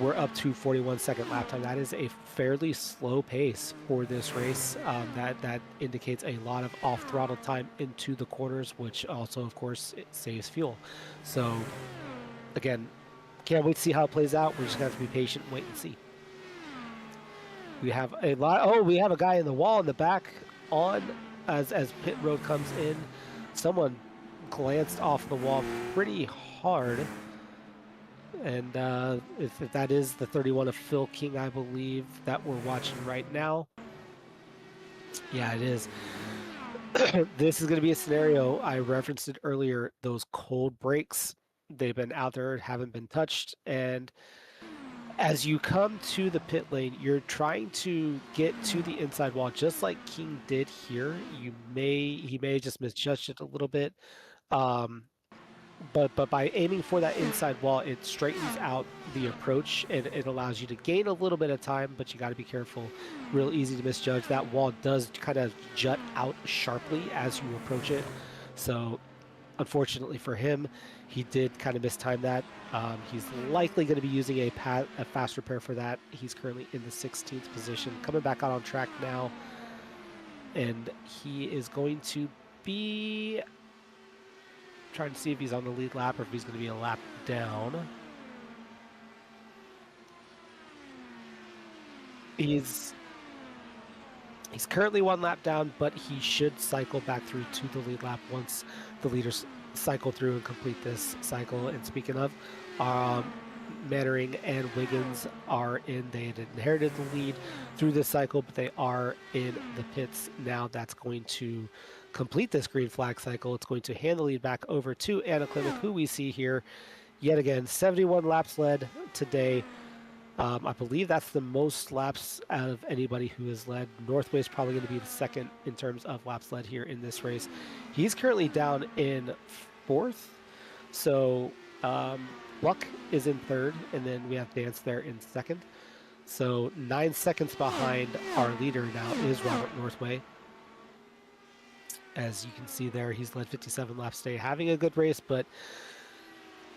We're up to 41-second lap time. That is a fairly slow pace for this race. That indicates a lot of off-throttle time into the corners, which also, of course, it saves fuel. So, again, can't wait to see how it plays out. We're just going to have to be patient and wait and see. We have a lot. Oh, we have a guy in the wall in the back on as pit road comes in. Someone glanced off the wall pretty hard. And if that is the 31 of Phil King, I believe, that we're watching right now. Yeah, it is. This is going to be a scenario. I referenced it earlier. Those cold brakes, they've been out there, haven't been touched. And as you come to the pit lane, you're trying to get to the inside wall, just like King did here. He may have just misjudged it a little bit. Um, but by aiming for that inside wall, it straightens out the approach and it allows you to gain a little bit of time, but you got to be careful. Real easy to misjudge. That wall does kind of jut out sharply as you approach it. So unfortunately for him, he did kind of mistime that. He's likely going to be using a fast repair for that. He's currently in the 16th position, coming back out on track now. And he is going to be trying to see if he's on the lead lap or if he's going to be a lap down. He's currently 1 lap down, but he should cycle back through to the lead lap once the leaders cycle through and complete this cycle. And speaking of, Mannering and Wiggins are in. They had inherited the lead through this cycle, but they are in the pits now. That's going to complete this green flag cycle. It's going to hand the lead back over to Anna Klimek, who we see here yet again. 71 laps led today. I believe that's the most laps out of anybody who has led. Northway is probably going to be the second in terms of laps led here in this race. He's currently down in 4th. So Luck is in 3rd, and then we have Dance there in 2nd. So 9 seconds behind our leader now is Robert Northway. As you can see there, he's led 57 laps today, having a good race, but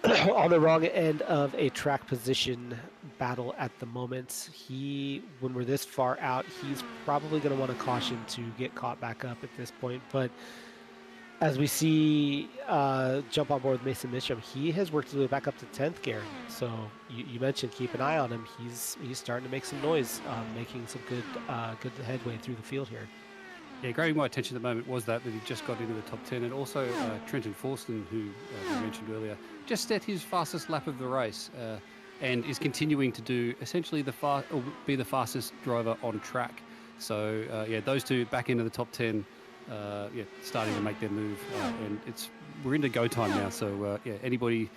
on the wrong end of a track position battle at the moment. When we're this far out, he's probably going to want to caution to get caught back up at this point. But as we see jump on board with Mason Mitchum, he has worked his way back up to 10th gear. So you mentioned keep an eye on him. He's starting to make some noise, making some good headway through the field here. Yeah, grabbing my attention at the moment was that he just got into the top 10, and also Trenton Forston, who we mentioned earlier, just set his fastest lap of the race and is continuing to do essentially be the fastest driver on track. So yeah, those two back into the top 10, starting to make their move, and we're into go time now. So yeah, anybody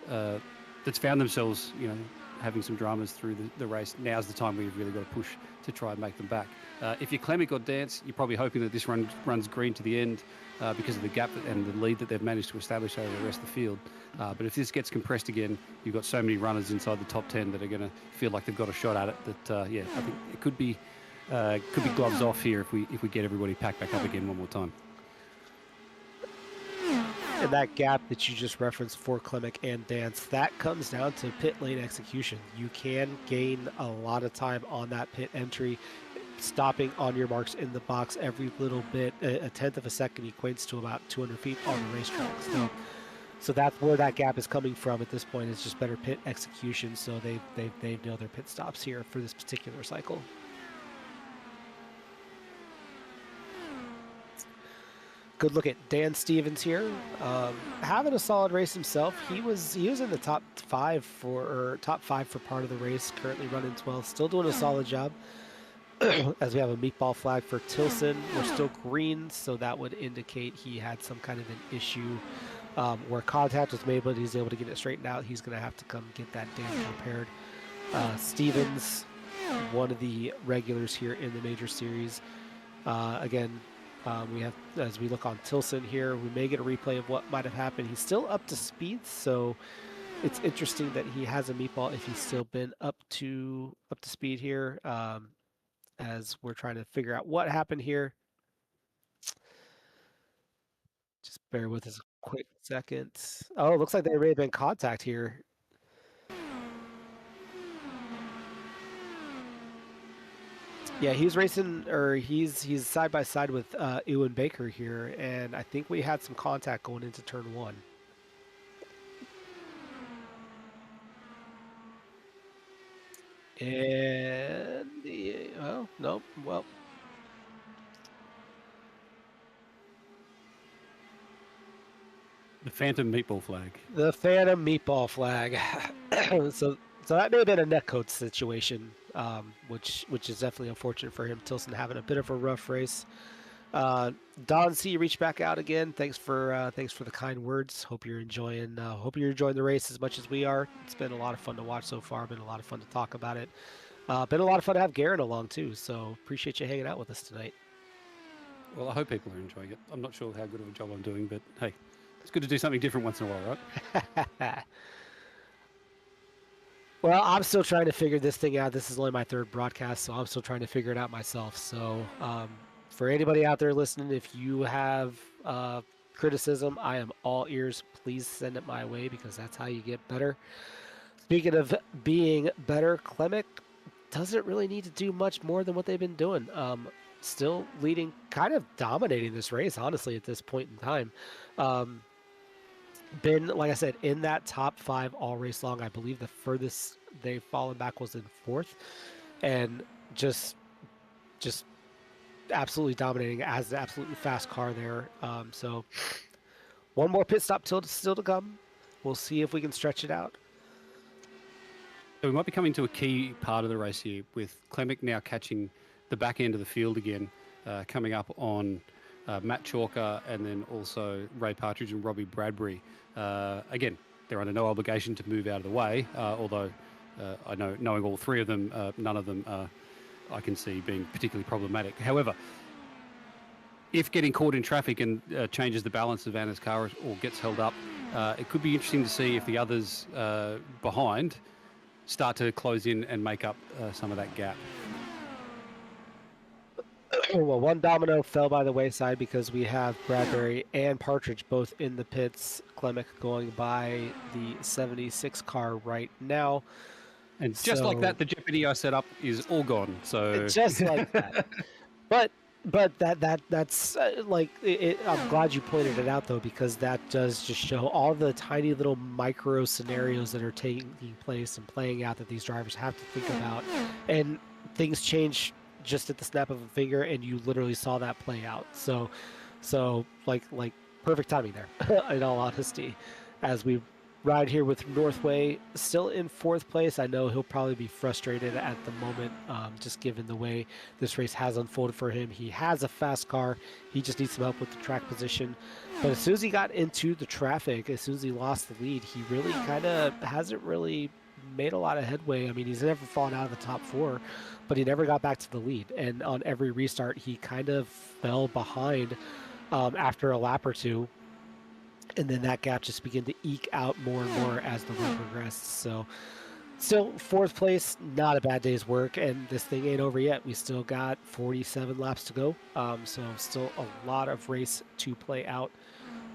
that's found themselves, having some dramas through the race, now's the time where you've really got to push to try and make them back. If you're Klimek or Dance, you're probably hoping that this runs green to the end because of the gap and the lead that they've managed to establish over the rest of the field. But if this gets compressed again, you've got so many runners inside the top 10 that are going to feel like they've got a shot at it. That I think it could be gloves off here if we get everybody packed back up again one more time. And that gap that you just referenced for Klimek and Dance, that comes down to pit lane execution. You can gain a lot of time on that pit entry, stopping on your marks in the box every little bit. A tenth of a second equates to about 200 feet on the racetrack. So that's where that gap is coming from at this point. It's just better pit execution. So they know their pit stops here for this particular cycle. Good look at Dan Stevens here, having a solid race himself. He was in the top five for part of the race. Currently running 12th, still doing a solid job. As we have a meatball flag for Tilson, we're still green, so that would indicate he had some kind of an issue where contact was made, but he's able to get it straightened out. He's going to have to come get that damage repaired. Stevens, one of the regulars here in the major series, again. We have, as we look on Tilson here, we may get a replay of what might have happened. He's still up to speed, so it's interesting that he has a meatball if he's still been up to speed here, as we're trying to figure out what happened here. Just bear with us a quick second. Oh, it looks like there may have been contact here. Yeah, he's racing, or he's side by side with Ewan Baker here, and I think we had some contact going into turn 1. And nope. Well, the Phantom Meatball flag. The Phantom Meatball flag. So that may have been a netcode situation, which is definitely unfortunate for him. Tilson having a bit of a rough race. Don C reached back out again. Thanks for the kind words. Hope you're enjoying the race as much as we are. It's been a lot of fun to watch so far. Been a lot of fun to talk about it. Been a lot of fun to have Garen along too. So appreciate you hanging out with us tonight. Well, I hope people are enjoying it. I'm not sure how good of a job I'm doing, but hey, it's good to do something different once in a while, right? Well, I'm still trying to figure this thing out. This is only my third broadcast, so I'm still trying to figure it out myself. So, for anybody out there listening, if you have criticism, I am all ears. Please send it my way because that's how you get better. Speaking of being better, Clemic doesn't really need to do much more than what they've been doing. Still leading, kind of dominating this race, honestly, at this point in time. Been, like I said, in that top 5 all race long. I believe the furthest they've fallen back was in 4th, and just absolutely dominating as an absolutely fast car there. So one more pit stop still to come. We'll see if we can stretch it out. So we might be coming to a key part of the race here with Clemic now catching the back end of the field again, coming up on Matt Chalker and then also Ray Partridge and Robbie Bradbury. Again, they're under no obligation to move out of the way, although I know, knowing all three of them, none of them I can see being particularly problematic. However, if getting caught in traffic and changes the balance of Anna's car or gets held up, it could be interesting to see if the others behind start to close in and make up some of that gap. Well, one domino fell by the wayside because we have Bradbury and Partridge both in the pits. Clemic going by the 76 car right now. And just like that, the jeopardy I set up is all gone. So just like that. But that's like I'm glad you pointed it out though, because that does just show all the tiny little micro scenarios that are taking place and playing out that these drivers have to think about, and things change just at the snap of a finger, and you literally saw that play out. So like perfect timing there, in all honesty, as we ride here with Northway still in 4th place. I know he'll probably be frustrated at the moment, just given the way this race has unfolded for him. He has a fast car. He just needs some help with the track position. But as soon as he got into the traffic, as soon as he lost the lead, he really kind of hasn't really made a lot of headway. I mean, he's never fallen out of the top 4, but he never got back to the lead. And on every restart, he kind of fell behind after a lap or two. And then that gap just began to eke out more and more as the run progressed. So still 4th place, not a bad day's work. And this thing ain't over yet. We still got 47 laps to go. So still a lot of race to play out.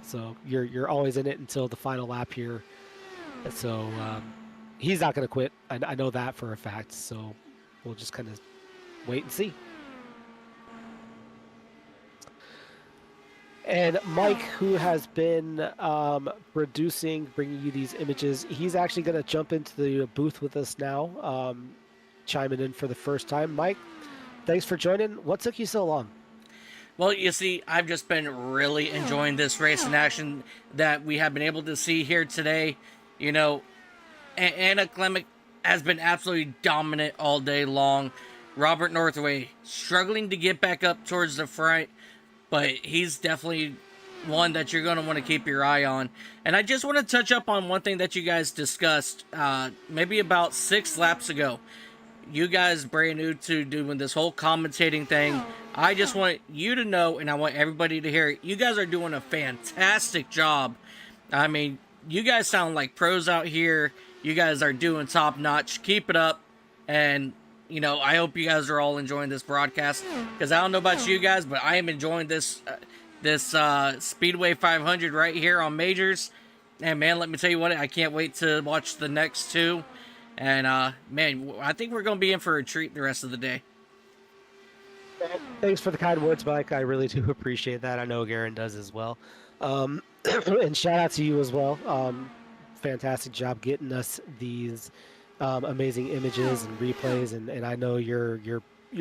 So you're always in it until the final lap here. So he's not going to quit. I know that for a fact. So we'll just kind of wait and see. And Mike, who has been producing, bringing you these images, he's actually going to jump into the booth with us now, chiming in for the first time. Mike, thanks for joining. What took you so long? Well, you see, I've just been really enjoying this race in action that we have been able to see here today. You know, Anna Clemic has been absolutely dominant all day long. Robert Northway struggling to get back up towards the front, but he's definitely one that you're going to want to keep your eye on. And I just want to touch up on one thing that you guys discussed maybe about 6 laps ago. You guys brand new to doing this whole commentating thing. I just want you to know, and I want everybody to hear it, you guys are doing a fantastic job. I mean, you guys sound like pros out here. You guys are doing top notch. Keep it up. And you know, I hope you guys are all enjoying this broadcast, because I don't know about you guys, but I am enjoying this Speedway 500 right here on Majors. And man, let me tell you what, I can't wait to watch the next 2. And man, I think we're going to be in for a treat the rest of the day. Thanks for the kind words, Mike. I really do appreciate that. I know Garen does as well. And shout out to you as well. Fantastic job getting us these amazing images and replays, and I know you're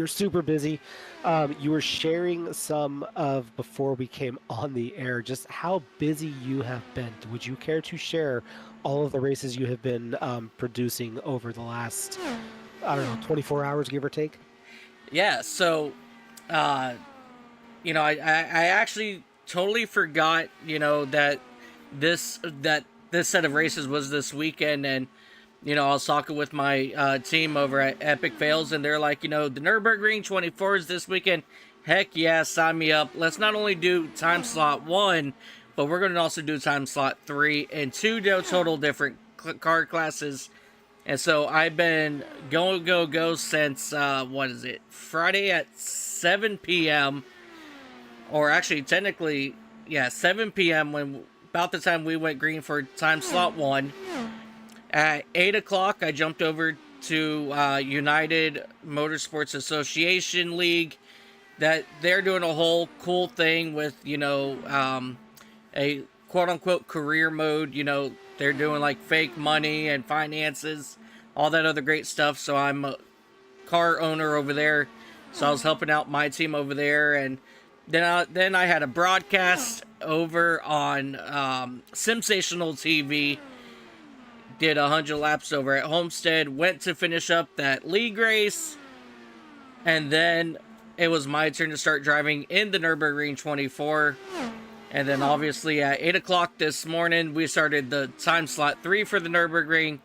super busy. You were sharing some of, before we came on the air, just how busy you have been. Would you care to share all of the races you have been producing over the last, I don't know, 24 hours, give or take? Yeah, so I actually totally forgot, that this set of races was this weekend, and I was talking with my team over at Epic Fails, and they're like, the Nürburgring 24 is this weekend. Heck yeah, sign me up. Let's not only do time slot 1, but we're going to also do time slot 3 and 2 total different car classes. And so I've been go since, Friday at 7 p.m. Or actually, technically, 7 p.m. when about the time we went green for time slot 1. At 8 o'clock, I jumped over to United Motorsports Association League. That they're doing a whole cool thing with, a quote-unquote career mode. They're doing like fake money and finances, all that other great stuff. So I'm a car owner over there. So I was helping out my team over there. And then I had a broadcast over on Sensational TV. Did 100 laps over at Homestead. Went to finish up that league race. And then it was my turn to start driving in the Nürburgring 24. And then obviously at 8 o'clock this morning, we started the time slot 3 for the Nürburgring.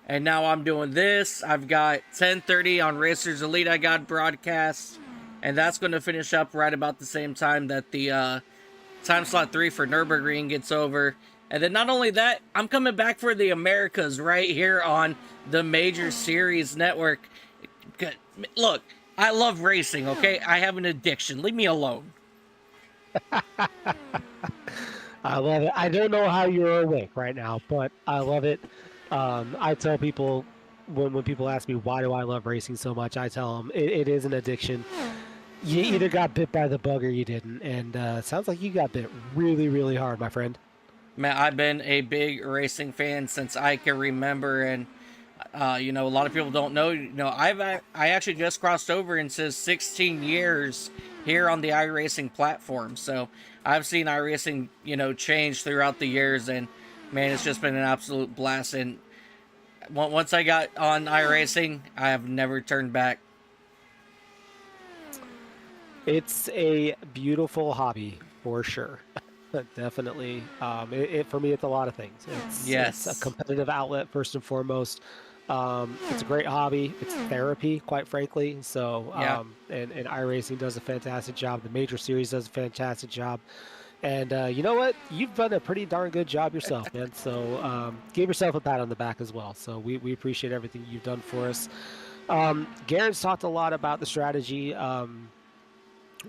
And now I'm doing this. I've got 10:30 on Racers Elite I got broadcast. And that's going to finish up right about the same time that the time slot 3 for Nürburgring gets over. And then not only that, I'm coming back for the Americas right here on the Major Series Network. Look, I love racing, okay? I have an addiction. Leave me alone. I love it. I don't know how you're awake right now, but I love it. I tell people when people ask me why do I love racing so much, I tell them it is an addiction. You either got bit by the bug or you didn't, and it sounds like you got bit really, really hard, my friend. Man, I've been a big racing fan since I can remember, and a lot of people don't know. I actually just crossed over into 16 years here on the iRacing platform, so I've seen iRacing, change throughout the years, and man, it's just been an absolute blast. And once I got on iRacing, I have never turned back. It's a beautiful hobby for sure. Definitely. For me, it's a lot of things. It's a competitive outlet first and foremost. It's a great hobby. It's therapy, quite frankly. So, and iRacing does a fantastic job. The Major Series does a fantastic job. And you know what? You've done a pretty darn good job yourself, man. So give yourself a pat on the back as well. So we appreciate everything you've done for us. Garen's talked a lot about the strategy.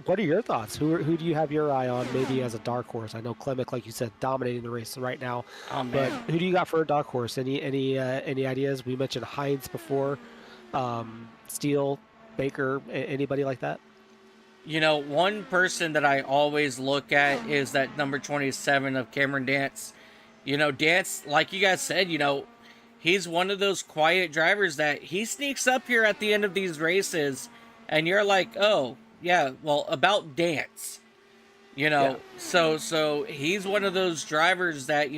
What are your thoughts? Who do you have your eye on maybe as a dark horse? I know Clemic, like you said, dominating the race right now. Oh, but who do you got for a dark horse? Any ideas? We mentioned Hines before. Steele, Baker, anybody like that? One person that I always look at is that number 27 of Cameron Dance. Dance, like you guys said, he's one of those quiet drivers that he sneaks up here at the end of these races, and you're like, oh, yeah, well, about Dance, so he's one of those drivers that,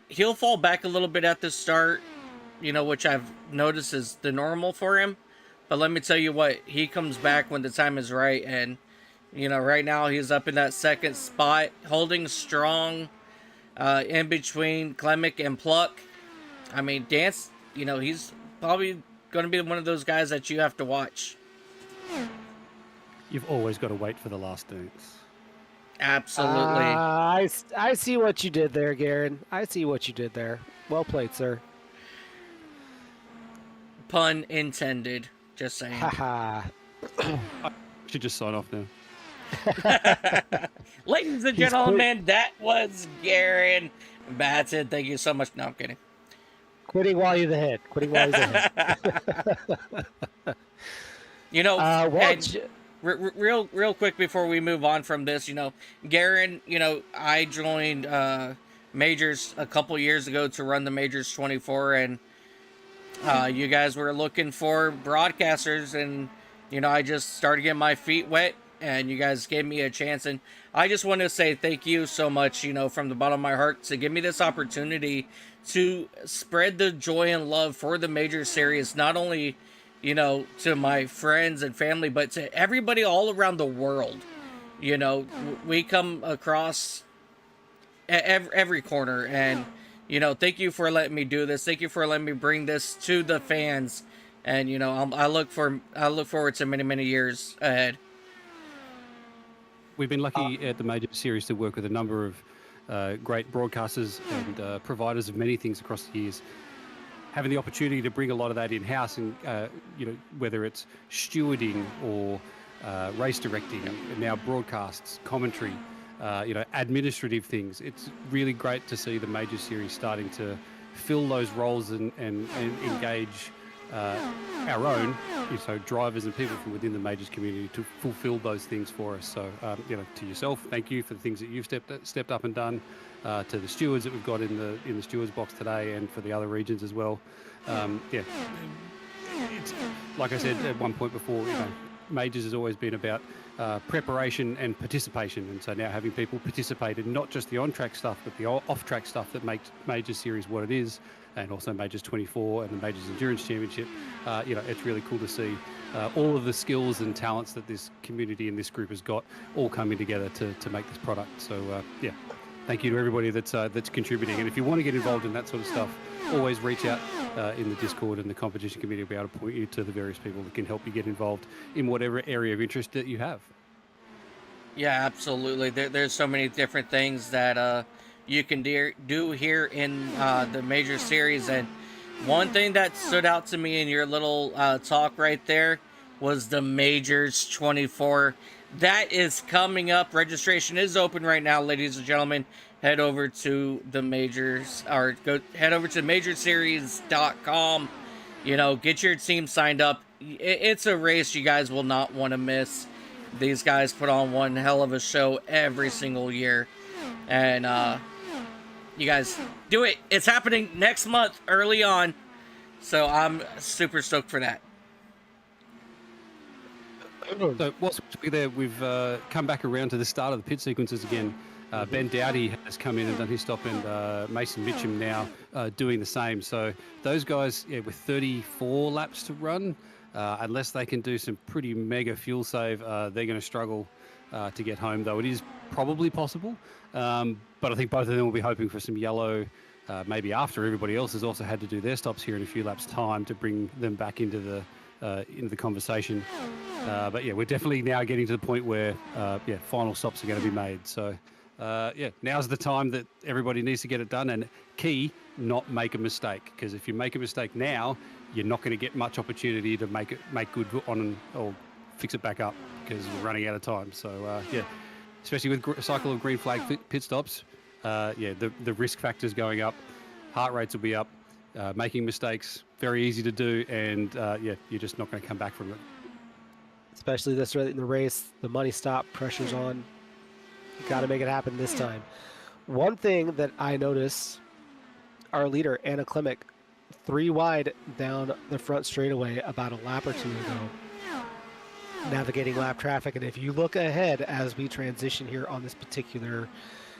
he'll fall back a little bit at the start, which I've noticed is the normal for him. But let me tell you what, he comes back when the time is right. And, right now he's up in that second spot, holding strong in between Clemic and Pluck. I mean, Dance, he's probably going to be one of those guys that you have to watch. You've always got to wait for the last dance. Absolutely. I see what you did there, Garen. I see what you did there. Well played, sir. Pun intended. Just saying. Haha. I should just sign off now. Ladies and gentlemen, that was Garen Batson. Thank you so much. No, I'm kidding. Quitting while you're ahead. Quitting while you're ahead. Real quick before we move on from this, Garen, I joined Majors a couple years ago to run the Majors 24, and you guys were looking for broadcasters, and I just started getting my feet wet, and you guys gave me a chance, and I just want to say thank you so much, from the bottom of my heart, to give me this opportunity to spread the joy and love for the Major Series, not only to my friends and family, but to everybody all around the world. We come across every corner, and thank you for letting me do this. Thank you for letting me bring this to the fans, and I look forward to many years ahead. We've been lucky at the Major Series to work with a number of great broadcasters and providers of many things across the years. Having the opportunity to bring a lot of that in-house, and whether it's stewarding or race directing, and now broadcasts, commentary, administrative things. It's really great to see the Major Series starting to fill those roles and engage our own, drivers and people from within the majors community to fulfill those things for us. So, to yourself, thank you for the things that you've stepped up and done. To the stewards that we've got in the stewards box today, and for the other regions as well. It's like I said at one point before, majors has always been about preparation and participation, and so now having people participate in not just the on-track stuff, but the off-track stuff that makes Majors Series what it is, and also Majors 24 and the Majors Endurance Championship. It's really cool to see all of the skills and talents that this community and this group has got all coming together to make this product. So thank you to everybody that's contributing. And if you want to get involved in that sort of stuff, always reach out in the Discord, and the competition committee will be able to point you to the various people that can help you get involved in whatever area of interest that you have. Yeah, absolutely. There's so many different things that you can do here in the Major Series. And one thing that stood out to me in your little talk right there was the Majors 24. That is coming up. Registration is open right now, ladies and gentlemen. Head over to the majors, or head over to majorseries.com. Get your team signed up. It's a race you guys will not want to miss. These guys put on one hell of a show every single year. And you guys do it. It's happening next month early on. So I'm super stoked for that. So whilst we're there, we've come back around to the start of the pit sequences again. Ben Dowdy has come in and done his stop, and Mason Mitchum now doing the same. So those guys, with 34 laps to run, unless they can do some pretty mega fuel save, they're going to struggle to get home, though it is probably possible. But I think both of them will be hoping for some yellow, maybe after everybody else has also had to do their stops here in a few laps' time, to bring them back into the conversation. But we're definitely now getting to the point where final stops are going to be made. So now's the time that everybody needs to get it done, and key, not make a mistake, because if you make a mistake now, you're not going to get much opportunity to make good on or fix it back up, because we're running out of time. So especially with a cycle of green flag pit stops, the risk factors going up, heart rates will be up, making mistakes very easy to do, and you're just not going to come back from it. Especially this early in the race, the money stop, pressure's on. You got to make it happen this time. One thing that I noticed, our leader, Anna Klimek, 3 wide down the front straightaway about a lap or two ago, navigating lap traffic. And if you look ahead as we transition here on this particular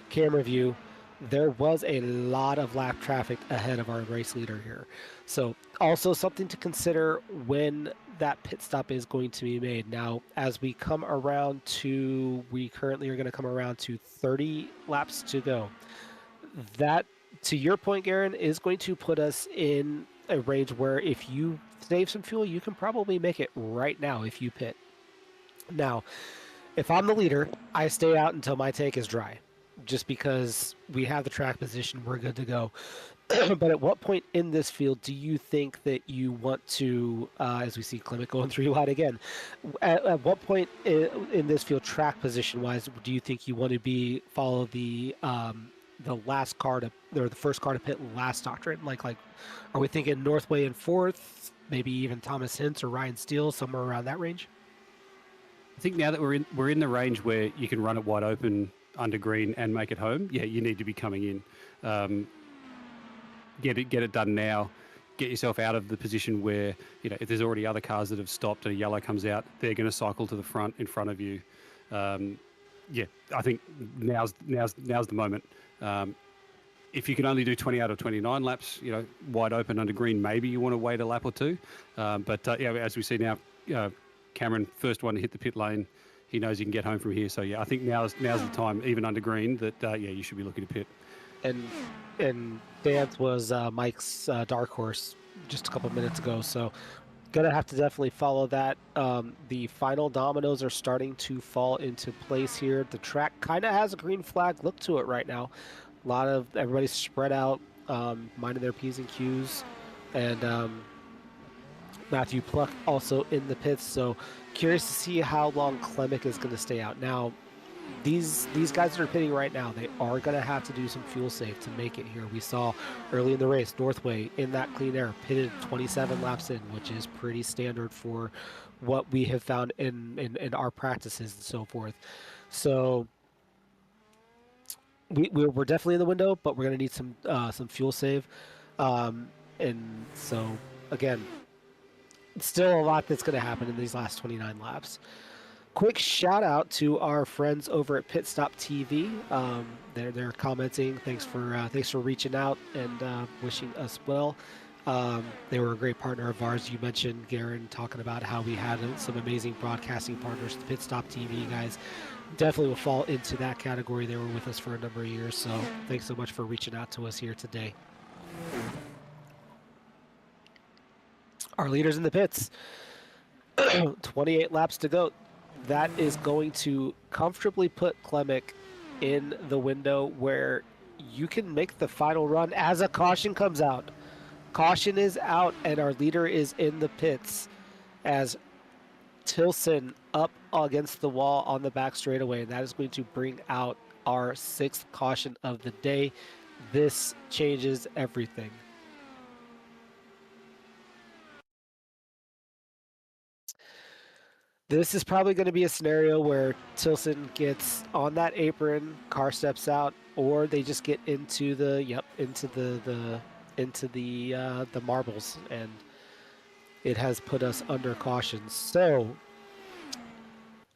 camera view, there was a lot of lap traffic ahead of our race leader here. So also something to consider when that pit stop is going to be made. Now, as we come around we currently are going to come around to 30 laps to go. That, to your point, Garen, is going to put us in a range where if you save some fuel, you can probably make it right now if you pit. Now, if I'm the leader, I stay out until my tank is dry, just because we have the track position, we're good to go. But at what point in this field do you think that you want to, as we see Clement going 3 wide again, at what point in this field, track position-wise, do you think you want to follow the last car to, or the first car to pit last doctrine? Like, are we thinking Northway in 4th, maybe even Thomas Hintz or Ryan Steele, somewhere around that range? I think now that we're in the range where you can run it wide open under green and make it home, you need to be coming in. Get it done now. Get yourself out of the position where, if there's already other cars that have stopped and a yellow comes out, they're going to cycle to the front in front of you. I think now's the moment. If you can only do 20 out of 29 laps, wide open under green, maybe you want to wait a lap or two. But as we see now, Cameron, first one to hit the pit lane, he knows he can get home from here. So yeah, I think now's the time, even under green, that you should be looking to pit. And Dance was Mike's dark horse just a couple minutes ago, so gonna have to definitely follow that. The final dominoes are starting to fall into place here. The track kind of has a green flag look to it right now. A lot of everybody's spread out, minding their P's and Q's, and Matthew Pluck also in the pits. So curious to see how long Klemek is going to stay out. Now, these guys that are pitting right now, they are going to have to do some fuel save to make it here. We saw early in the race, Northway in that clean air pitted 27 laps in, which is pretty standard for what we have found in our practices and so forth. So we're definitely in the window, but we're going to need some fuel save. And so, again, still a lot that's going to happen in these last 29 laps. Quick shout out to our friends over at Pit Stop TV. They're commenting. Thanks for reaching out and wishing us well. They were a great partner of ours. You mentioned, Garen, talking about how we had some amazing broadcasting partners. The Pit Stop TV guys definitely will fall into that category. They were with us for a number of years. So thanks so much for reaching out to us here today. Our leaders in the pits. 28 laps to go. That is going to comfortably put Klemek in the window where you can make the final run as a caution comes out. Caution is out, and our leader is in the pits as Tilson up against the wall on the back straightaway. And that is going to bring out our 6th caution of the day. This changes everything. This is probably going to be a scenario where Tilson gets on that apron, car steps out, or they just get into the marbles, and it has put us under caution. So,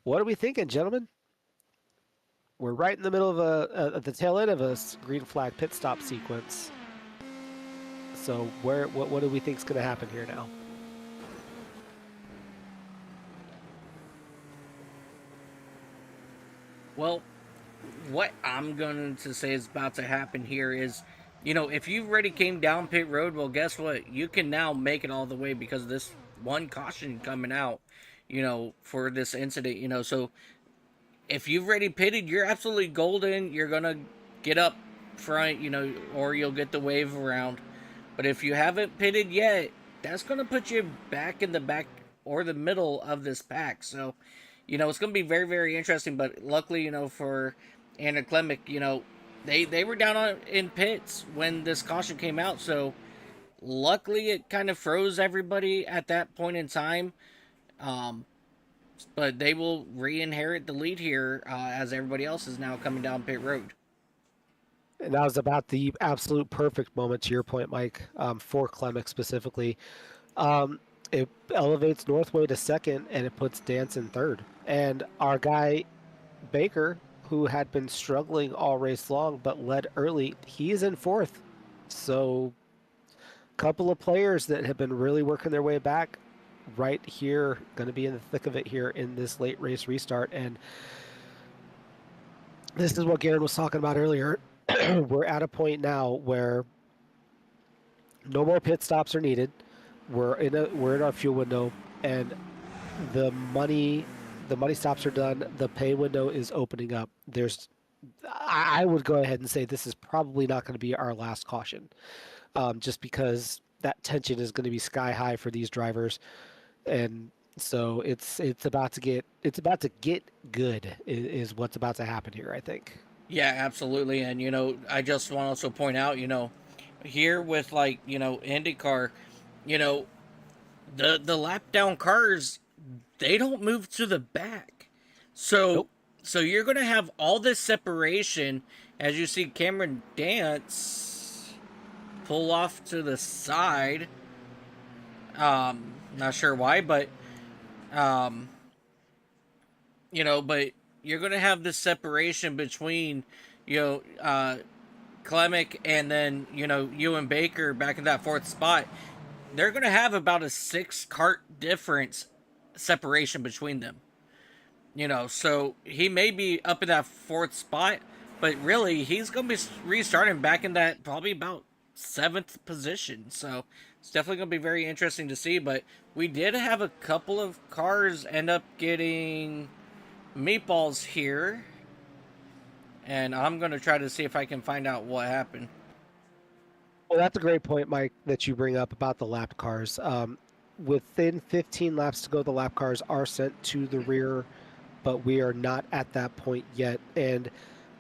what are we thinking, gentlemen? We're right in the middle of the tail end of a green flag pit stop sequence. So, what do we think is going to happen here now? Well, what I'm going to say is about to happen here is, if you already came down pit road, well, guess what? You can now make it all the way because of this one caution coming out, for this incident, So if you've already pitted, you're absolutely golden. You're going to get up front, or you'll get the wave around. But if you haven't pitted yet, that's going to put you back in the back or the middle of this pack. So, it's going to be very, very interesting. But luckily, for Anna Klemek, they were down in pits when this caution came out. So luckily, it kind of froze everybody at that point in time. But they will re-inherit the lead here as everybody else is now coming down pit road. And that was about the absolute perfect moment, to your point, Mike, for Klemek specifically. It elevates Northway to 2nd, and it puts Dance in 3rd. And our guy, Baker, who had been struggling all race long but led early, he's in 4th. So a couple of players that have been really working their way back right here, going to be in the thick of it here in this late race restart. And this is what Garen was talking about earlier. We're at a point now where no more pit stops are needed. We're in our fuel window, and the money stops are done. The pay window is opening up. I would go ahead and say this is probably not going to be our last caution, just because that tension is going to be sky high for these drivers, and so it's about to get good is what's about to happen here, I think. Yeah, absolutely. And I just want to also point out, here with IndyCar, the lap down cars, they don't move to the back. So Nope. So you're going to have all this separation as you see Cameron Dance pull off to the side. Not sure why, but but you're going to have this separation between Klemek and then you and Baker back in that 4th spot. They're going to have about a 6 kart difference separation between them. So he may be up in that fourth spot, but really he's going to be restarting back in that probably about seventh position. So it's definitely going to be very interesting to see. But we did have a couple of cars end up getting meatballs here, and I'm going to try to see if I can find out what happened. Well, that's a great point, Mike, that you bring up about the lap cars. Within 15 laps to go, the lap cars are sent to the rear, but we are not at that point yet. And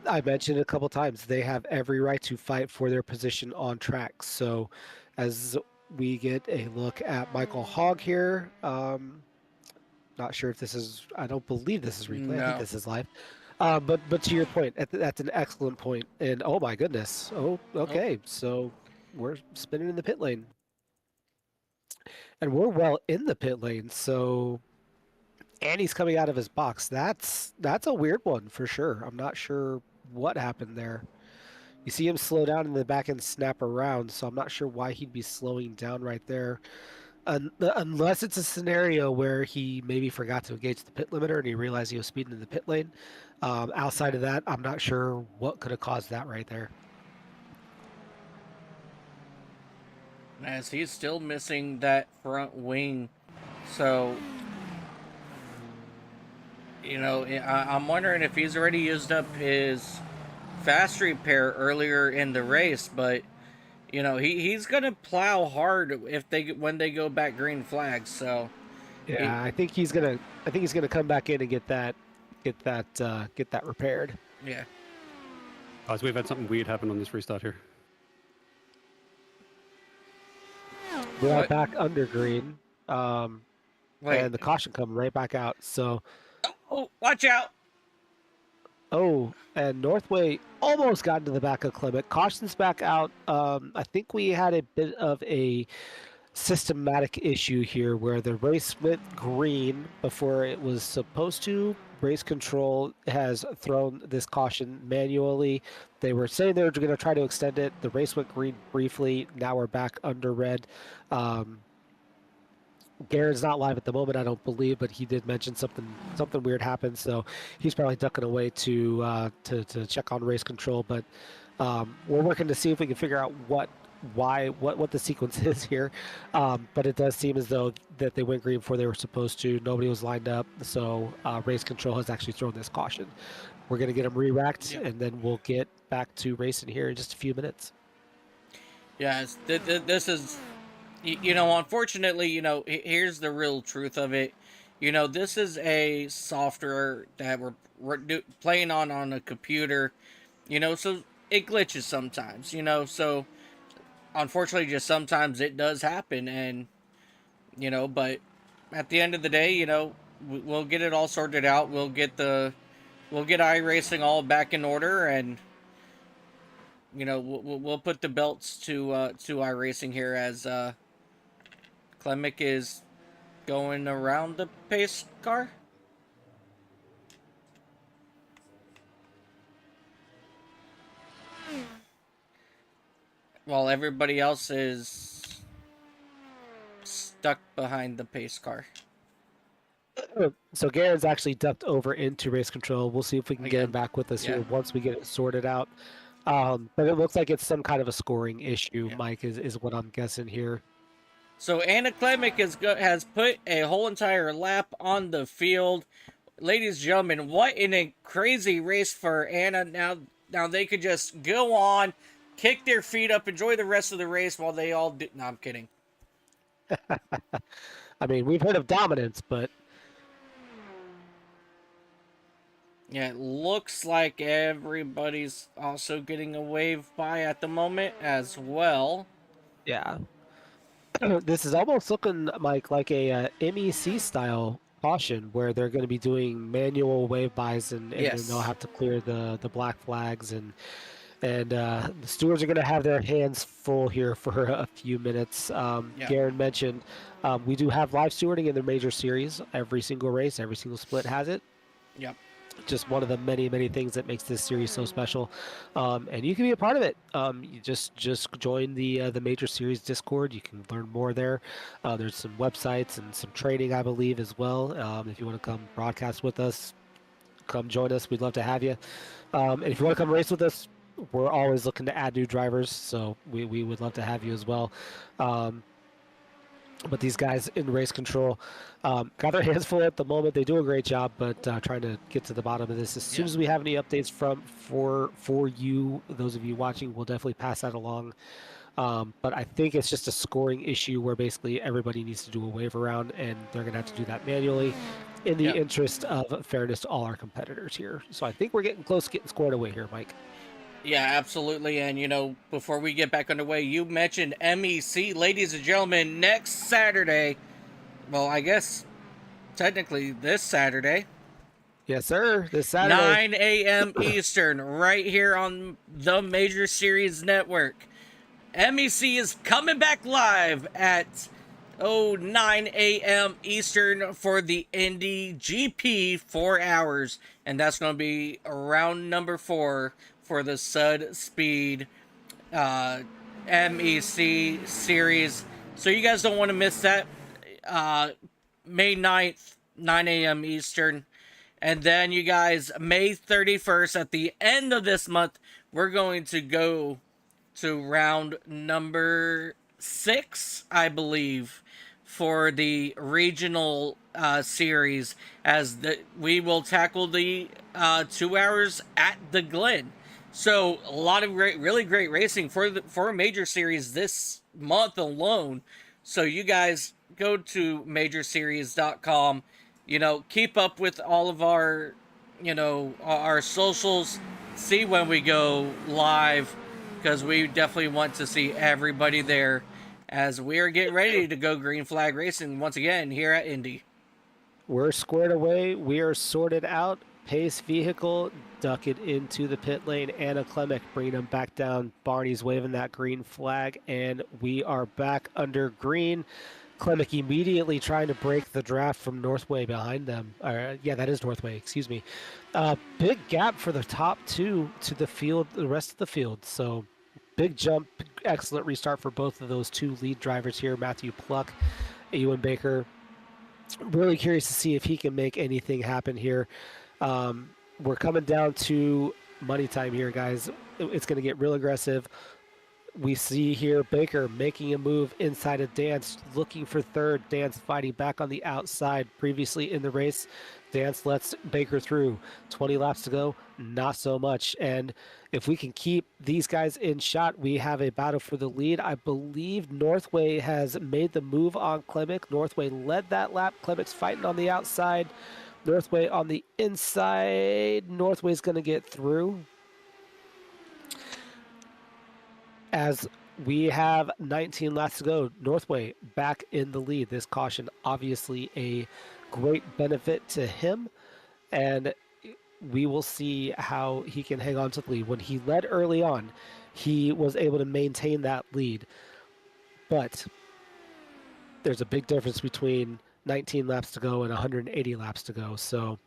I mentioned a couple times, they have every right to fight for their position on track. So as we get a look at Michael Hogg here, not sure if this is, I don't believe this is replay. No. I think this is live. But to your point, that's an excellent point. And oh my goodness. Oh, okay. So we're spinning in the pit lane. And we're well in the pit lane. So Andy's coming out of his box. That's a weird one for sure. I'm not sure what happened there. You see him slow down in the back and snap around, so I'm not sure why he'd be slowing down right there. Unless it's a scenario where he maybe forgot to engage the pit limiter and he realized he was speeding in the pit lane. Outside of that, I'm not sure what could have caused that right there. As he's still missing that front wing. So, I'm wondering if he's already used up his fast repair earlier in the race, but he's gonna plow hard when they go back green flags. So yeah, I think he's gonna come back in and get that repaired. Yeah. Guys, we've had something weird happen on this restart here. We are back under green, and Wait. the caution coming right back out. So, Oh, watch out! oh, and Northway almost got into the back of Clement. Caution's back out. I think we had a bit of a systematic issue here where the race went green before it was supposed to. Race control has thrown this caution manually. They were saying they were going to try to extend it. The race went green briefly. Now we're back under red. Garen's not live at the moment, I don't believe, but he did mention something weird happened, so he's probably ducking away to check on race control. But we're working to see if we can figure out what the sequence is here. But it does seem as though that they went green before they were supposed to. Nobody was lined up, so race control has actually thrown this caution. We're going to get them re-racked, and then we'll get back to racing here in just a few minutes. Yes, this is, unfortunately, here's the real truth of it. This is a software that we're playing on a computer, so it glitches sometimes, so unfortunately just sometimes it does happen. And, but at the end of the day, we'll get it all sorted out. We'll get iRacing all back in order, and we'll put the belts to iRacing here as Clemic is going around the pace car. While everybody else is stuck behind the pace car. So Garen's actually ducked over into race control. We'll see if we can get him back with us here once we get it sorted out. But it looks like it's some kind of a scoring issue, Mike, is what I'm guessing here. So Anna Klemic has put a whole entire lap on the field. Ladies and gentlemen, what in a crazy race for Anna. Now they could just go on, kick their feet up, enjoy the rest of the race while they all do. No, I'm kidding. I mean, we've heard of dominance, but... Yeah, it looks like everybody's also getting a wave by at the moment as well. Yeah. This is almost looking, Mike, like a MEC style caution where they're going to be doing manual wave bys and Yes. they'll have to clear the black flags and the stewards are going to have their hands full here for a few minutes. Garen mentioned we do have live stewarding in the major series. Every single race, every single split has it. Yep. Just one of the many, many things that makes this series so special. And you can be a part of it. You just join the Major Series Discord. You can learn more there. There's some websites and some training, I believe, as well. If you want to come broadcast with us, come join us. We'd love to have you. And if you want to come race with us, we're always looking to add new drivers, so we would love to have you as well. But these guys in race control got their hands full at the moment. They do a great job, but trying to get to the bottom of this. As soon as we have any updates for you, those of you watching, we'll definitely pass that along. But I think it's just a scoring issue where basically everybody needs to do a wave around, and they're going to have to do that manually in the interest of fairness to all our competitors here. So I think we're getting close to getting squared away here, Mike. Yeah, absolutely. And, you know, before we get back underway, you mentioned MEC. Ladies and gentlemen, next Saturday, well, I guess technically this Saturday. Yes, sir. This Saturday. 9 a.m. Eastern, right here on the Major Series Network. MEC is coming back live at 9 a.m. Eastern for the Indy GP 4 hours. And that's going to be round number 4 for the Sud Speed MEC series. So you guys don't want to miss that. May 9th, 9 a.m. Eastern. And then you guys, May 31st, at the end of this month, we're going to go to round number 6, I believe, for the regional series, as we will tackle the 2 hours at the Glen. So a lot of really great racing for a major series this month alone. So you guys go to majorseries.com. You know, keep up with all of our, our socials. See when we go live, because we definitely want to see everybody there as we are getting ready to go green flag racing once again here at Indy. We're squared away. We are sorted out. Pace vehicle, duck it into the pit lane. Anna Klemek bringing them back down. Barney's waving that green flag, and we are back under green. Klemek immediately trying to break the draft from Northway behind them. Yeah, that is Northway, excuse me. Big gap for the top 2 to the field, the rest of the field. So big jump, excellent restart for both of those 2 lead drivers here, Matthew Pluck, Ewan Baker. Really curious to see if he can make anything happen here. We're coming down to money time here, guys. It's going to get real aggressive. We see here Baker making a move inside of Dance, looking for third. Dance fighting back on the outside. Previously in the race, Dance lets Baker through. 20 laps to go, not so much. And if we can keep these guys in shot, we have a battle for the lead. I believe Northway has made the move on Klemek. Northway led that lap. Klemek's fighting on the outside. Northway on the inside. Northway's going to get through. As we have 19 laps to go, Northway back in the lead. This caution, obviously a great benefit to him, and we will see how he can hang on to the lead. When he led early on, he was able to maintain that lead, but there's a big difference between 19 laps to go and 180 laps to go. So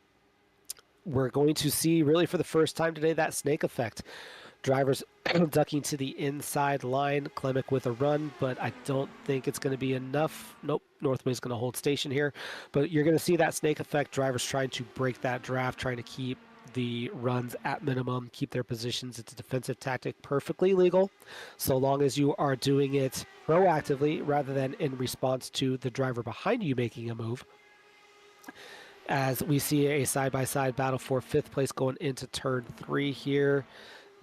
we're going to see, really for the first time today, that snake effect. Drivers ducking to the inside line. Klemek with a run, but I don't think it's going to be enough. Nope, Northway's going to hold station here. But you're going to see that snake effect. Drivers trying to break that draft, trying to keep the runs at minimum, keep their positions. It's a defensive tactic, perfectly legal, so long as you are doing it proactively rather than in response to the driver behind you making a move. As we see a side-by-side battle for 5th place going into turn 3 here.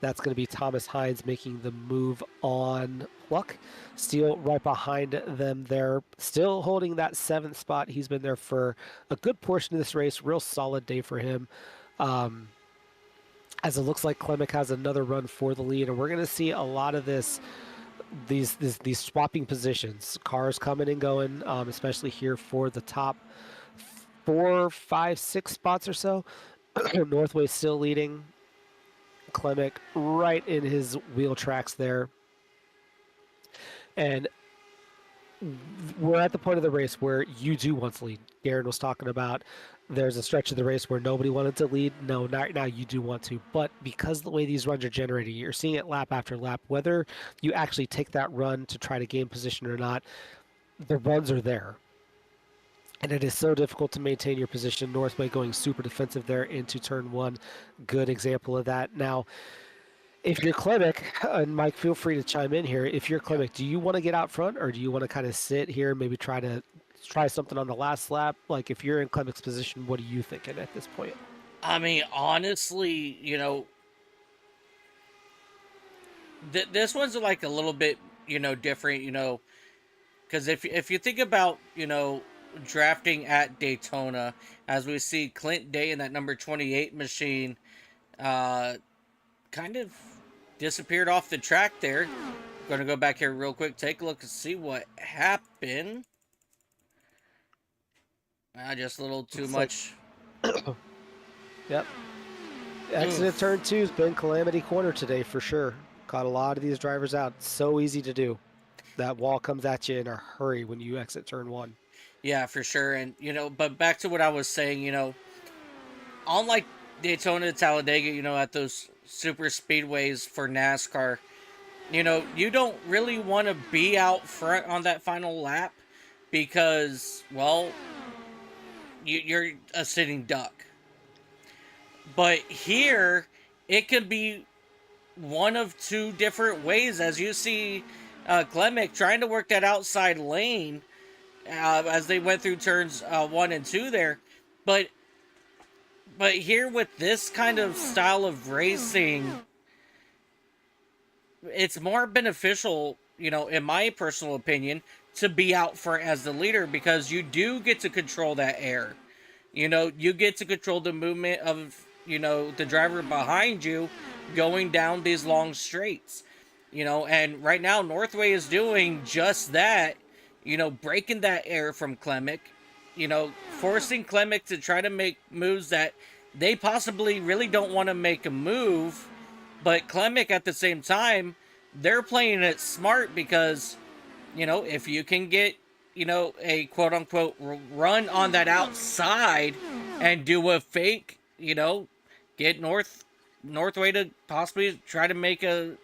That's going to be Thomas Hines making the move on Pluck. Steele right behind them there, still holding that 7th spot. He's been there for a good portion of this race. Real solid day for him. As it looks like Klemek has another run for the lead, and we're going to see a lot of these swapping positions. Cars coming and going, especially here for the top 4, 5, 6 spots or so. Northway still leading. Klemek right in his wheel tracks there. And we're at the point of the race where you do want to lead. Garen was talking about there's a stretch of the race where nobody wanted to lead. No, not now, you do want to. But because of the way these runs are generated, you're seeing it lap after lap. Whether you actually take that run to try to gain position or not, the runs are there. and it is so difficult to maintain your position. Northway going super defensive there into turn one. Good example of that. Now, if you're Klimek, and Mike, feel free to chime in here. If you're Klimek, do you want to get out front, or do you want to kind of sit here, maybe try something on the last lap? Like, if you're in Klemek's position, what are you thinking at this point? I mean, honestly, this one's like a little bit, different, because if you think about, drafting at Daytona, as we see Clint Day in that number 28 machine, kind of disappeared off the track there. Going to go back here real quick, take a look and see what happened. Just a little too much. Yep. Exit turn two has been calamity corner today for sure. Caught a lot of these drivers out. So easy to do. That wall comes at you in a hurry when you exit turn one. Yeah, for sure. And, but back to what I was saying, unlike Daytona, Talladega, at those super speedways for NASCAR, you don't really want to be out front on that final lap because, well, you're a sitting duck. But here, it can be one of two different ways, as you see Klimek trying to work that outside lane as they went through turns 1 and 2 there. But here with this kind of style of racing, it's more beneficial, in my personal opinion, to be out front as the leader because you do get to control that air. You get to control the movement of, the driver behind you going down these long straights. And right now Northway is doing just that, breaking that air from Klimek, forcing Klimek to try to make moves that they possibly really don't want to make a move. But Klimek at the same time, they're playing it smart because, if you can get, a quote unquote run on that outside and do a fake, get Northway to possibly try to make a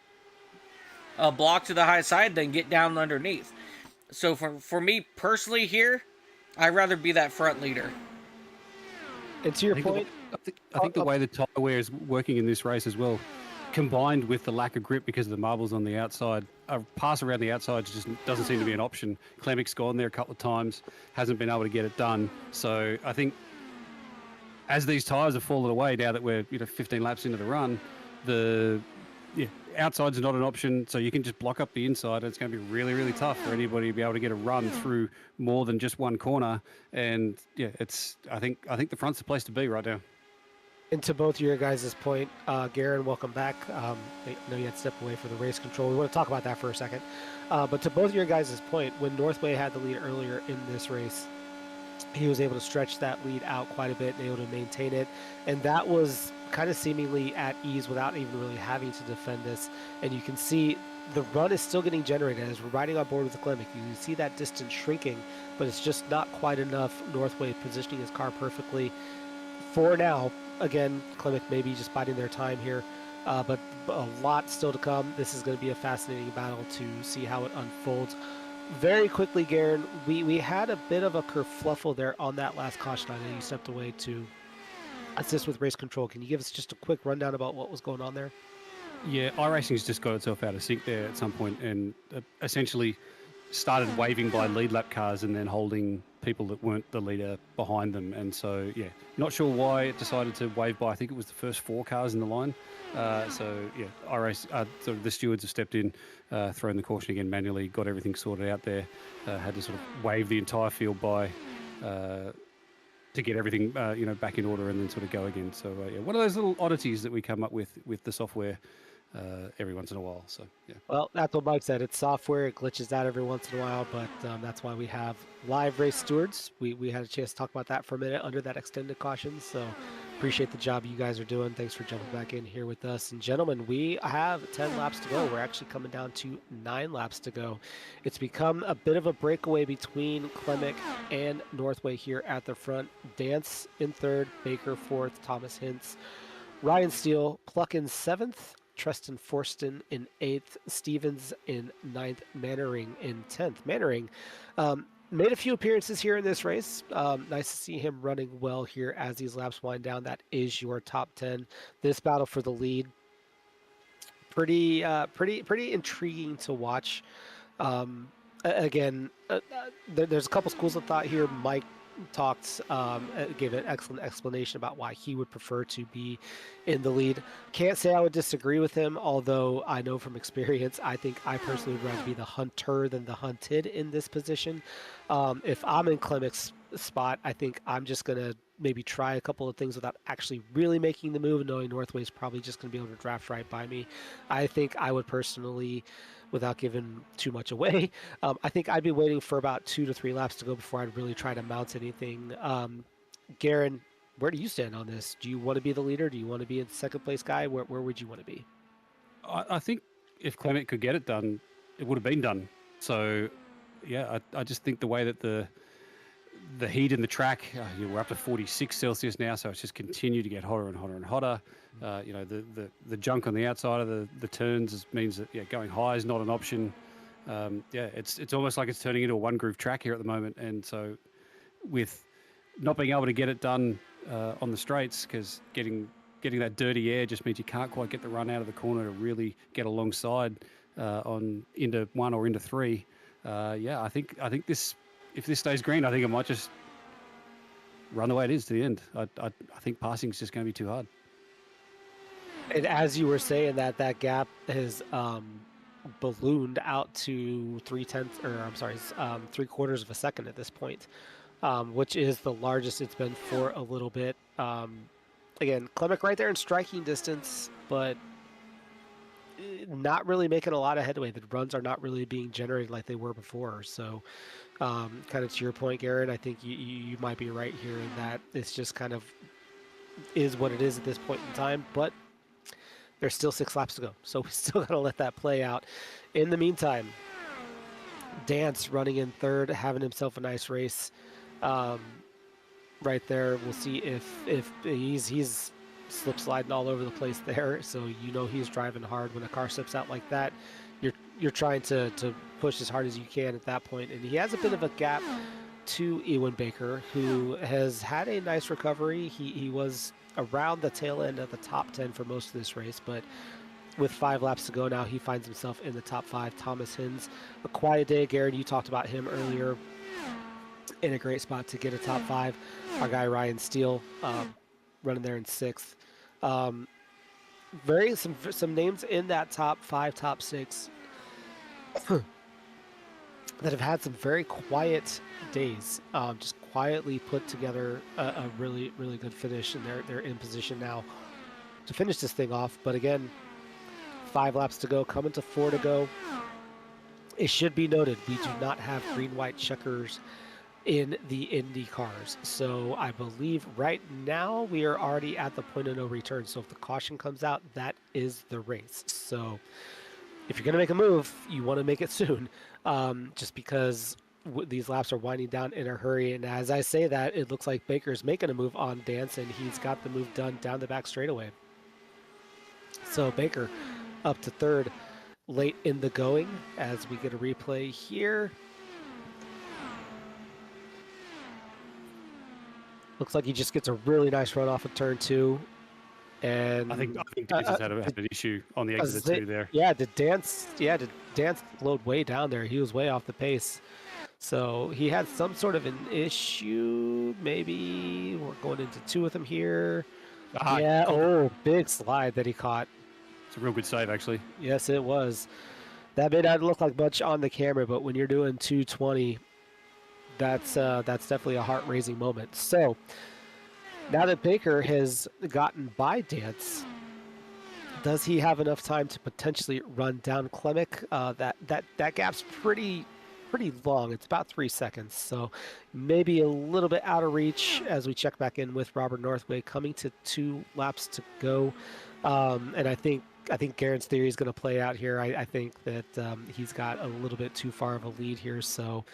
block to the high side, then get down underneath. So for me personally here, I'd rather be that front leader. And to your point, I think the way the tyre wear is working in this race as well, combined with the lack of grip because of the marbles on the outside, a pass around the outside just doesn't seem to be an option. Klemek's gone there a couple of times, hasn't been able to get it done. So I think as these tyres have fallen away now that we're 15 laps into the run, the outside's not an option, so you can just block up the inside. It's going to be really, really tough for anybody to be able to get a run through more than just one corner. And I think the front's the place to be right now. And to both of your guys' point, Garen, welcome back. I know you had to step away for the race control. We want to talk about that for a second. But to both of your guys' point, when Northway had the lead earlier in this race, he was able to stretch that lead out quite a bit and able to maintain it. And that was kind of seemingly at ease without even really having to defend this. And you can see the run is still getting generated as we're riding on board with the Klimek. You can see that distance shrinking, but it's just not quite enough. Northway positioning his car perfectly. For now, again, Klimek maybe just biding their time here, but a lot still to come. This is going to be a fascinating battle to see how it unfolds. Very quickly, Garen, we had a bit of a kerfluffle there on that last caution. I know you stepped away to assist with race control. Can you give us just a quick rundown about what was going on there? Yeah, iRacing's just got itself out of sync there at some point and essentially started waving by lead lap cars and then holding people that weren't the leader behind them. And so, not sure why it decided to wave by. I think it was the first 4 cars in the line. iRace, so the stewards have stepped in, thrown the caution again manually, got everything sorted out there, had to sort of wave the entire field by to get everything, back in order and then sort of go again. So, one of those little oddities that we come up with the software every once in a while. So, yeah. Well, that's what Mike said. It's software. It glitches out every once in a while, but that's why we have live race stewards. We had a chance to talk about that for a minute under that extended caution. So appreciate the job you guys are doing. Thanks for jumping back in here with us. And gentlemen, we have 10 laps to go. We're actually coming down to 9 laps to go. It's become a bit of a breakaway between Klimek and Northway here at the front. Dance in 3rd, Baker 4th, Thomas Hintz, Ryan Steele, Pluck in 7th, Treston Forston in 8th, Stevens in 9th, Mannering in 10th. Mannering, Made a few appearances here in this race. Nice to see him running well here as these laps wind down. That is your top 10. This battle for the lead, pretty intriguing to watch. Again, there's a couple schools of thought here. Mike gave an excellent explanation about why he would prefer to be in the lead. Can't say I would disagree with him, although I know from experience, I think I personally would rather be the hunter than the hunted in this position. If I'm in Klemek's spot, I think I'm just going to maybe try a couple of things without actually really making the move, knowing Northway's probably just going to be able to draft right by me. I think I would personally, without giving too much away, I think I'd be waiting for about 2 to 3 laps to go before I'd really try to mount anything. Garen, where do you stand on this? Do you want to be the leader? Do you want to be a second place guy? Where would you want to be? I think if Clement could get it done, it would have been done. So, yeah, I just think the way that the heat in the track, we're up to 46 Celsius now, so it's just continued to get hotter and hotter and hotter. The junk on the outside of the turns means that going high is not an option. It's almost like it's turning into a one-groove track here at the moment, and so with not being able to get it done on the straights, because getting that dirty air just means you can't quite get the run out of the corner to really get alongside on into 1 or into 3. I think this. If this stays green, I think it might just run the way it is to the end. I think passing is just going to be too hard. And as you were saying that gap has ballooned out to 3/4 of a second at this point, which is the largest it's been for a little bit. Again, Klemek right there in striking distance, but not really making a lot of headway. The runs are not really being generated like they were before. So, kind of to your point, Garrett, I think you might be right here in that it's just kind of is what it is at this point in time. But there's still 6 laps to go, so we still got to let that play out. In the meantime, Dance running in third, having himself a nice race. Right there, we'll see if he's slip sliding all over the place there. So he's driving hard. When a car slips out like that, you're trying to push as hard as you can at that point. And he has a bit of a gap to Ewan Baker, who has had a nice recovery. He was around the tail end of the top 10 for most of this race, but with 5 laps to go now, he finds himself in the top 5. Thomas Hins, a quiet day. Garen, you talked about him earlier, in a great spot to get a top 5. Our guy Ryan Steele running there in 6th. Some names in that top 5, top 6 that have had some very quiet days, just quietly put together a really, really good finish, and they're in position now to finish this thing off. But again, 5 laps to go, coming to 4 to go. It should be noted, we do not have green-white checkers in the Indy cars. So I believe right now we are already at the point of no return. So if the caution comes out, that is the race. So if you're going to make a move, you want to make it soon, just because these laps are winding down in a hurry. And as I say that, it looks like Baker's making a move on Dance, and he's got the move done down the back straightaway. So Baker up to 3rd late in the going as we get a replay here. Looks like he just gets a really nice run off of turn 2. And I think Dance has had an issue on the exit 2 there. Yeah, did Dance load way down there? He was way off the pace. So he had some sort of an issue. Maybe we're going into 2 with him here. Big slide that he caught. It's a real good save, actually. Yes, it was. That may not look like much on the camera, but when you're doing 220, that's definitely a heart-raising moment. So now that Baker has gotten by Dance, does he have enough time to potentially run down Klemek? That gap's pretty long. It's about 3 seconds, so maybe a little bit out of reach as we check back in with Robert Northway, coming to 2 laps to go. And I think Garen's theory is going to play out here. I think that he's got a little bit too far of a lead here. So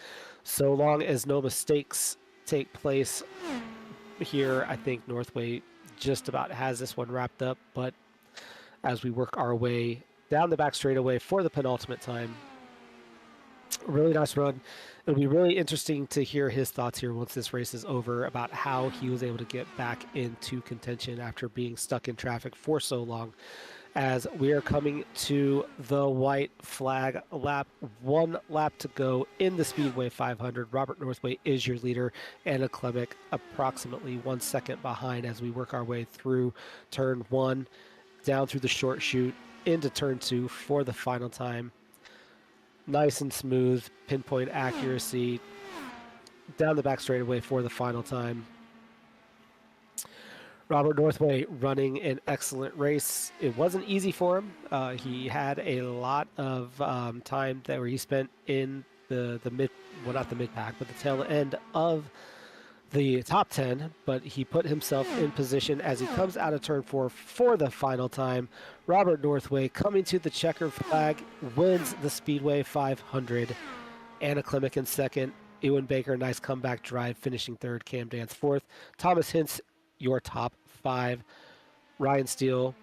long as no mistakes take place here, I think Northway just about has this one wrapped up. But as we work our way down the back straightaway for the penultimate time, Really nice run. It'll be really interesting to hear his thoughts here once this race is over about how he was able to get back into contention after being stuck in traffic for so long. As we are coming to the white flag lap, 1 lap to go in the Speedway 500. Robert Northway is your leader, Anna Klemick approximately 1 second behind as we work our way through turn 1, down through the short chute, into turn 2 for the final time. Nice and smooth, pinpoint accuracy, down the back straightaway for the final time. Robert Northway running an excellent race. It wasn't easy for him. He had a lot of time where he spent in the mid, well, not the mid pack, but the tail end of the top 10, but he put himself in position as he comes out of turn 4 for the final time. Robert Northway coming to the checkered flag, wins the Speedway 500. Anna Klemick in second. Ewan Baker, nice comeback drive, finishing third. Cam Dance fourth. Thomas Hintz, your top 5. Ryan Steele,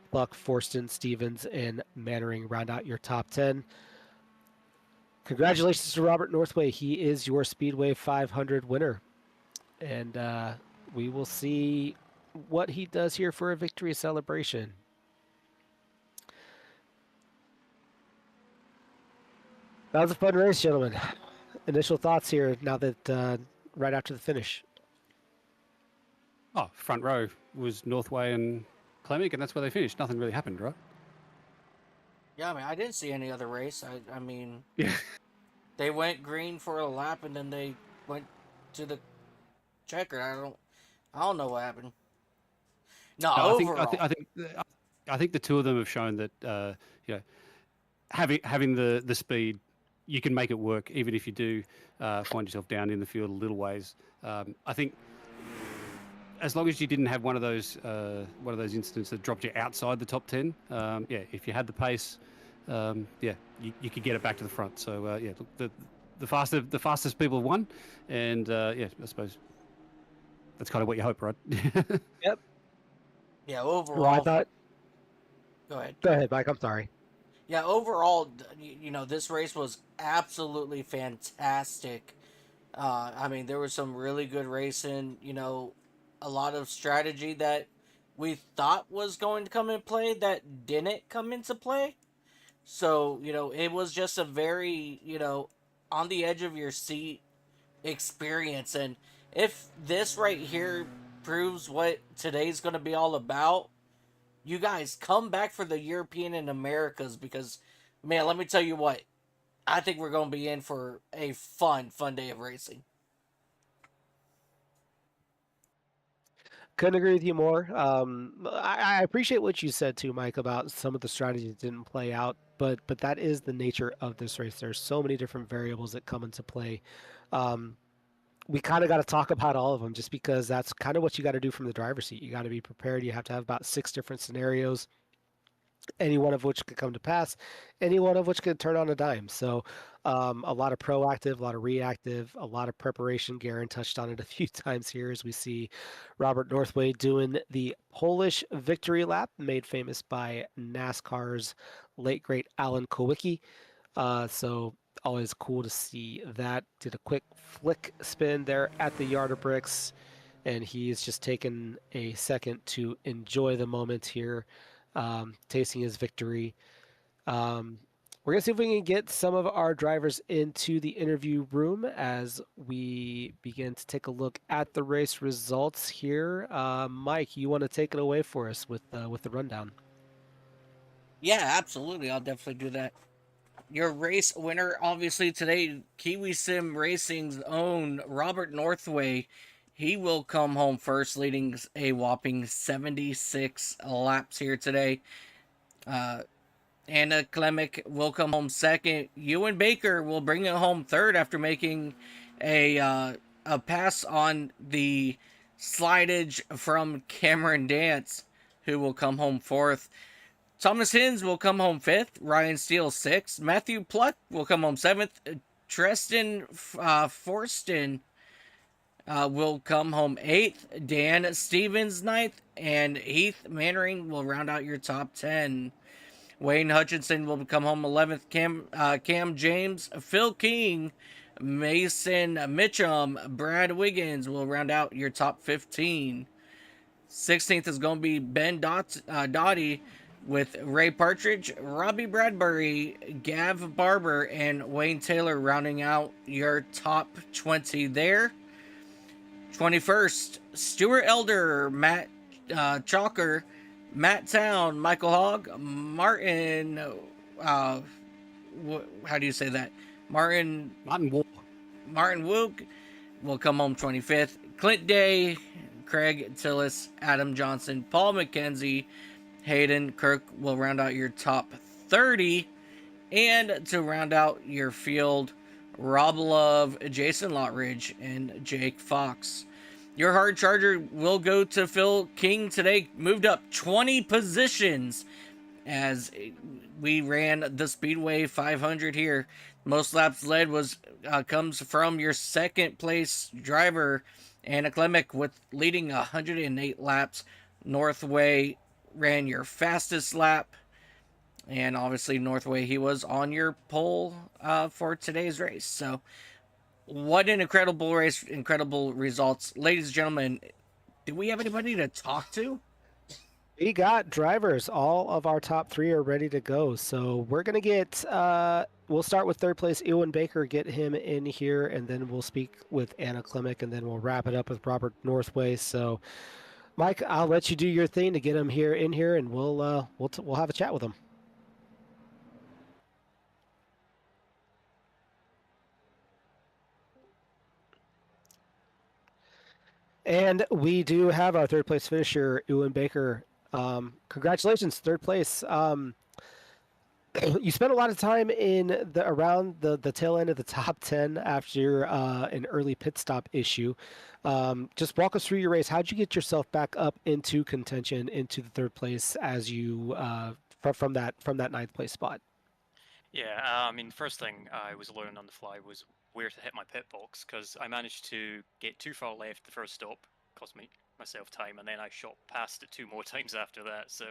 Buck, Forston, Stevens, and Mannering round out your top 10. Congratulations to Robert Northway. He is your Speedway 500 winner. And we will see what he does here for a victory celebration. That was a fun race, gentlemen. Initial thoughts here now that right after the finish. Oh, front row was Northway and Klemick, and that's where they finished. Nothing really happened, right? Yeah, I mean, I didn't see any other race. I mean, Yeah. they went green for a lap and then they went to the checker. I don't know what happened. No, No, overall. I think the two of them have shown that you know, having the speed, you can make it work even if you do find yourself down in the field a little ways. I think as long as you didn't have one of those incidents that dropped you outside the top 10, if you had the pace, you could get it back to the front. So look, the fastest people won, and I suppose that's kind of what you hope, right? Yep. Yeah, overall. Well, I thought. Go ahead. Go ahead, Mike. I'm sorry. Yeah, overall, this race was absolutely fantastic. I mean, there was some really good racing, a lot of strategy that we thought was going to come into play that didn't come into play. So, it was just a very, on the edge of your seat experience. And if this right here proves what today's going to be all about, you guys come back for the European and Americas because, man, let me tell you what, I think we're going to be in for a fun day of racing. Couldn't agree with you more. I appreciate what you said too, Mike, about some of the strategies didn't play out, but that is the nature of this race. There's so many different variables that come into play. We kind of got to talk about all of them just because that's kind of what you got to do from the driver's seat. You got to be prepared. You have to have about 6 different scenarios, any one of which could come to pass, any one of which could turn on a dime. So a lot of proactive, a lot of reactive, a lot of preparation. Garen touched on it a few times here as we see Robert Northway doing the Polish victory lap, made famous by NASCAR's late great Alan Kowicki. So always cool to see that. Did a quick flick spin there at the yard of bricks, and he's just taken a second to enjoy the moment here, tasting his victory. We're going to see if we can get some of our drivers into the interview room as we begin to take a look at the race results here. Mike, you want to take it away for us with the rundown? Yeah, absolutely. I'll definitely do that. Your race winner, obviously, today, Kiwi Sim Racing's own Robert Northway. He will come home first, leading a whopping 76 laps here today. Anna Klemick will come home second. Ewan Baker will bring it home third after making a pass on the slidage from Cameron Dance, who will come home fourth. Thomas Hins will come home fifth. Ryan Steele sixth. Matthew Pluck will come home seventh. Tristan Forston will come home eighth. Dan Stevens ninth. And Heath Mannering will round out your top 10. Wayne Hutchinson will come home 11th. Cam James, Phil King, Mason Mitchum, Brad Wiggins will round out your top 15. 16th is going to be Dottie with Ray Partridge, Robbie Bradbury, Gav Barber, and Wayne Taylor rounding out your top 20 there. 21st, Stuart Elder, Matt Chalker, Matt Town, Michael Hogg, Martin. How do you say that? Martin Wall. Martin Wook will come home 25th. Clint Day, Craig Tillis, Adam Johnson, Paul McKenzie, Hayden Kirk will round out your top 30. And to round out your field, Rob Love, Jason Lottridge, and Jake Fox. Your hard charger will go to Phil King today, moved up 20 positions as we ran the Speedway 500 here. Most laps led comes from your second place driver, Anna Klemick, with leading 108 laps. Northway ran your fastest lap. And obviously, Northway, he was on your pole for today's race. So, what an incredible race, incredible results. Ladies and gentlemen, do we have anybody to talk to? We got drivers. All of our top 3 are ready to go. So we're going to get, we'll start with third place, Ewan Baker, get him in here, and then we'll speak with Anna Klemick, and then we'll wrap it up with Robert Northway. So, Mike, I'll let you do your thing to get him here in here, and we'll have a chat with him. And we do have our third place finisher, Ewan Baker. Congratulations, third place. You spent a lot of time in around the tail end of the top 10 after an early pit stop issue. Just walk us through your race. How'd you get yourself back up into contention, into the third place as you from that ninth place spot? Yeah, I mean, the first thing I was learning on the fly was where to hit my pit box, because I managed to get too far left the first stop, cost myself time, and then I shot past it 2 more times after that. So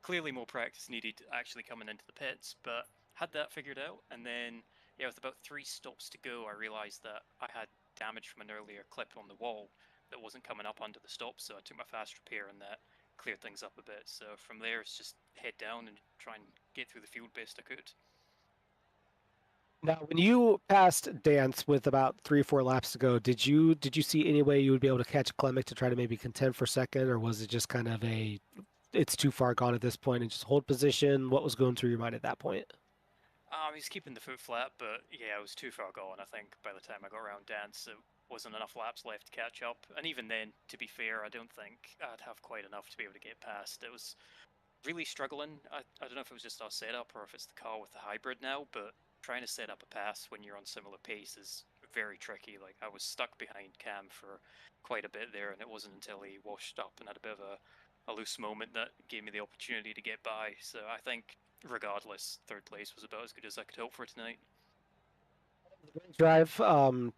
clearly more practice needed actually coming into the pits, but had that figured out. And then, yeah, with about 3 stops to go, I realized that I had damage from an earlier clip on the wall that wasn't coming up under the stop, so I took my fast repair and that cleared things up a bit. So from there, it's just head down and try and get through the field best I could. Now, when you passed Dance with about 3 or 4 laps to go, did you see any way you would be able to catch Klemick to try to maybe contend for second, or was it just kind of it's too far gone at this point and just hold position? What was going through your mind at that point? He's keeping the foot flat, but yeah, I was too far gone. I think by the time I got around Dance, it wasn't enough laps left to catch up. And even then, to be fair, I don't think I'd have quite enough to be able to get past. It was really struggling. I don't know if it was just our setup or if it's the car with the hybrid now, but trying to set up a pass when you're on similar pace is very tricky. Like, I was stuck behind Cam for quite a bit there, and it wasn't until he washed up and had a bit of a loose moment that gave me the opportunity to get by. So I think, regardless, third place was about as good as I could hope for tonight. Drive,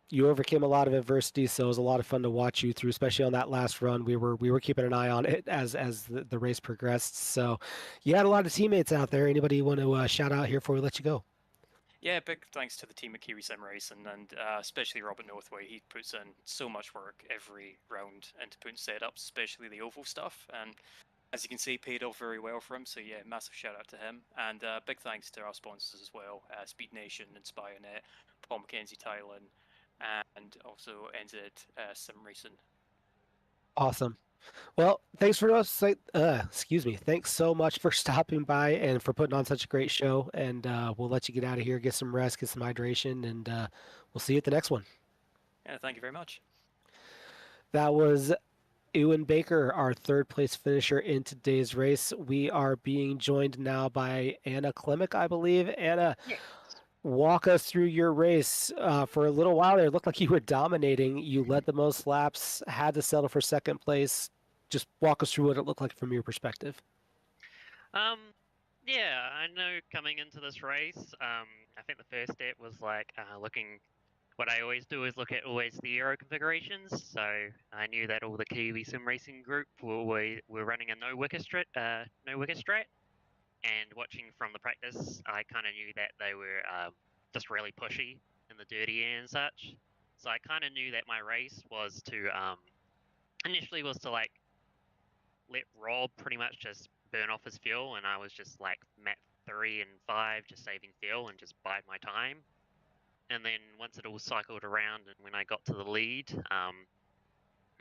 you overcame a lot of adversity, so it was a lot of fun to watch you through, especially on that last run. We were keeping an eye on it as the race progressed. So you had a lot of teammates out there. Anybody you want to shout out here before we let you go? Yeah, big thanks to the team at Kiwi Sim Racing, and especially Robert Northway. He puts in so much work every round into putting setups, especially the oval stuff, and as you can see, paid off very well for him. So yeah, massive shout out to him, and big thanks to our sponsors as well: Speed Nation, InspireNet, Paul McKenzie, Thailand, and also NZ Sim Racing. Awesome. Well, thanks Thanks so much for stopping by and for putting on such a great show. And we'll let you get out of here, get some rest, get some hydration, and we'll see you at the next one. Yeah, thank you very much. That was Ewan Baker, our third place finisher in today's race. We are being joined now by Anna Klemick, I believe. Anna, yes. Walk us through your race. For a little while there, it looked like you were dominating. You led the most laps, had to settle for second place. Just walk us through what it looked like from your perspective. Yeah, I know coming into this race, I think the first step was like looking. What I always do is look at always the aero configurations. So I knew that all the Kiwi Sim Racing group were running a no wicker strat. And watching from the practice, I kind of knew that they were just really pushy in the dirty air and such. So I kind of knew that my race was to initially was to like let Rob pretty much just burn off his fuel, and I was just like map 3 and 5 just saving fuel and just bide my time. And then once it all cycled around, and when I got to the lead,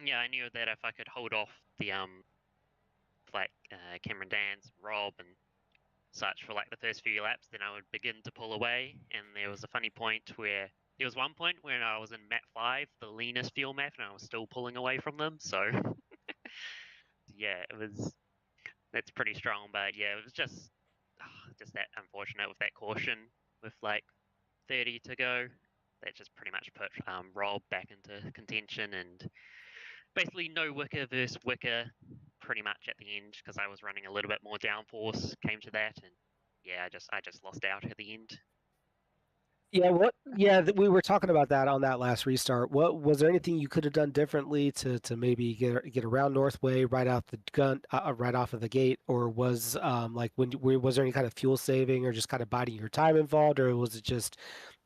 yeah, I knew that if I could hold off the Cameron Dance, Rob, and such for like the first few laps, then I would begin to pull away. And there was a funny point where there was one point when I was in map 5, the leanest fuel map, and I was still pulling away from them. So yeah, that's pretty strong. But yeah, it was just that unfortunate with that caution with like 30 to go. That just pretty much put Rob back into contention, and basically no wicker versus wicker pretty much at the end because I was running a little bit more downforce came to that, and yeah, I just lost out at the end. Yeah, we were talking about that on that last restart. What was there anything you could have done differently to maybe get around Northway right out the gun right off of the gate, or was was there any kind of fuel saving or just kind of biding your time involved, or was it just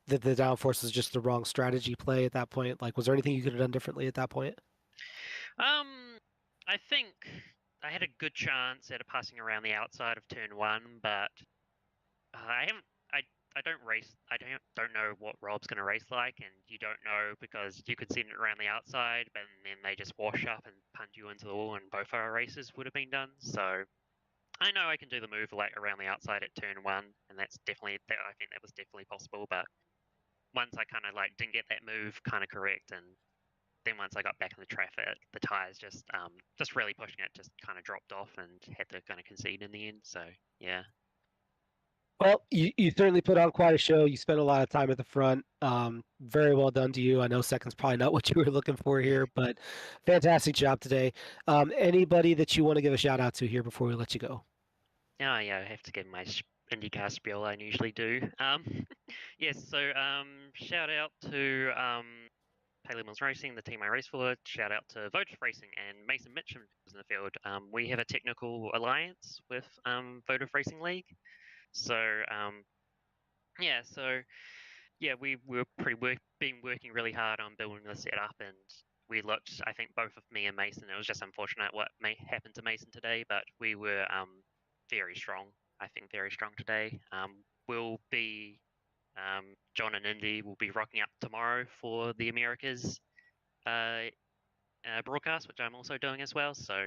that the downforce was just the wrong strategy play at that point? Like, was there anything you could have done differently at that point? I think I had a good chance at passing around the outside of turn 1, but I haven't. I don't race. I don't know what Rob's going to race like, and you don't know because you could send it around the outside, but then they just wash up and punt you into the wall, and both our races would have been done. So I know I can do the move like around the outside at turn 1, and that's definitely that. I think that was definitely possible, but once I kind of like didn't get that move kind of correct, and then once I got back in the traffic, the tires just really pushing it just kind of dropped off and had to kind of concede in the end. So yeah. Well, you certainly put on quite a show. You spent a lot of time at the front. Very well done to you. I know second's probably not what you were looking for here, but fantastic job today. Anybody that you want to give a shout out to here before we let you go? Oh yeah, I have to give my IndyCar spiel I usually do. Yes, so shout out to Paley Mills Racing, the team I race for. Shout out to Votive Racing and Mason Mitchum who's in the field. We have a technical alliance with Votive Racing League. So yeah, we were been working really hard on building the setup, and we looked. I think both of me and Mason. It was just unfortunate what may happen to Mason today, but we were very strong. I think very strong today. We'll be John and Indy will be rocking up tomorrow for the Americas broadcast, which I'm also doing as well. So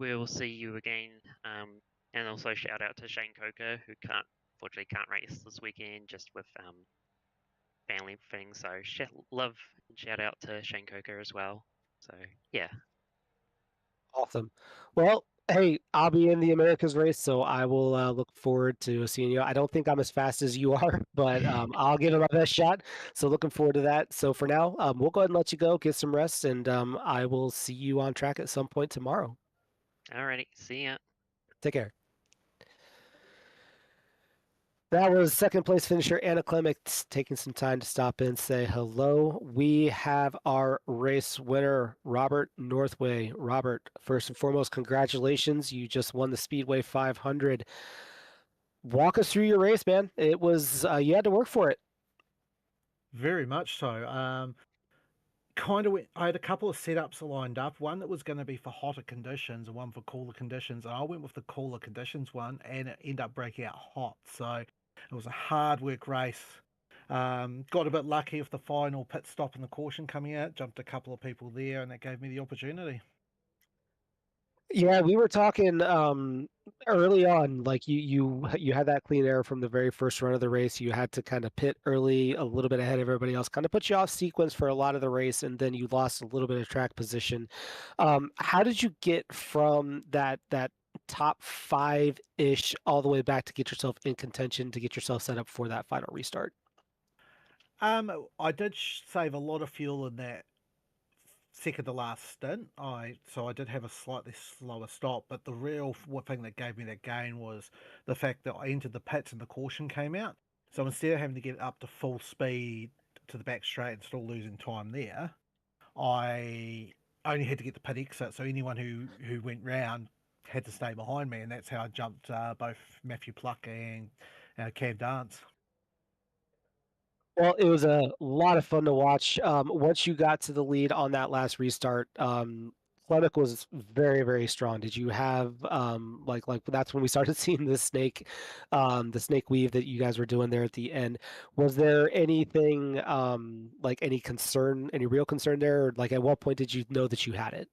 we'll see you again. And also shout out to Shane Coker, who unfortunately can't race this weekend just with family things. So love and shout out to Shane Coker as well. So yeah. Awesome. Well, hey, I'll be in the Americas race, so I will look forward to seeing you. I don't think I'm as fast as you are, but I'll give it my best shot. So looking forward to that. So for now, we'll go ahead and let you go, get some rest, and I will see you on track at some point tomorrow. Alrighty, see ya. Take care. That was second place finisher Anna Clements taking some time to stop in, say hello. We have our race winner, Robert Northway. Robert, first and foremost, congratulations. You just won the Speedway 500. Walk us through your race, man. It was, you had to work for it. Very much so. I had a couple of setups lined up. One that was going to be for hotter conditions and one for cooler conditions. And I went with the cooler conditions one, and it ended up breaking out hot. So it was a hard work race. Got a bit lucky with the final pit stop and the caution coming out. Jumped a couple of people there, and that gave me the opportunity. Yeah, we were talking early on, like you had that clean air from the very first run of the race. You had to kind of pit early, a little bit ahead of everybody else, kind of put you off sequence for a lot of the race, and then you lost a little bit of track position. How did you get from that top 5-ish all the way back to get yourself in contention to get yourself set up for that final restart? I did save a lot of fuel in that second to last stint. So I did have a slightly slower stop, but the real thing that gave me that gain was the fact that I entered the pits and the caution came out. So instead of having to get up to full speed to the back straight and still losing time there, I only had to get the pit exit. So anyone who went round had to stay behind me, and that's how I jumped both Matthew Pluck and Cam Dance. Well, it was a lot of fun to watch. Once you got to the lead on that last restart, Clemic was very, very strong. Did you have like that's when we started seeing the snake weave that you guys were doing there at the end. Was there anything like any concern, any real concern there? Or, like at what point did you know that you had it?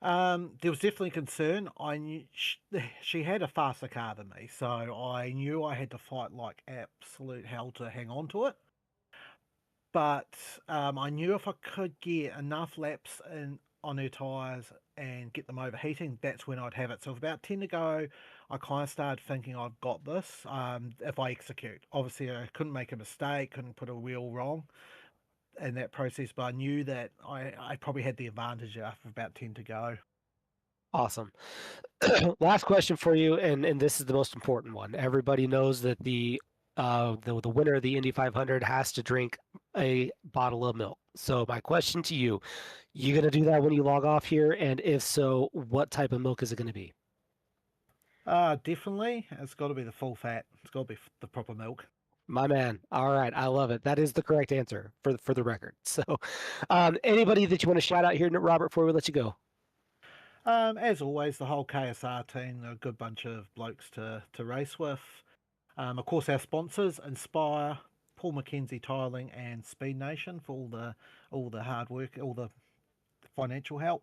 There was definitely concern. I knew she had a faster car than me, so I knew I had to fight like absolute hell to hang on to it. But I knew if I could get enough laps in on her tyres and get them overheating, that's when I'd have it. So with about 10 to go, I kind of started thinking I've got this if I execute. Obviously, I couldn't make a mistake, couldn't put a wheel wrong in that process, but I knew that I probably had the advantage after about 10 to go. Awesome. Last question for you, and this is the most important one. Everybody knows that the winner of the Indy 500 has to drink a bottle of milk. So my question to you, you gonna do that when you log off here? And if so, what type of milk is it gonna be? Definitely, it's got to be the full fat. It's got to be the proper milk. My man. All right, I love it. That is the correct answer for the record. So, anybody that you want to shout out here, Robert, before we let you go? As always, the whole KSR team, they're a good bunch of blokes to race with. Of course, our sponsors, Inspire, Paul McKenzie Tiling, and Speed Nation for all the hard work, all the financial help,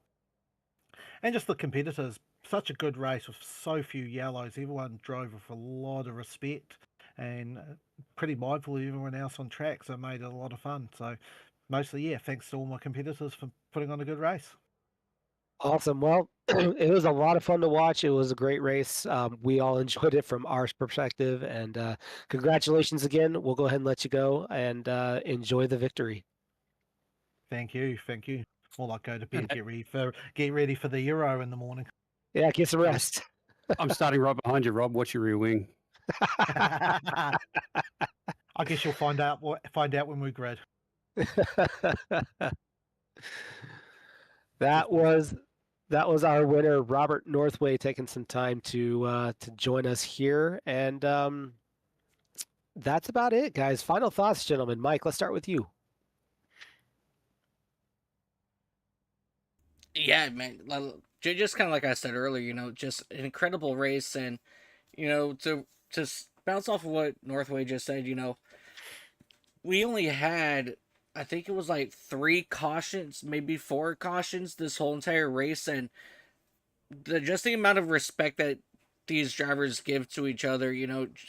and just the competitors. Such a good race with so few yellows. Everyone drove with a lot of respect and pretty mindful of everyone else on track, so it made it a lot of fun. So mostly, yeah, thanks to all my competitors for putting on a good race. Awesome. Well, it was a lot of fun to watch. It was a great race. We all enjoyed it from our perspective, and congratulations again. We'll go ahead and let you go and enjoy the victory. Thank you, thank you. More like go to bed, get ready for the Euro in the morning. Yeah, get some rest. I'm starting right behind you, Rob. Watch your rear wing. I guess you'll find out when we grid. That was our winner, Robert Northway, taking some time to join us here, and that's about it, guys. Final thoughts, gentlemen. Mike, let's start with you. Yeah, man. Just kind of like I said earlier, just an incredible race, and to bounce off of what Northway just said, we only had, I think it was like 3 cautions, maybe 4 cautions this whole entire race, and just the amount of respect that these drivers give to each other,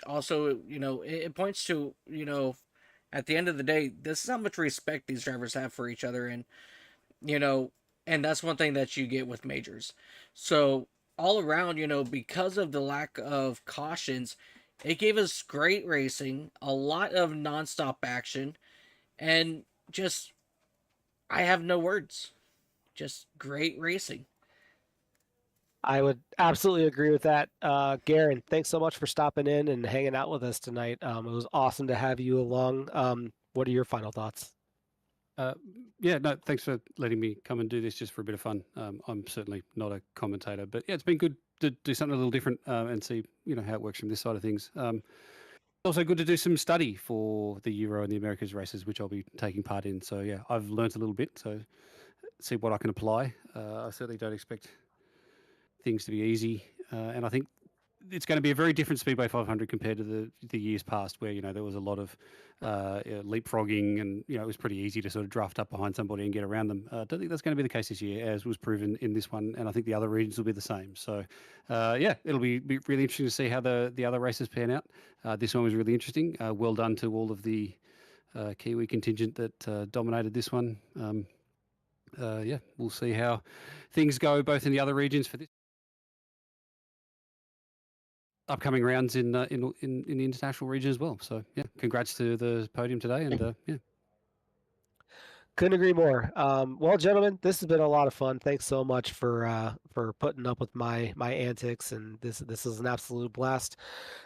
also, it points to, at the end of the day, this is how much respect these drivers have for each other, and, and that's one thing that you get with majors. So all around, because of the lack of cautions, it gave us great racing, a lot of nonstop action, and just, I have no words. Just great racing. I would absolutely agree with that. Garen, thanks so much for stopping in and hanging out with us tonight. It was awesome to have you along. What are your final thoughts? Yeah, no, thanks for letting me come and do this just for a bit of fun. I'm certainly not a commentator, but yeah, it's been good to do something a little different and see, how it works from this side of things. Also good to do some study for the Euro and the Americas races, which I'll be taking part in. So yeah, I've learnt a little bit, so see what I can apply. I certainly don't expect things to be easy, and I think it's going to be a very different Speedway 500 compared to the years past, where there was a lot of leapfrogging, and it was pretty easy to sort of draft up behind somebody and get around them. I don't think that's going to be the case this year, as was proven in this one, and I think the other regions will be the same. So, yeah, it'll be really interesting to see how the other races pan out. This one was really interesting. Well done to all of the Kiwi contingent that dominated this one. Yeah, we'll see how things go both in the other regions for this upcoming rounds in the international region as well. So yeah, congrats to the podium today, and yeah. Couldn't agree more. Well, gentlemen, this has been a lot of fun. Thanks so much for putting up with my antics, and this is an absolute blast.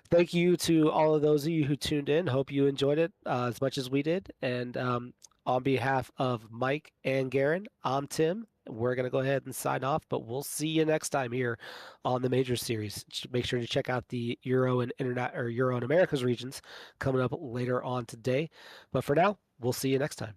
Thank you to all of those of you who tuned in. Hope you enjoyed it as much as we did. And on behalf of Mike and Garen, I'm Tim, We're going to go ahead and sign off, but we'll see you next time here on the Major Series. Make sure to check out the Euro and Euro and Americas regions coming up later on today. But for now, we'll see you next time.